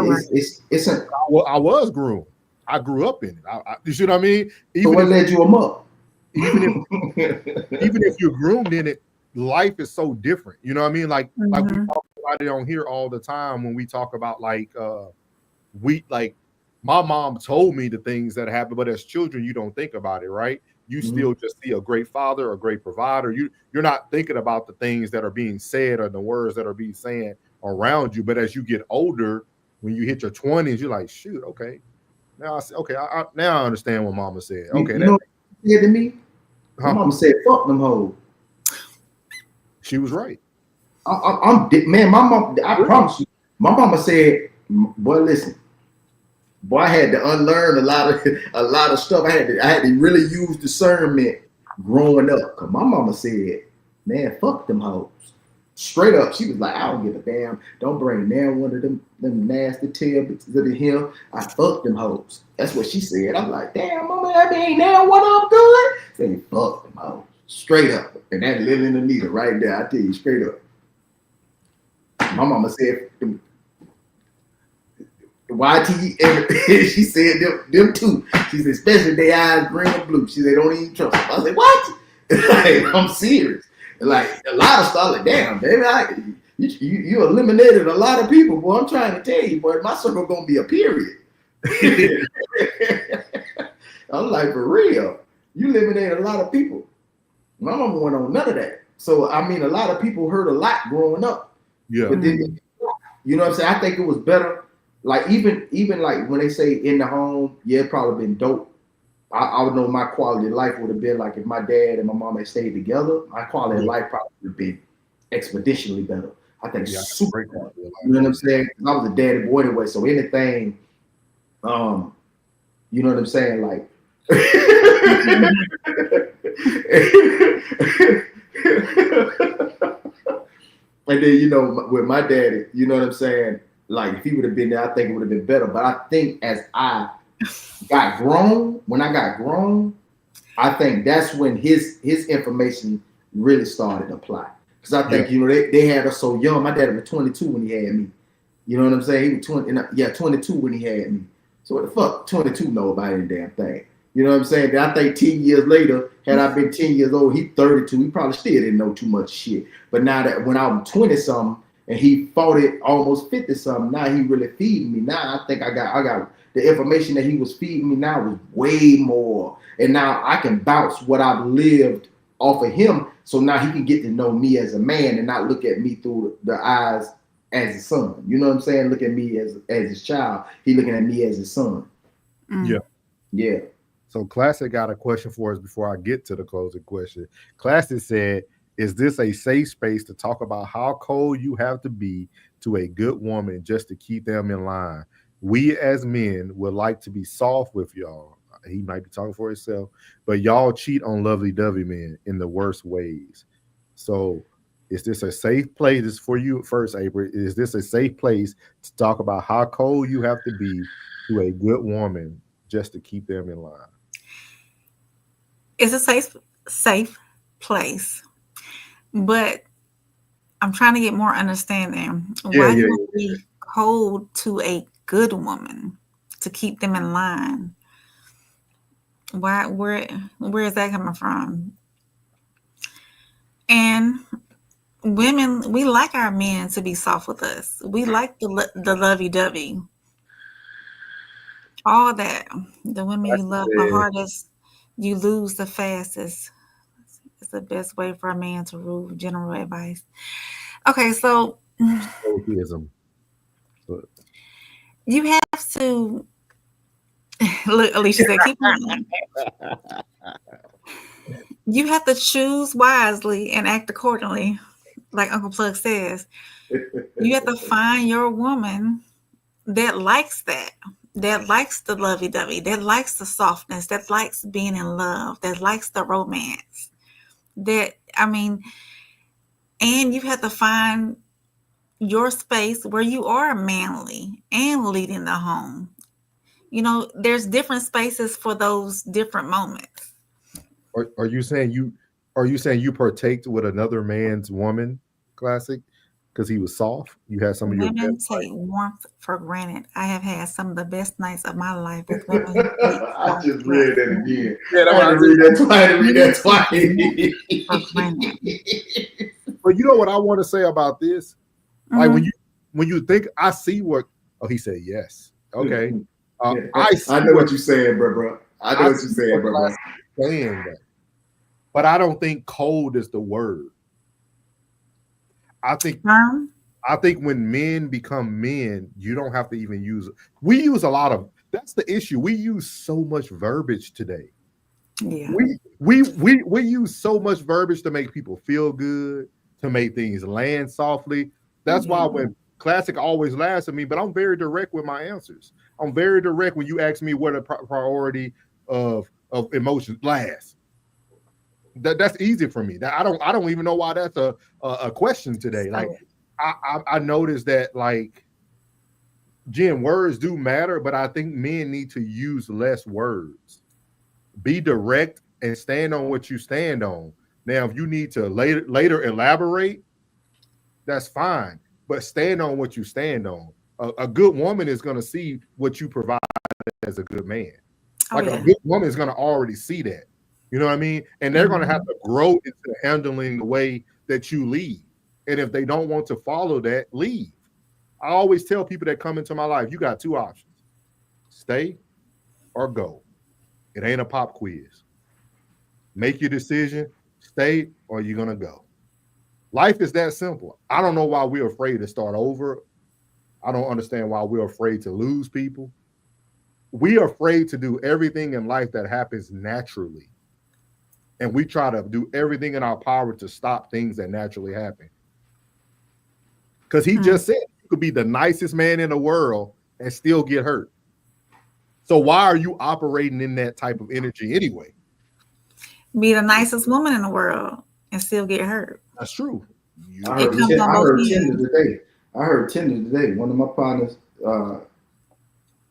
was groomed. I grew up in it. You see what I mean? So what led you up? Even if you're groomed in it, life is so different. You know what I mean? Like we talk about it on here all the time when we talk about like my mom told me the things that happen, but as children, you don't think about it, right? You still just see a great father, a great provider. You're not thinking about the things that are being said or the words that are being said around you. But as you get older, when you hit your 20s, you're like, shoot, okay. Now I see, okay, now I understand what mama said. Okay, you know what she said to me? My mama said, "Fuck them hoes." She was right. Man, my mom. I promise you, my mama said, "Boy, listen, boy, I had to unlearn a lot of stuff. I had to really use discernment growing up." Cause my mama said, "Man, fuck them hoes." Straight up, she was like, "I don't give a damn. Don't bring down one of them nasty tailbits to him. I fuck them hoes." That's what she said. I'm like, "Damn, mama, that ain't now what I'm doing." Say, "Fuck them hoes." Straight up. And that living Anita right there, I tell you, straight up. My mama said, YT, and she said them too. She said, especially their eyes green and blue. She said, "Don't even trust them." I said, "What?" Like, I'm serious. Like, a lot of stuff, like, damn, baby, you eliminated a lot of people, boy. I'm trying to tell you, boy, my circle gonna be a period. I'm like, for real, you eliminated a lot of people. My mama went on none of that. So, I mean, a lot of people heard a lot growing up. Yeah. But then, you know what I'm saying? I think it was better. Like, even like when they say in the home, yeah, it probably been dope. I would know my quality of life would have been like if my dad and my mom had stayed together, my quality of life probably would have been expeditionally better. I think super better. You know what I'm saying? I was a daddy boy anyway, so anything, you know what I'm saying? Like, and then, you know, with my daddy, you know what I'm saying? Like, if he would have been there, I think it would have been better. But I think as I got grown, I think that's when his information really started to apply. Because I think, you know, they had us so young. My dad was 22 when he had me. You know what I'm saying? He was 22 when he had me. So what the fuck 22 know about any damn thing? You know what I'm saying? I think 10 years later, had I been 10 years old, he 32, he probably still didn't know too much shit. But now that when I'm 20-something and he fought it almost 50-something, now he really feeding me. Now I think I got the information that he was feeding me now was way more. And now I can bounce what I've lived off of him. So now he can get to know me as a man and not look at me through the eyes as his son. You know what I'm saying? Look at me as his child. He looking at me as his son. Yeah. Yeah. So Classic got a question for us before I get to the closing question. Classic said, "Is this a safe space to talk about how cold you have to be to a good woman just to keep them in line? We as men would like to be soft with y'all." He might be talking for himself, but y'all cheat on lovey-dovey men in the worst ways. So is this a safe place? This is for you first, April. Is this a safe place to talk about how cold you have to be to a good woman just to keep them in line? It's a safe place, but I'm trying to get more understanding. Why you want to be cold to a good woman to keep them in line? Why? Where is that coming from? And women, we like our men to be soft with us. We like the lovey-dovey, all that. The women you love the hardest, you lose the fastest. It's the best way for a man to rule. General advice. Okay, so you have to look. Alicia said, "Keep on." You have to choose wisely and act accordingly, like Uncle Plug says. You have to find your woman that likes that likes the lovey-dovey, that likes the softness, that likes being in love, that likes the romance. And you have to find your space where you are manly and leading the home. You know, there's different spaces for those different moments. Are you saying you partaked with another man's woman, Classic, because he was soft? You had some of your Women best take warmth for granted. I have had some of the best nights of my life with women who take I just read that again. Yeah, I had to read that twice. I had to read that for granted. But you know what I want to say about this? Like when you think, I see what. Oh, he said yes. Okay. I know what you're saying, bro. I know what you're saying, bro. Saying that, but I don't think cold is the word. I think when men become men, you don't have to even use. We use a lot of. That's the issue. We use so much verbiage today. Yeah. We use so much verbiage to make people feel good, to make things land softly. That's why when Classic always laughs at me, but I'm very direct with my answers. I'm very direct when you ask me what a priority of emotions last. That's easy for me. That I don't even know why that's a question today. Like I noticed that, like, Jen, words do matter, but I think men need to use less words. Be direct and stand on what you stand on. Now, if you need to later elaborate, that's fine. But stand on what you stand on. A good woman is going to see what you provide as a good man. A good woman is going to already see that. You know what I mean? And they're going to have to grow into handling the way that you lead. And if they don't want to follow that, leave. I always tell people that come into my life, you got two options: stay or go. It ain't a pop quiz. Make your decision, stay or you're going to go. Life is that simple. I don't know why we're afraid to start over. I don't understand why we're afraid to lose people. We are afraid to do everything in life that happens naturally. And we try to do everything in our power to stop things that naturally happen. Because he just said you could be the nicest man in the world and still get hurt. So why are you operating in that type of energy anyway? Be the nicest woman in the world and still get hurt. That's true. I heard Tinder today. One of my partners,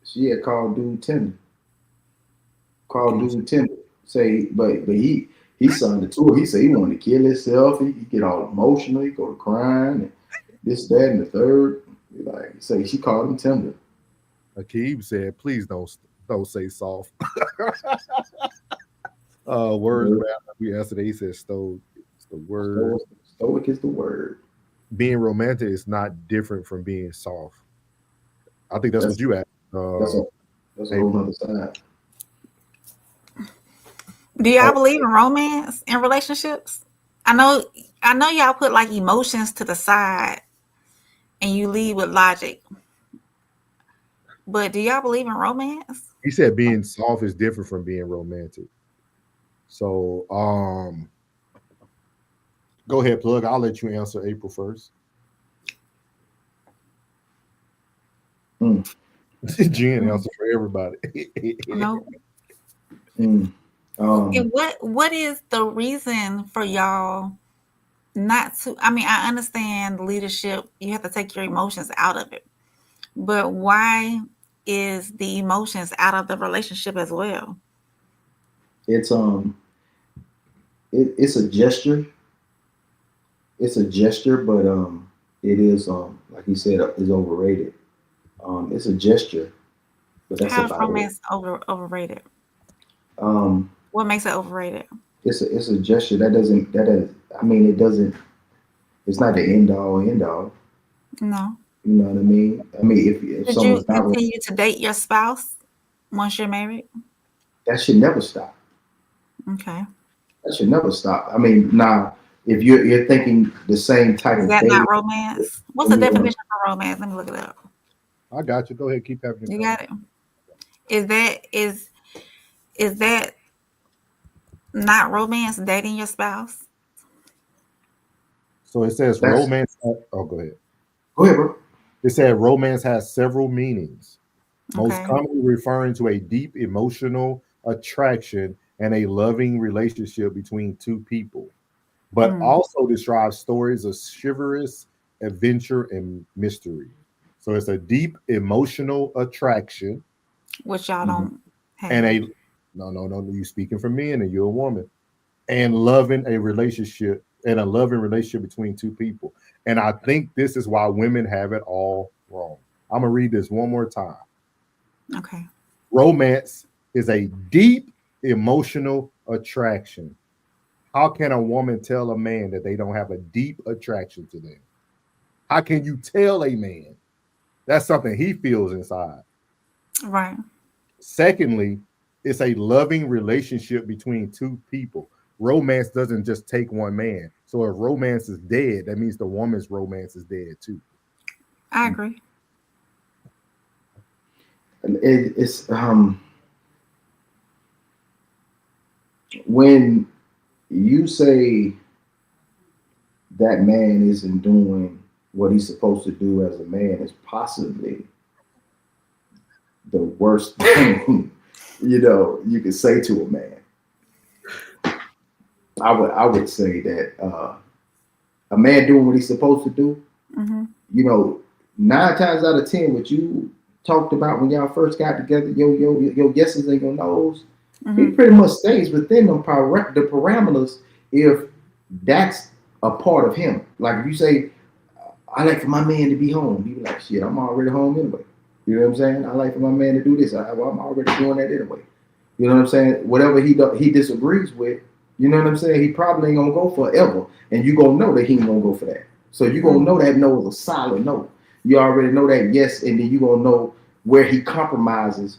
she had called dude Tinder. Say, but he signed the tour. He said he wanted to kill himself. He get all emotional. He go to crying and this, that, and the third. Like, say she called him Tinder. Akeem said, "Please don't say soft." Words. We answered it. He said, "Stoic is the word." Stoic is the word. Being romantic is not different from being soft. I think that's what you asked. That's a whole other side. Do y'all believe in romance in relationships? I know y'all put like emotions to the side and you lead with logic. But do y'all believe in romance? He said being soft is different from being romantic. So go ahead, Plug. I'll let you answer April 1st. Jen answer for everybody. No. What is the reason for y'all not to? I mean, I understand leadership, you have to take your emotions out of it, but why is the emotions out of the relationship as well? It's it's a gesture. It's a gesture, but it is like you said, is overrated. It's a gesture, but that's How is about romance overrated? What makes it overrated? It's a gesture it doesn't. It's not the end all. No. You know what I mean? I mean, if Did you continue to date your spouse once you're married? That should never stop. Okay. That should never stop. I mean, now if you're thinking the same type of Is that dating, not romance? What's the definition for romance? Let me look it up. I got you. Go ahead, keep having it. You got it. Is that not romance, dating your spouse? So it says romance. Oh, go ahead. Go ahead, bro. It said romance has several meanings, most commonly referring to a deep emotional attraction and a loving relationship between two people, but also describes stories of chivalrous adventure and mystery. So it's a deep emotional attraction which y'all don't have. And no, you speaking for men and you're a woman, and loving a relationship and a loving relationship between two people. And I think this is why women have it all wrong. I'm gonna read this one more time. Okay. Romance is a deep emotional attraction. How can a woman tell a man that they don't have a deep attraction to them? How can you tell a man? That's something he feels inside. Right. Secondly, it's a loving relationship between two people. Romance doesn't just take one man. So if romance is dead, that means the woman's romance is dead too. I agree. It's when you say that man isn't doing what he's supposed to do as a man, is possibly the worst thing you could say to a man. I would say that a man doing what he's supposed to do, 9 times out of 10, what you talked about when y'all first got together, your yeses and your nos, he pretty much stays within the parameters if that's a part of him. Like if you say, I like for my man to be home, he be like, shit, I'm already home anyway. You know what I'm saying? I like for my man to do this. I'm already doing that anyway. You know what I'm saying? Whatever he disagrees with, you know what I'm saying? He probably ain't gonna go forever, and you gonna know that he ain't gonna go for that. So you gonna know that no is a solid no. You already know that yes, and then you gonna know where he compromises.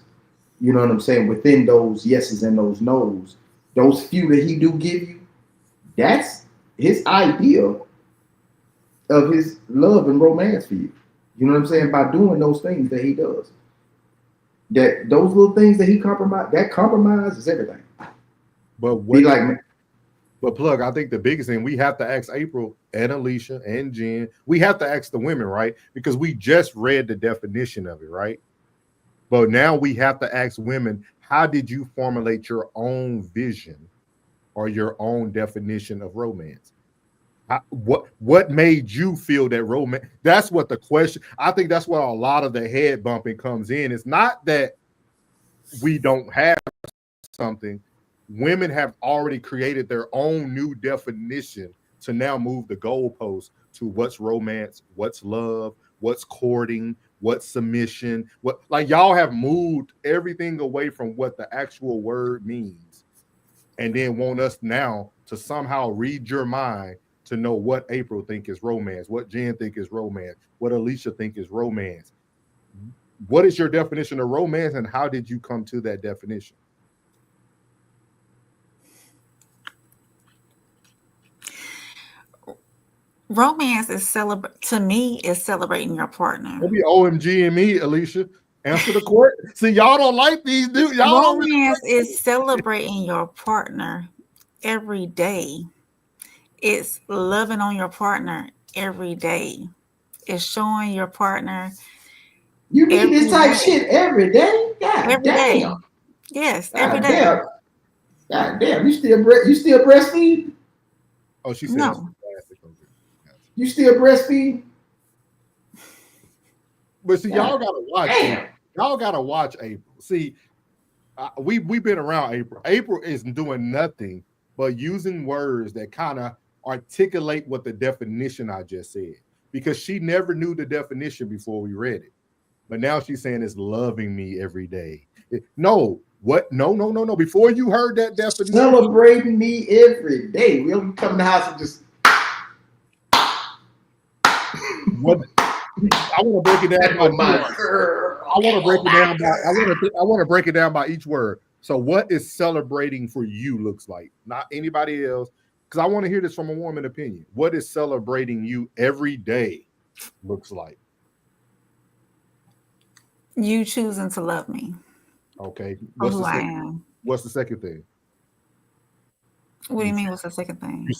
You know what I'm saying? Within those yeses and those nos, those few that he do give you, that's his idea of his love and romance for you. You know what I'm saying? By doing those things that he does, that those little things that he compromise is everything. But what? But Plug, I think the biggest thing we have to ask April and Alicia and Jen, we have to ask the women, right? Because we just read the definition of it, right? But now we have to ask women, how did you formulate your own vision or your own definition of romance? What made you feel that romance? That's what the question. I think that's where a lot of the head bumping comes in. It's not that we don't have something. Women have already created their own new definition to now move the goalposts to what's romance, what's love, what's courting, what's submission. What, like, y'all have moved everything away from what the actual word means, and then want us now to somehow read your mind to know what April think is romance, what Jen think is romance, what Alicia think is romance. What is your definition of romance, and how did you come to that definition? Romance is celebrating your partner. Maybe OMG and me, Alicia. Answer the court. See, y'all don't like these dudes. Y'all Romance is celebrating your partner every day. It's loving on your partner every day. It's showing your partner. You need this type shit every day. God every damn. day. Yes, God every day. damn. God damn. You still breastfeed? Oh, she said no. You still breastfeed? But see, y'all gotta watch. Y'all gotta watch April. See, we've been around April. April isn't doing nothing but using words that kind of articulate what the definition I just said, because she never knew the definition before we read it. But now she's saying it's loving me every day. No. Before you heard that definition, celebrating me every day. We don't come to the house and just. What? I want to break it down by my girl. I want to break it down by each word. So, what is celebrating for you looks like? Not anybody else, because I want to hear this from a woman opinion. What is celebrating you every day looks like? You choosing to love me. Okay. What's who I am. What's the second thing? What do you mean? What's the second thing? You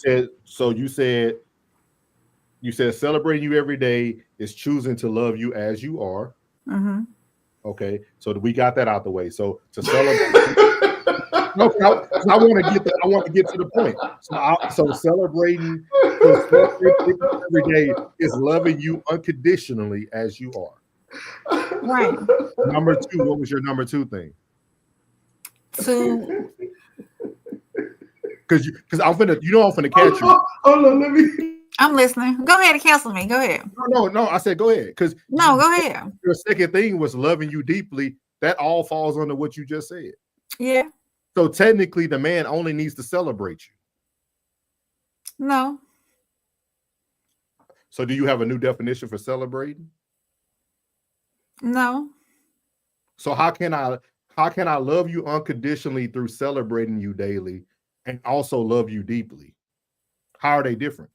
said celebrating you every day is choosing to love you as you are. Mm-hmm. Okay, so we got that out the way. So to celebrate, I want to get to the point. So celebrating every day is loving you unconditionally as you are. Right. Number two, what was your number two thing? To Because I'm finna, I'm finna catch you. Hold on, let me. I'm listening. Go ahead and cancel me. Go ahead. No. I said go ahead. Because No, go ahead. Your second thing was loving you deeply. That all falls under what you just said. Yeah. So technically, the man only needs to celebrate you. No. So do you have a new definition for celebrating? No. So how can I love you unconditionally through celebrating you daily and also love you deeply? How are they different?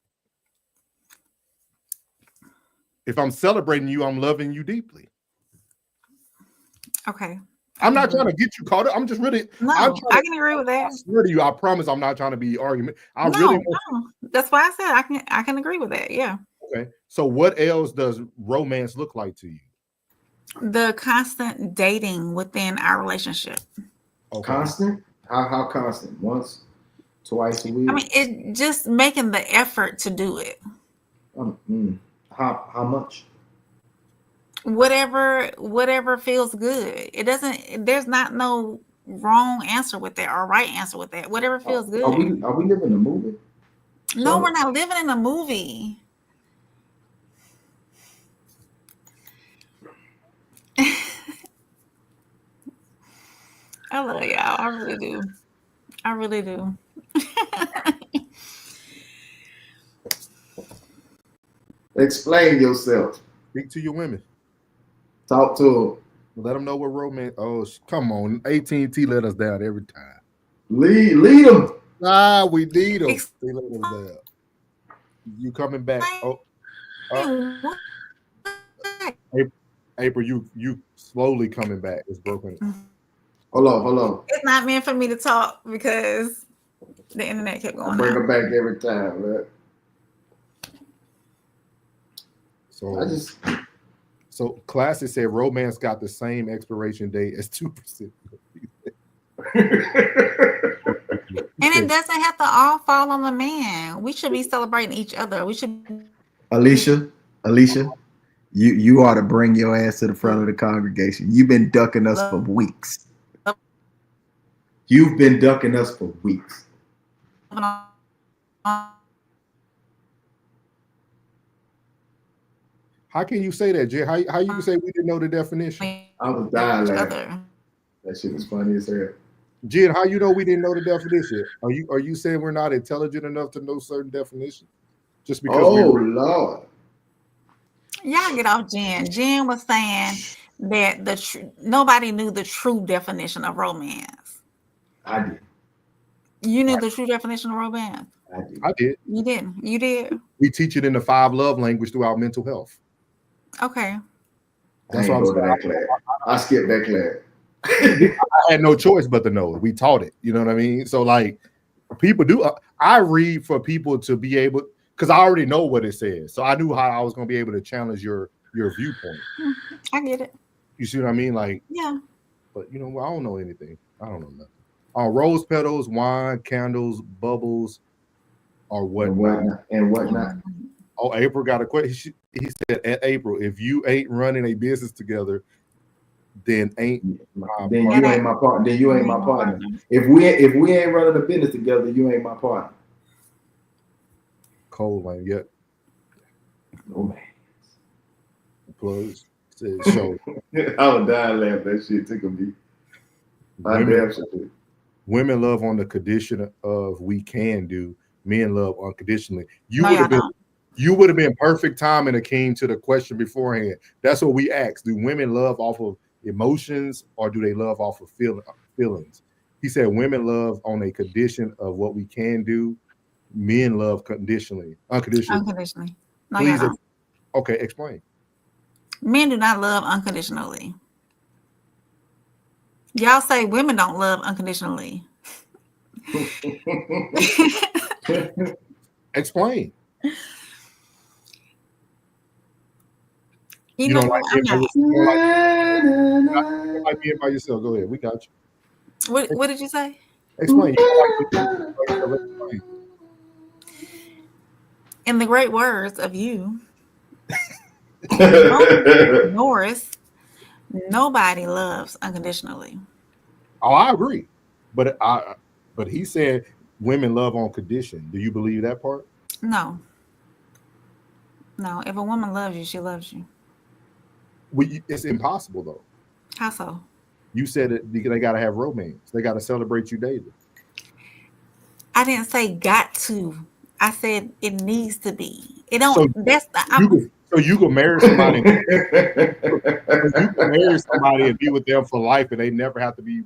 If I'm celebrating you, I'm loving you deeply. Okay. I'm not trying to get you caught up. I'm just really. No, I can agree with that. I swear to you, I promise I'm not trying to be argument. No. That's why I said I can agree with that. Yeah. Okay. So what else does romance look like to you? The constant dating within our relationship. Okay. Constant? How constant? Once, twice a week? I mean, it just making the effort to do it. How much? Whatever feels good. It doesn't. There's not no wrong answer with that or right answer with that. Whatever feels good. Are we living a movie? No, we're not living in a movie. I love y'all. I really do. I really do. Explain yourself. Speak to your women. Talk to them. Let them know what romance. Oh, come on. AT&T let us down every time. Lead them. Ah, we need them. They let us down. You coming back? Oh, April, you slowly coming back. It's broken. Hold on. It's not meant for me to talk because the internet kept going. Bring her back every time, man. So Classic said romance got the same expiration date as 2%. And it doesn't have to all fall on the man. We should be celebrating each other. We should. Alicia, you ought to bring your ass to the front of the congregation. You've been ducking us for weeks. You've been ducking us for weeks. How can you say that, Jay? How you can say we didn't know the definition? I was dying laughing. That shit was funny as hell. Jen, how you know we didn't know the definition? Are you saying we're not intelligent enough to know certain definitions? Just because Lord. Y'all get off Jen. Jen was saying that nobody knew the true definition of romance. I did. You knew the true definition of romance? I did. You didn't. You did. We teach it in the 5 love language through our mental health. Okay. That's what I skipped that class. I had no choice but to know it. We taught it. You know what I mean? So like people do. I read for people to be able, because I already know what it says. So I knew how I was going to be able to challenge your viewpoint. I get it. You see what I mean? Like, yeah. But you know, I don't know anything. I don't know nothing. Rose petals, wine, candles, bubbles, or whatnot. And whatnot. Oh, April got a question. He said, "At April, if you ain't running a business together, then you ain't my partner. Then you ain't my partner. If we ain't running a business together, you ain't my partner." Cold man, yet. Oh man. Plugs said show. I was dying laughing. That shit tickled me. Women love on the condition of we can do. Men love unconditionally. You would have been perfect timing it came to the question beforehand. That's what we asked. Do women love off of emotions or do they love off of feelings? He said women love on a condition of what we can do. Men love unconditionally. No, you don't. Okay, explain. Men do not love unconditionally. Y'all say women don't love unconditionally. Explain. You know what? You like being by yourself. Go ahead. We got you. What did you say? Explain. In the great words of you. Norris, nobody loves unconditionally. Oh, I agree, but he said women love on condition. Do you believe that part? No. If a woman loves you, she loves you. It's impossible though. How so? You said that they got to have romance. They got to celebrate you daily. I didn't say got to. I said it needs to be. It don't. So you can marry somebody. You can marry somebody and be with them for life, and they never have to be.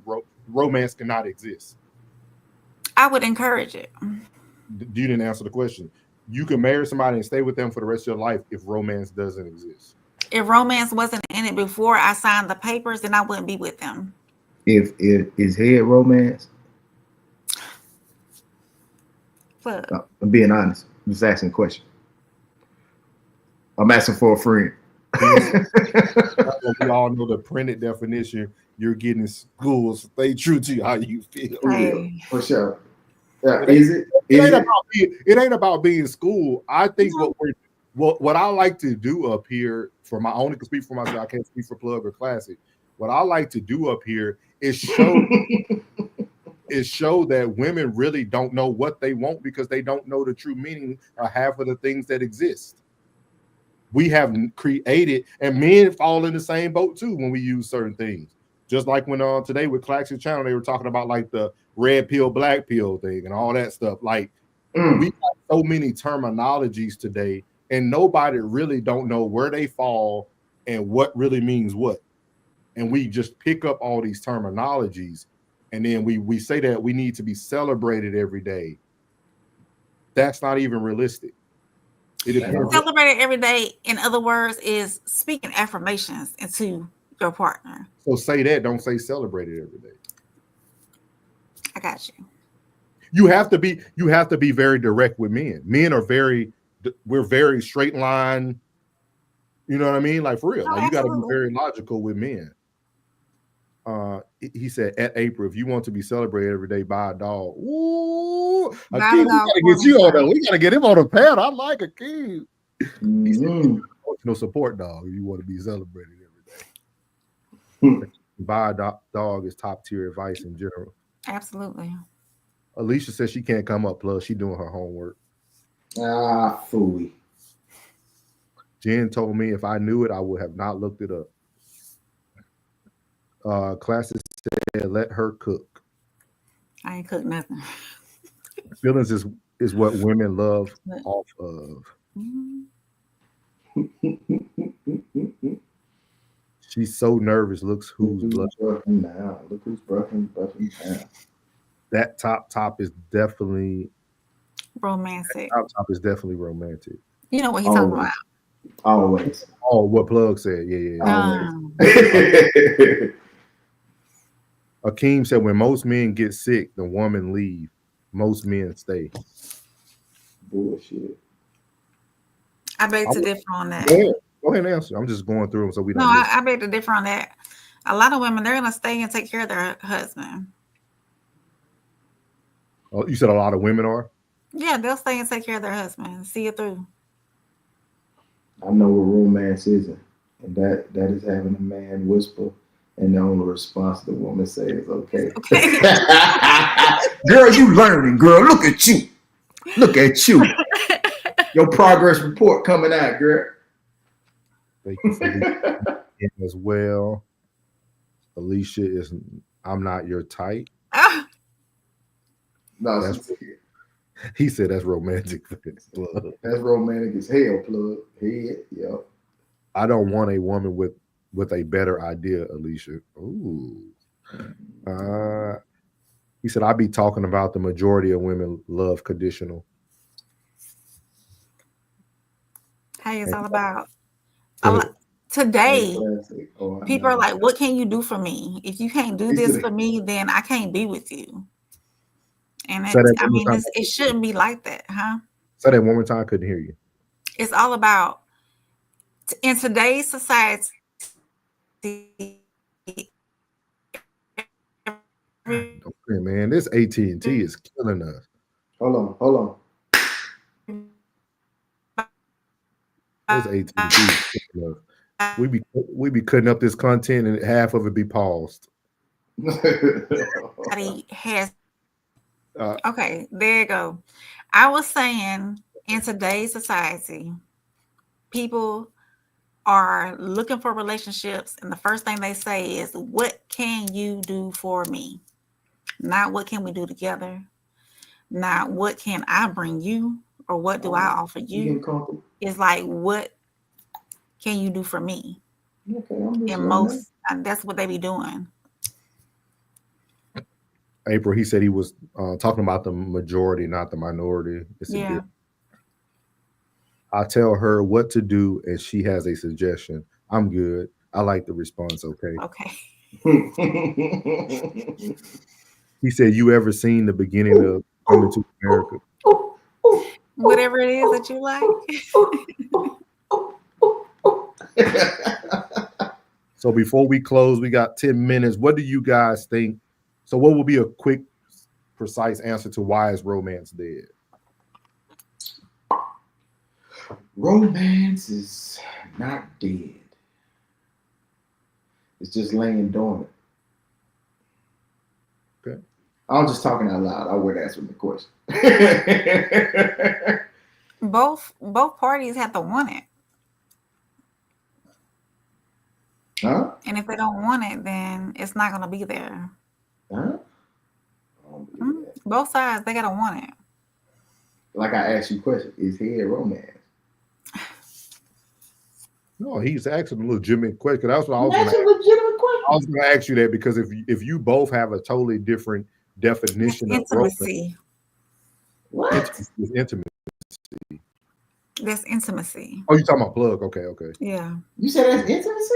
Romance cannot exist. I would encourage it. You didn't answer the question. You can marry somebody and stay with them for the rest of your life if romance doesn't exist. If romance wasn't in it before I signed the papers, then I wouldn't be with them. If is head romance? Look. I'm being honest. I'm just asking a question. I'm asking for a friend. We all know the printed definition. You're getting schools. Stay true to how you feel. Yeah, for sure. It ain't about being school. I think what I like to do up here, for my own, to speak for myself, I can't speak for Plug or Classic. What I like to do up here is show that women really don't know what they want because they don't know the true meaning of half of the things that exist. We have created, and men fall in the same boat too when we use certain things. Just like when today with Classic Channel, they were talking about like the red pill, black pill thing and all that stuff. Like we got so many terminologies today, and nobody really don't know where they fall and what really means what. And we just pick up all these terminologies, and then we say that we need to be celebrated every day. That's not even realistic. Celebrated every day, in other words, is speaking affirmations into your partner. So say that, don't say celebrated every day. I got you. You have to be very direct with men. Men are we're very straight line. You know what I mean? Like for real. Like you got to be very logical with men. He said at April, if you want to be celebrated every day, buy a dog. Ooh, we gotta get him on a pad. I like a kid. He said, emotional support dog. If you want to be celebrated every day, buy a dog is top tier advice in general. Absolutely. Alicia says she can't come up. Plus, she doing her homework. Fooey. Jen told me if I knew it, I would have not looked it up. Classes said, let her cook. I ain't cook nothing. Feelings is what women love off of. She's so nervous. Looks who's blushing now. Look who's blushing now. That top is definitely romantic. Top is definitely romantic. You know what he's talking about. Always. Oh, what Plug said. Yeah. Akeem said, when most men get sick, the woman leave. Most men stay. Bullshit. I beg to differ on that. Go ahead and answer. I'm just going through them so we don't. No, I beg to differ on that. A lot of women, they're gonna stay and take care of their husband. Oh, you said a lot of women are? Yeah, they'll stay and take care of their husband. See it through. I know what romance isn't, and that is having a man whisper, and the only response the woman says is okay. Girl, you learning, girl. Look at you. Look at you. Your progress report coming out, girl. Thank you for being as well. Alicia is, I'm not your type. No, he said that's romantic. That's romantic as hell, Plug. Head, yep. I don't want a woman with a better idea, Alicia. Ooh. He said, I be talking about the majority of women love conditional. Hey, it's all about today. People are like, what can you do for me? If you can't do this for me, then I can't be with you. And it shouldn't be like that, huh? Say that one more time. I couldn't hear you. It's all about in today's society. Okay, man, this AT&T is killing us. Hold on. There's AT&T. We be cutting up this content and half of it be paused. Has okay, there you go. I was saying in today's society, people are looking for relationships, and the first thing they say is, "What can you do for me?" Not what can we do together. Not what can I bring you or what do I offer you. It's like, what can you do for me? Okay, and most that's what they be doing. April, he said he was talking about the majority, not the minority. Yeah. I tell her what to do, and she has a suggestion. I'm good. I like the response. Okay. Okay. He said, "You ever seen the beginning of Coming to America?" Whatever it is that you like. So before we close, we got 10 minutes. What do you guys think? So what will be a quick, precise answer to why is romance dead? Romance is not dead. It's just laying dormant. Okay. I'm just talking out loud. I would answer the question. Both parties have to want it. Huh? And if they don't want it, then it's not going to be there. Huh? Both sides, they got to want it. Like I asked you a question, is head romance? No, he's asking a legitimate question. That's what I was That's a going legitimate question. I was going to ask you that, because if you both have a totally different definition of Intimacy. What? It's intimacy. That's intimacy. Oh, you talking about plug? Okay. Yeah. You said that's intimacy?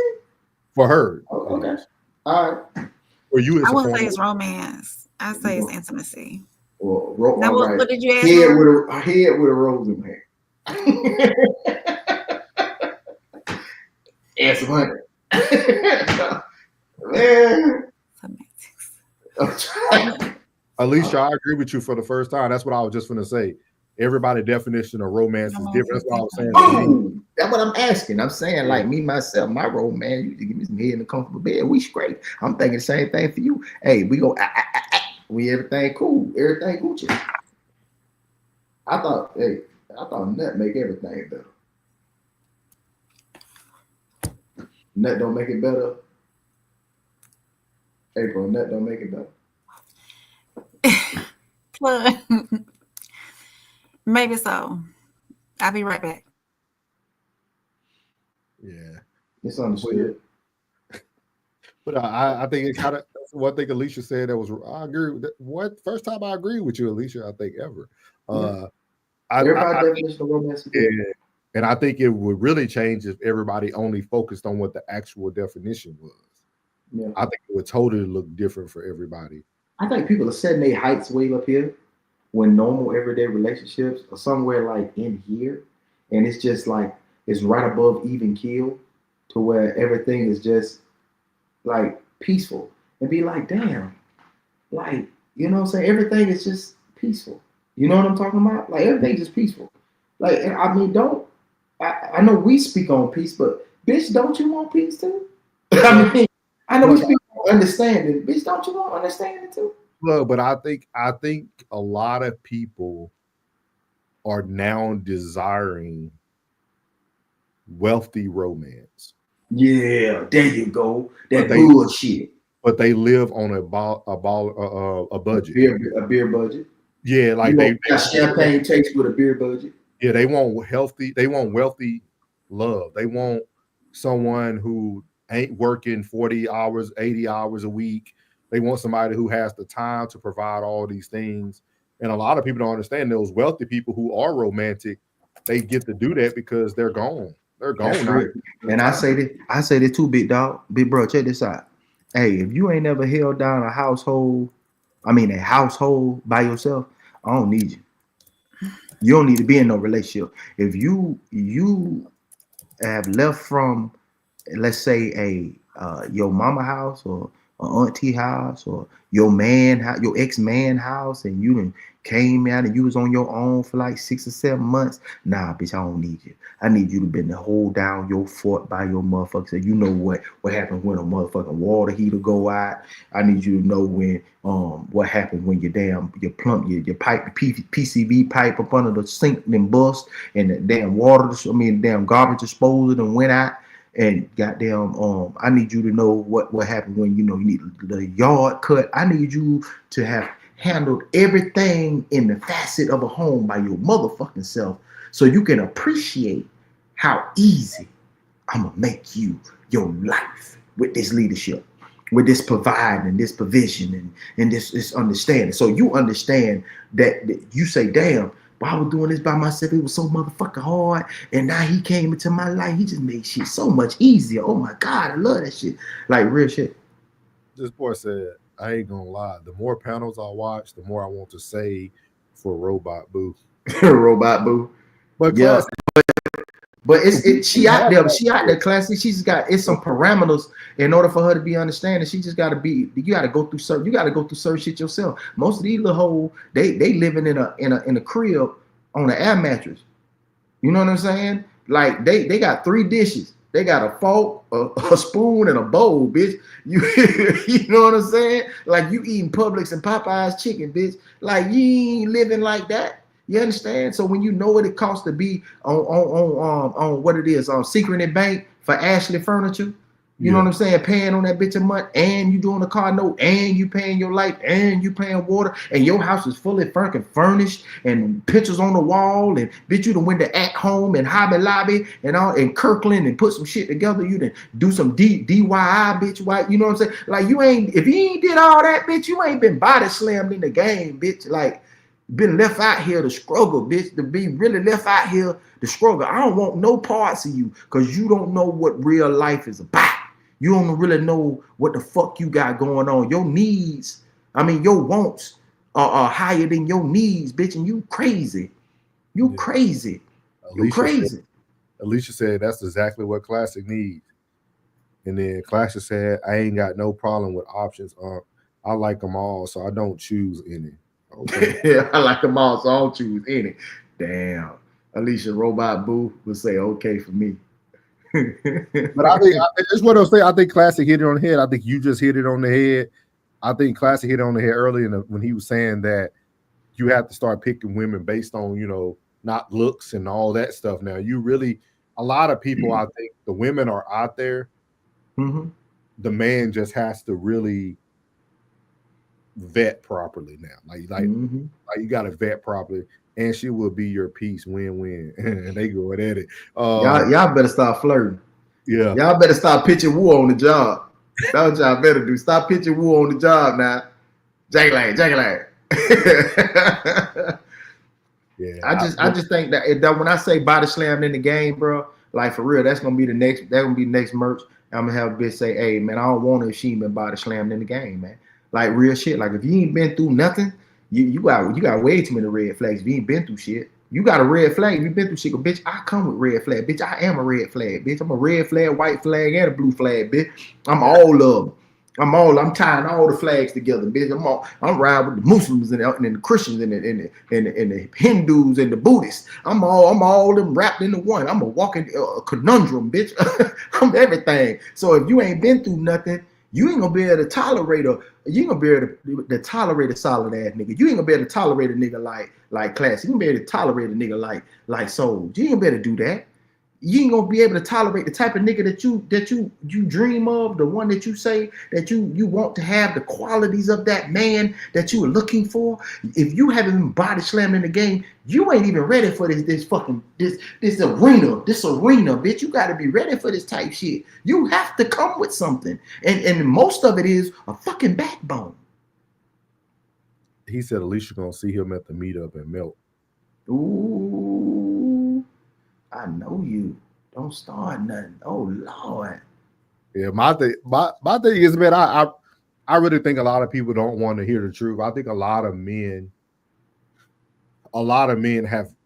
For her. Oh, okay. All right. For you, it's I wouldn't say it's romance. I say it's intimacy. Well, now, right. what did you ask? Head with a rose in her. And some honey. Man. Alicia, I agree with you for the first time. That's what I was just going to say. Everybody's definition of romance is different. That's what I was saying. Oh, that's what I'm asking. I'm saying, like, me, myself, my romance, you give me some head in a comfortable bed. We straight. I'm thinking the same thing for you. Hey, we go, we everything cool. Everything Gucci. I thought nut make everything better. Nut don't make it better. April, nut don't make it better. Maybe so. I'll be right back. Yeah. It's understood. But I think it kind of, that's one thing Alicia said that was, I agree with that. First time I agree with you, Alicia, I think ever. Definition of romance. And I think it would really change if everybody only focused on what the actual definition was. Yeah. I think it would totally look different for everybody. I think people are setting their heights way up here when normal everyday relationships are somewhere like in here. And it's just like, it's right above even keel to where everything is just like peaceful. And be like, damn, like, you know what I'm saying? Everything is just peaceful. You know what I'm talking about? Like, everything's just peaceful. Like, I mean, I know we speak on peace, but bitch, don't you want peace too? I mean, I know we speak on understanding. Bitch, don't you want understanding too? Well, but I think a lot of people are now desiring wealthy romance. Yeah, there you go. That bullshit. But they live on a budget. A beer budget. Yeah, like they champagne takes with a beer budget. Yeah, they want wealthy love. They want someone who ain't working 40 hours, 80 hours a week. They want somebody who has the time to provide all these things. And a lot of people don't understand those wealthy people who are romantic, they get to do that because they're gone. They're gone now. And I say that too, big dog. Big bro, check this out. Hey, if you ain't never held down a household by yourself, I don't need you. You don't need to be in no relationship. If you have left from, let's say, your mama house or auntie house or your man house, your ex-man house, and you done came out and you was on your own for like 6 or 7 months. Nah, bitch, I don't need you. I need you to been to hold down your fort by your motherfucker. So you know what happens when a motherfucking water heater go out. I need you to know when what happened when your pipe, the PCV pipe up under the sink then bust and the damn damn garbage disposal then went out. And goddamn, I need you to know what happened when you need the yard cut. I need you to have handled everything in the facet of a home by your motherfucking self, so you can appreciate how easy I'm gonna make your life with this leadership, with this providing, this provision, and this understanding. So you understand that you say, damn. But I was doing this by myself. It was so motherfucking hard. And now he came into my life. He just made shit so much easier. Oh my God, I love that shit. Like real shit. This boy said, I ain't gonna lie. The more panels I watch, the more I want to say for Robot Boo. Robot Boo. But yeah. But she out there, classic. She's got some parameters in order for her to be understanding. She just gotta be. You gotta go through certain shit yourself. Most of these little hoes, they living in a crib on an air mattress. You know what I'm saying? Like they got 3 dishes. They got a fork, a spoon, and a bowl, bitch. You know what I'm saying? Like you eating Publix and Popeye's chicken, bitch. Like you ain't living like that. You understand? So when you know what it costs to be on what it is on Secret and Bank for Ashley Furniture, you know what I'm saying? Paying on that bitch a month, and you doing a car note, and you paying your light, and you paying water, and your house is fully fucking furnished, and pictures on the wall, and bitch, you done went to At Home and Hobby Lobby and all, and Kirkland, and put some shit together. You done do some DIY, bitch. White, you know what I'm saying? Like you ain't, if you ain't did all that, bitch, you ain't been body slammed in the game, bitch. Like. Been left out here to struggle, bitch, to be really left out here to struggle. I don't want no parts of you because you don't know what real life is about. You don't really know what the fuck you got going on. Your needs, your wants are higher than your needs, bitch, and you crazy. You crazy. You crazy. Alicia said that's exactly what Classic needs. And then Classic said, I ain't got no problem with options. I like them all, so I don't choose any. Okay. Yeah, I like them all, so I don't choose any. Damn. Alicia Robot Boo would say okay for me. But I think that's what I'll say. I think Classic hit it on the head. I think you just hit it on the head. I think Classic hit it on the head earlier when he was saying that you have to start picking women based on, not looks and all that stuff. Now, a lot of people, I think the women are out there. Mm-hmm. The man just has to really vet properly now. Like you got to vet properly, and she will be your piece win-win. And they going at it. Y'all better start flirting. Yeah. Y'all better start pitching war on the job. That's what y'all better do. Stop pitching war on the job now. Jackie. Yeah. I just think that when I say body slam in the game, bro, like for real, that's gonna be the next merch. I'm gonna have a bitch say, hey man, I don't want her if she ain't been body slammed in the game, man. Like real shit. Like if you ain't been through nothing, you got way too many red flags. If you ain't been through shit, you got a red flag. If you been through shit, bitch, I come with red flag. Bitch, I am a red flag. Bitch, I'm a red flag, white flag, and a blue flag. Bitch, I'm all of them. I'm tying all the flags together, bitch. I'm riding with the Muslims and the Christians and the Hindus and the Buddhists. I'm all them wrapped into one. I'm a walking conundrum, bitch. I'm everything. So if you ain't been through nothing, you ain't gonna be able to tolerate to tolerate a solid ass nigga. You ain't gonna be able to tolerate a nigga like Class. You ain't gonna be able to tolerate a nigga like Soul. You ain't gonna be able to do that. You ain't gonna be able to tolerate the type of nigga that you dream of, the one that you say that you want to have the qualities of that man that you are looking for. If you haven't been body slammed in the game, you ain't even ready for this arena, bitch. You gotta be ready for this type shit. You have to come with something. And most of it is a fucking backbone. He said Alicia gonna see him at the meetup and melt. Ooh. I know you. Don't start nothing. Oh Lord. Yeah, my thing is, man, I really think a lot of people don't want to hear the truth. I think a lot of men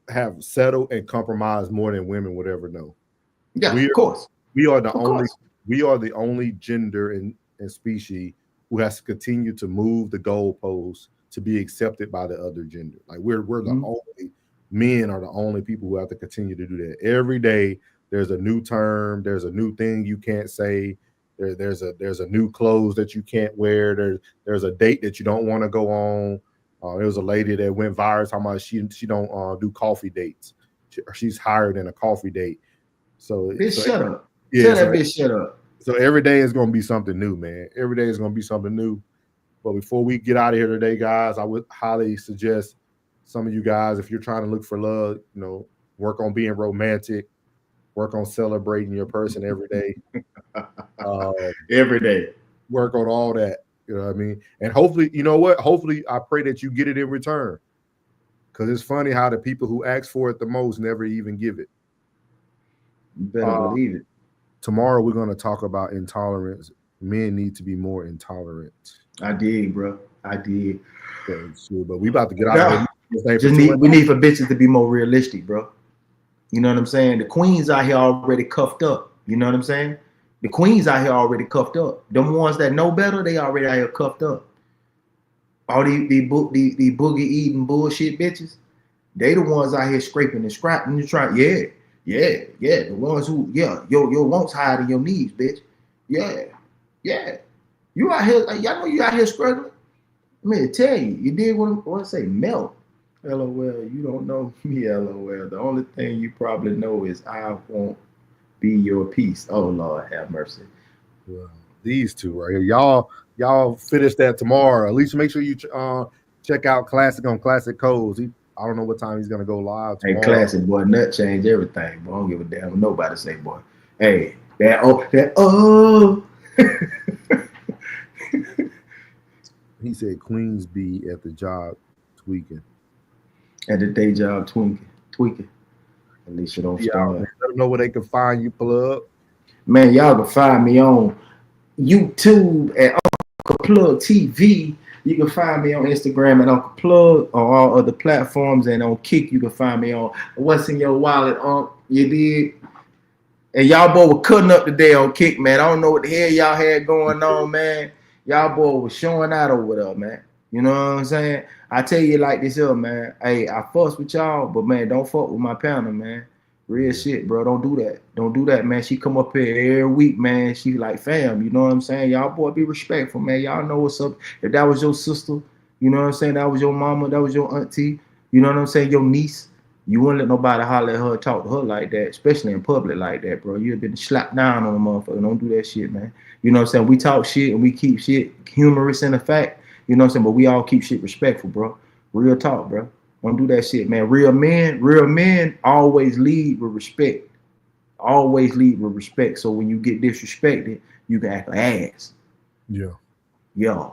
have settled and compromised more than women would ever know. Yeah, of course. We are the only gender and species who has to continue to move the goalposts to be accepted by the other gender. Like we're the only men are the only people who have to continue to do that. Every day there's a new term, there's a new thing you can't say. There's a new clothes that you can't wear. There's a date that you don't want to go on. There was a lady that went viral talking about she don't do coffee dates. She's hired in a coffee date. So shut up. Yeah, Tell that bitch shut up. So every day is going to be something new, man. Every day is going to be something new. But before we get out of here today, guys, I would highly suggest some of you guys, if you're trying to look for love, work on being romantic, work on celebrating your person every day. Every day. Work on all that. You know what I mean? And hopefully, you know what? Hopefully, I pray that you get it in return. Because it's funny how the people who ask for it the most never even give it. You better believe it. Tomorrow, we're going to talk about intolerance. Men need to be more intolerant. I did, bro. I did. But we about to get out of here. We need for bitches to be more realistic, bro. You know what I'm saying? The queens out here already cuffed up. You know what I'm saying? The queens out here already cuffed up. Them ones that know better, they already out here cuffed up. All these boogie eating bullshit bitches, they the ones out here scraping and scrapping and trying. Yeah. The ones who, your wants higher than your needs, bitch. Yeah. You out here, y'all know you out here struggling. I mean, tell you, you did what I say, melt. LOL, you don't know me, LOL. The only thing you probably know is I won't be your peace. Oh, Lord, have mercy. Well, these two right here. Y'all finish that tomorrow. At least make sure you check out Classic on Classic Codes. I don't know what time he's going to go live tomorrow. Hey, Classic, boy, nut change everything, boy. I don't give a damn what nobody say, boy. Hey, that He said Queens be at the job tweaking. At the day job tweaking. At least you don't start. Let them know where they can find you, Plug. Man, y'all can find me on YouTube at Uncle Plug TV. You can find me on Instagram at Uncle Plug, on all other platforms, and on Kick, you can find me on What's in Your Wallet, you did. And y'all boy were cutting up today on Kick, man. I don't know what the hell y'all had going on, man. Y'all boy was showing out over there, man. You know what I'm saying? I tell you like this here, man. Hey, I fuss with y'all, but man, don't fuck with my panel, man. Real shit, bro. Don't do that. Don't do that, man. She come up here every week, man. She like, fam, you know what I'm saying? Y'all boy be respectful, man. Y'all know what's up. If that was your sister, you know what I'm saying? That was your mama, that was your auntie, you know what I'm saying? Your niece. You wouldn't let nobody holler at her, talk to her like that, especially in public like that, bro. You've been slapped down on a motherfucker. Don't do that shit, man. You know what I'm saying? We talk shit and we keep shit humorous in the fact. You know what I'm saying? But we all keep shit respectful, bro. Real talk, bro. Don't do that shit, man. Real men always lead with respect. Always lead with respect. So when you get disrespected, you can act like ass. Yeah.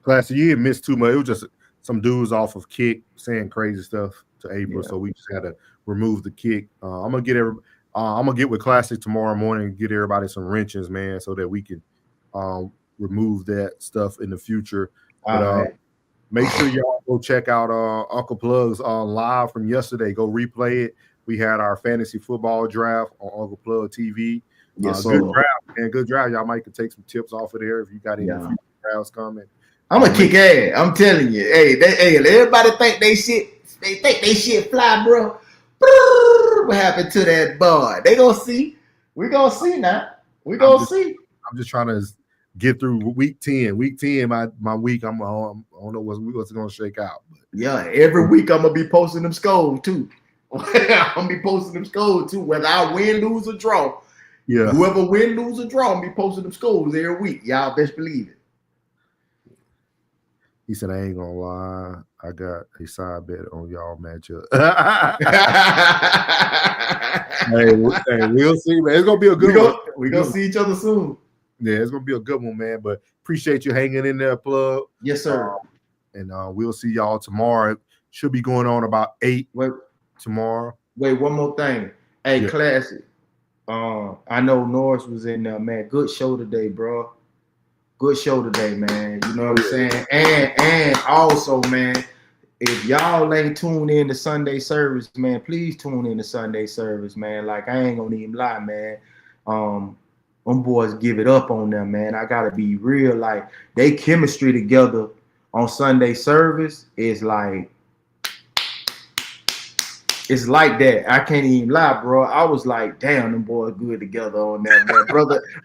Classic, you didn't miss too much. It was just some dudes off of Kick saying crazy stuff to April, so we just had to remove the Kick. I'm gonna get with Classic tomorrow morning and get everybody some wrenches, man, so that we can remove that stuff in the future. But make sure y'all go check out Uncle Plug's live from yesterday. Go replay it. We had our fantasy football draft on Uncle Plug TV. Yes, good draft, man. Good draft. Y'all might could take some tips off of there if you got any future drafts coming. I'm gonna kick ass. I'm telling you. Hey, everybody think they shit fly, bro. What happened to that boy? They gonna see. We gonna see now. We gonna see. I'm just trying to get through week 10. Week 10, my week. I don't know what's gonna shake out. But. Yeah, every week I'm gonna be posting them scores too. I'm gonna be posting them scores too, whether I win, lose, or draw. Yeah. Whoever win, lose, or draw, I'm gonna be posting them scores every week. Y'all best believe it. He said, I ain't gonna lie, I got a side bet on y'all matchup. hey, we'll see, man. It's gonna be a good one. We're gonna see each other soon. Yeah, it's gonna be a good one, man. But appreciate you hanging in there, Plug. Yes, sir. And we'll see y'all tomorrow. Should be going on about 8 tomorrow. Wait, one more thing. Hey, Classic. I know Norris was in there, man. Good show today, bro. Good show today, man. You know what I'm saying? And also, man, if y'all ain't tuned in to Sunday service, man, please tune in to Sunday service, man. Like, I ain't gonna even lie, man. them boys give it up on them, man. I gotta be real. Like, they chemistry together on Sunday service is like, it's like that. I can't even lie, bro. I was like, damn, them boys good together on that, man.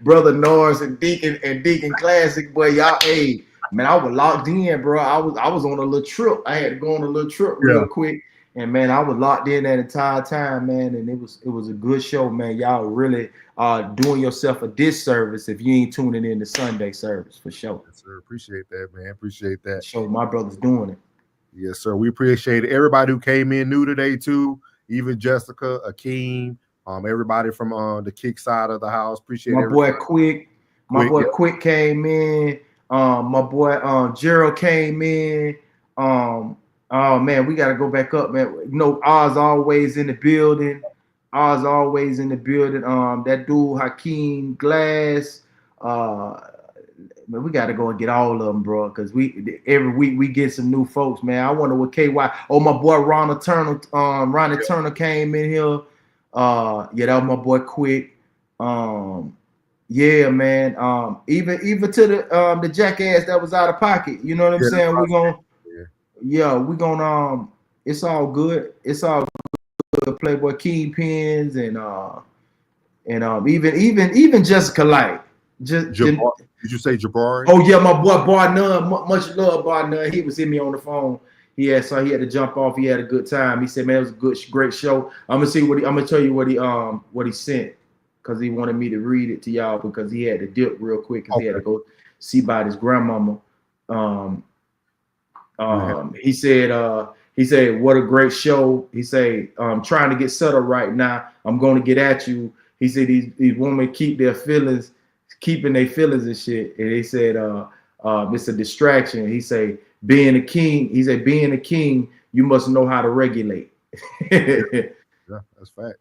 brother Norris and Deacon Classic, boy, y'all, hey, man, I was locked in, bro. I was on a little trip. I had to go on a little trip real quick. And man, I was locked in that entire time, man. And it was a good show, man. Y'all really doing yourself a disservice if you ain't tuning in to Sunday service, for sure. Yes, sir. Appreciate that, man. Appreciate that. So my brother's doing it. Yes, sir. We appreciate everybody who came in new today too. Even Jessica, Akeem, everybody from the kick side of the house. Appreciate my everybody. boy Quick. My boy Quick came in. My boy Gerald came in. Oh man, we gotta go back up, man. You know, Oz always in the building. Oz always in the building. That dude Hakeem Glass. Man, we gotta go and get all of them, bro. Cause every week we get some new folks, man. I wonder what KY. Oh, my boy Ronnie Turner came in here. Yeah, that was my boy Quick. Yeah, man. Even to the jackass that was out of pocket. You know what I'm saying? We're gonna. Yeah, we're gonna it's all good. It's all good. Playboy Kingpins and even Jessica Light. Did you say Jabari? Oh yeah, my boy Barnum. Much love, Barnum. He was in me on the phone. He had to jump off. He had a good time. He said, "Man, it was a great show." I'm gonna tell you what he sent, because he wanted me to read it to y'all, because he had to dip real quick because he had to go see about his grandmama. He said, what a great show. He said, I'm trying to get settled right now. I'm going to get at you. He said, these women keeping their feelings and shit. And he said, it's a distraction. He said, being a king, you must know how to regulate. Yeah, that's facts.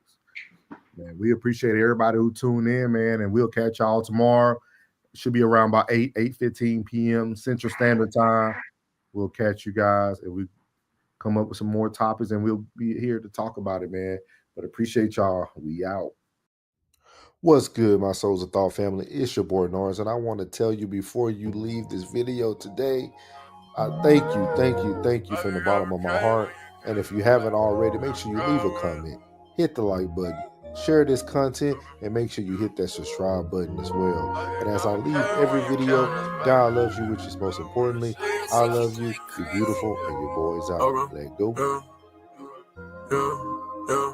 Man, we appreciate everybody who tuned in, man, and we'll catch y'all tomorrow. It should be around about 8:15 p.m. Central Standard Time. We'll catch you guys, and we come up with some more topics, and we'll be here to talk about it, man. But appreciate y'all. We out. What's good, my Souls of Thought family? It's your boy Norris, and I want to tell you before you leave this video today, thank you from the bottom of my heart. And if you haven't already, make sure you leave a comment, hit the like button, share this content, and make sure you hit that subscribe button as well. And as I leave every video, God loves you, which is most importantly, I love you. You're beautiful, and your boy's out. Let go. Yeah.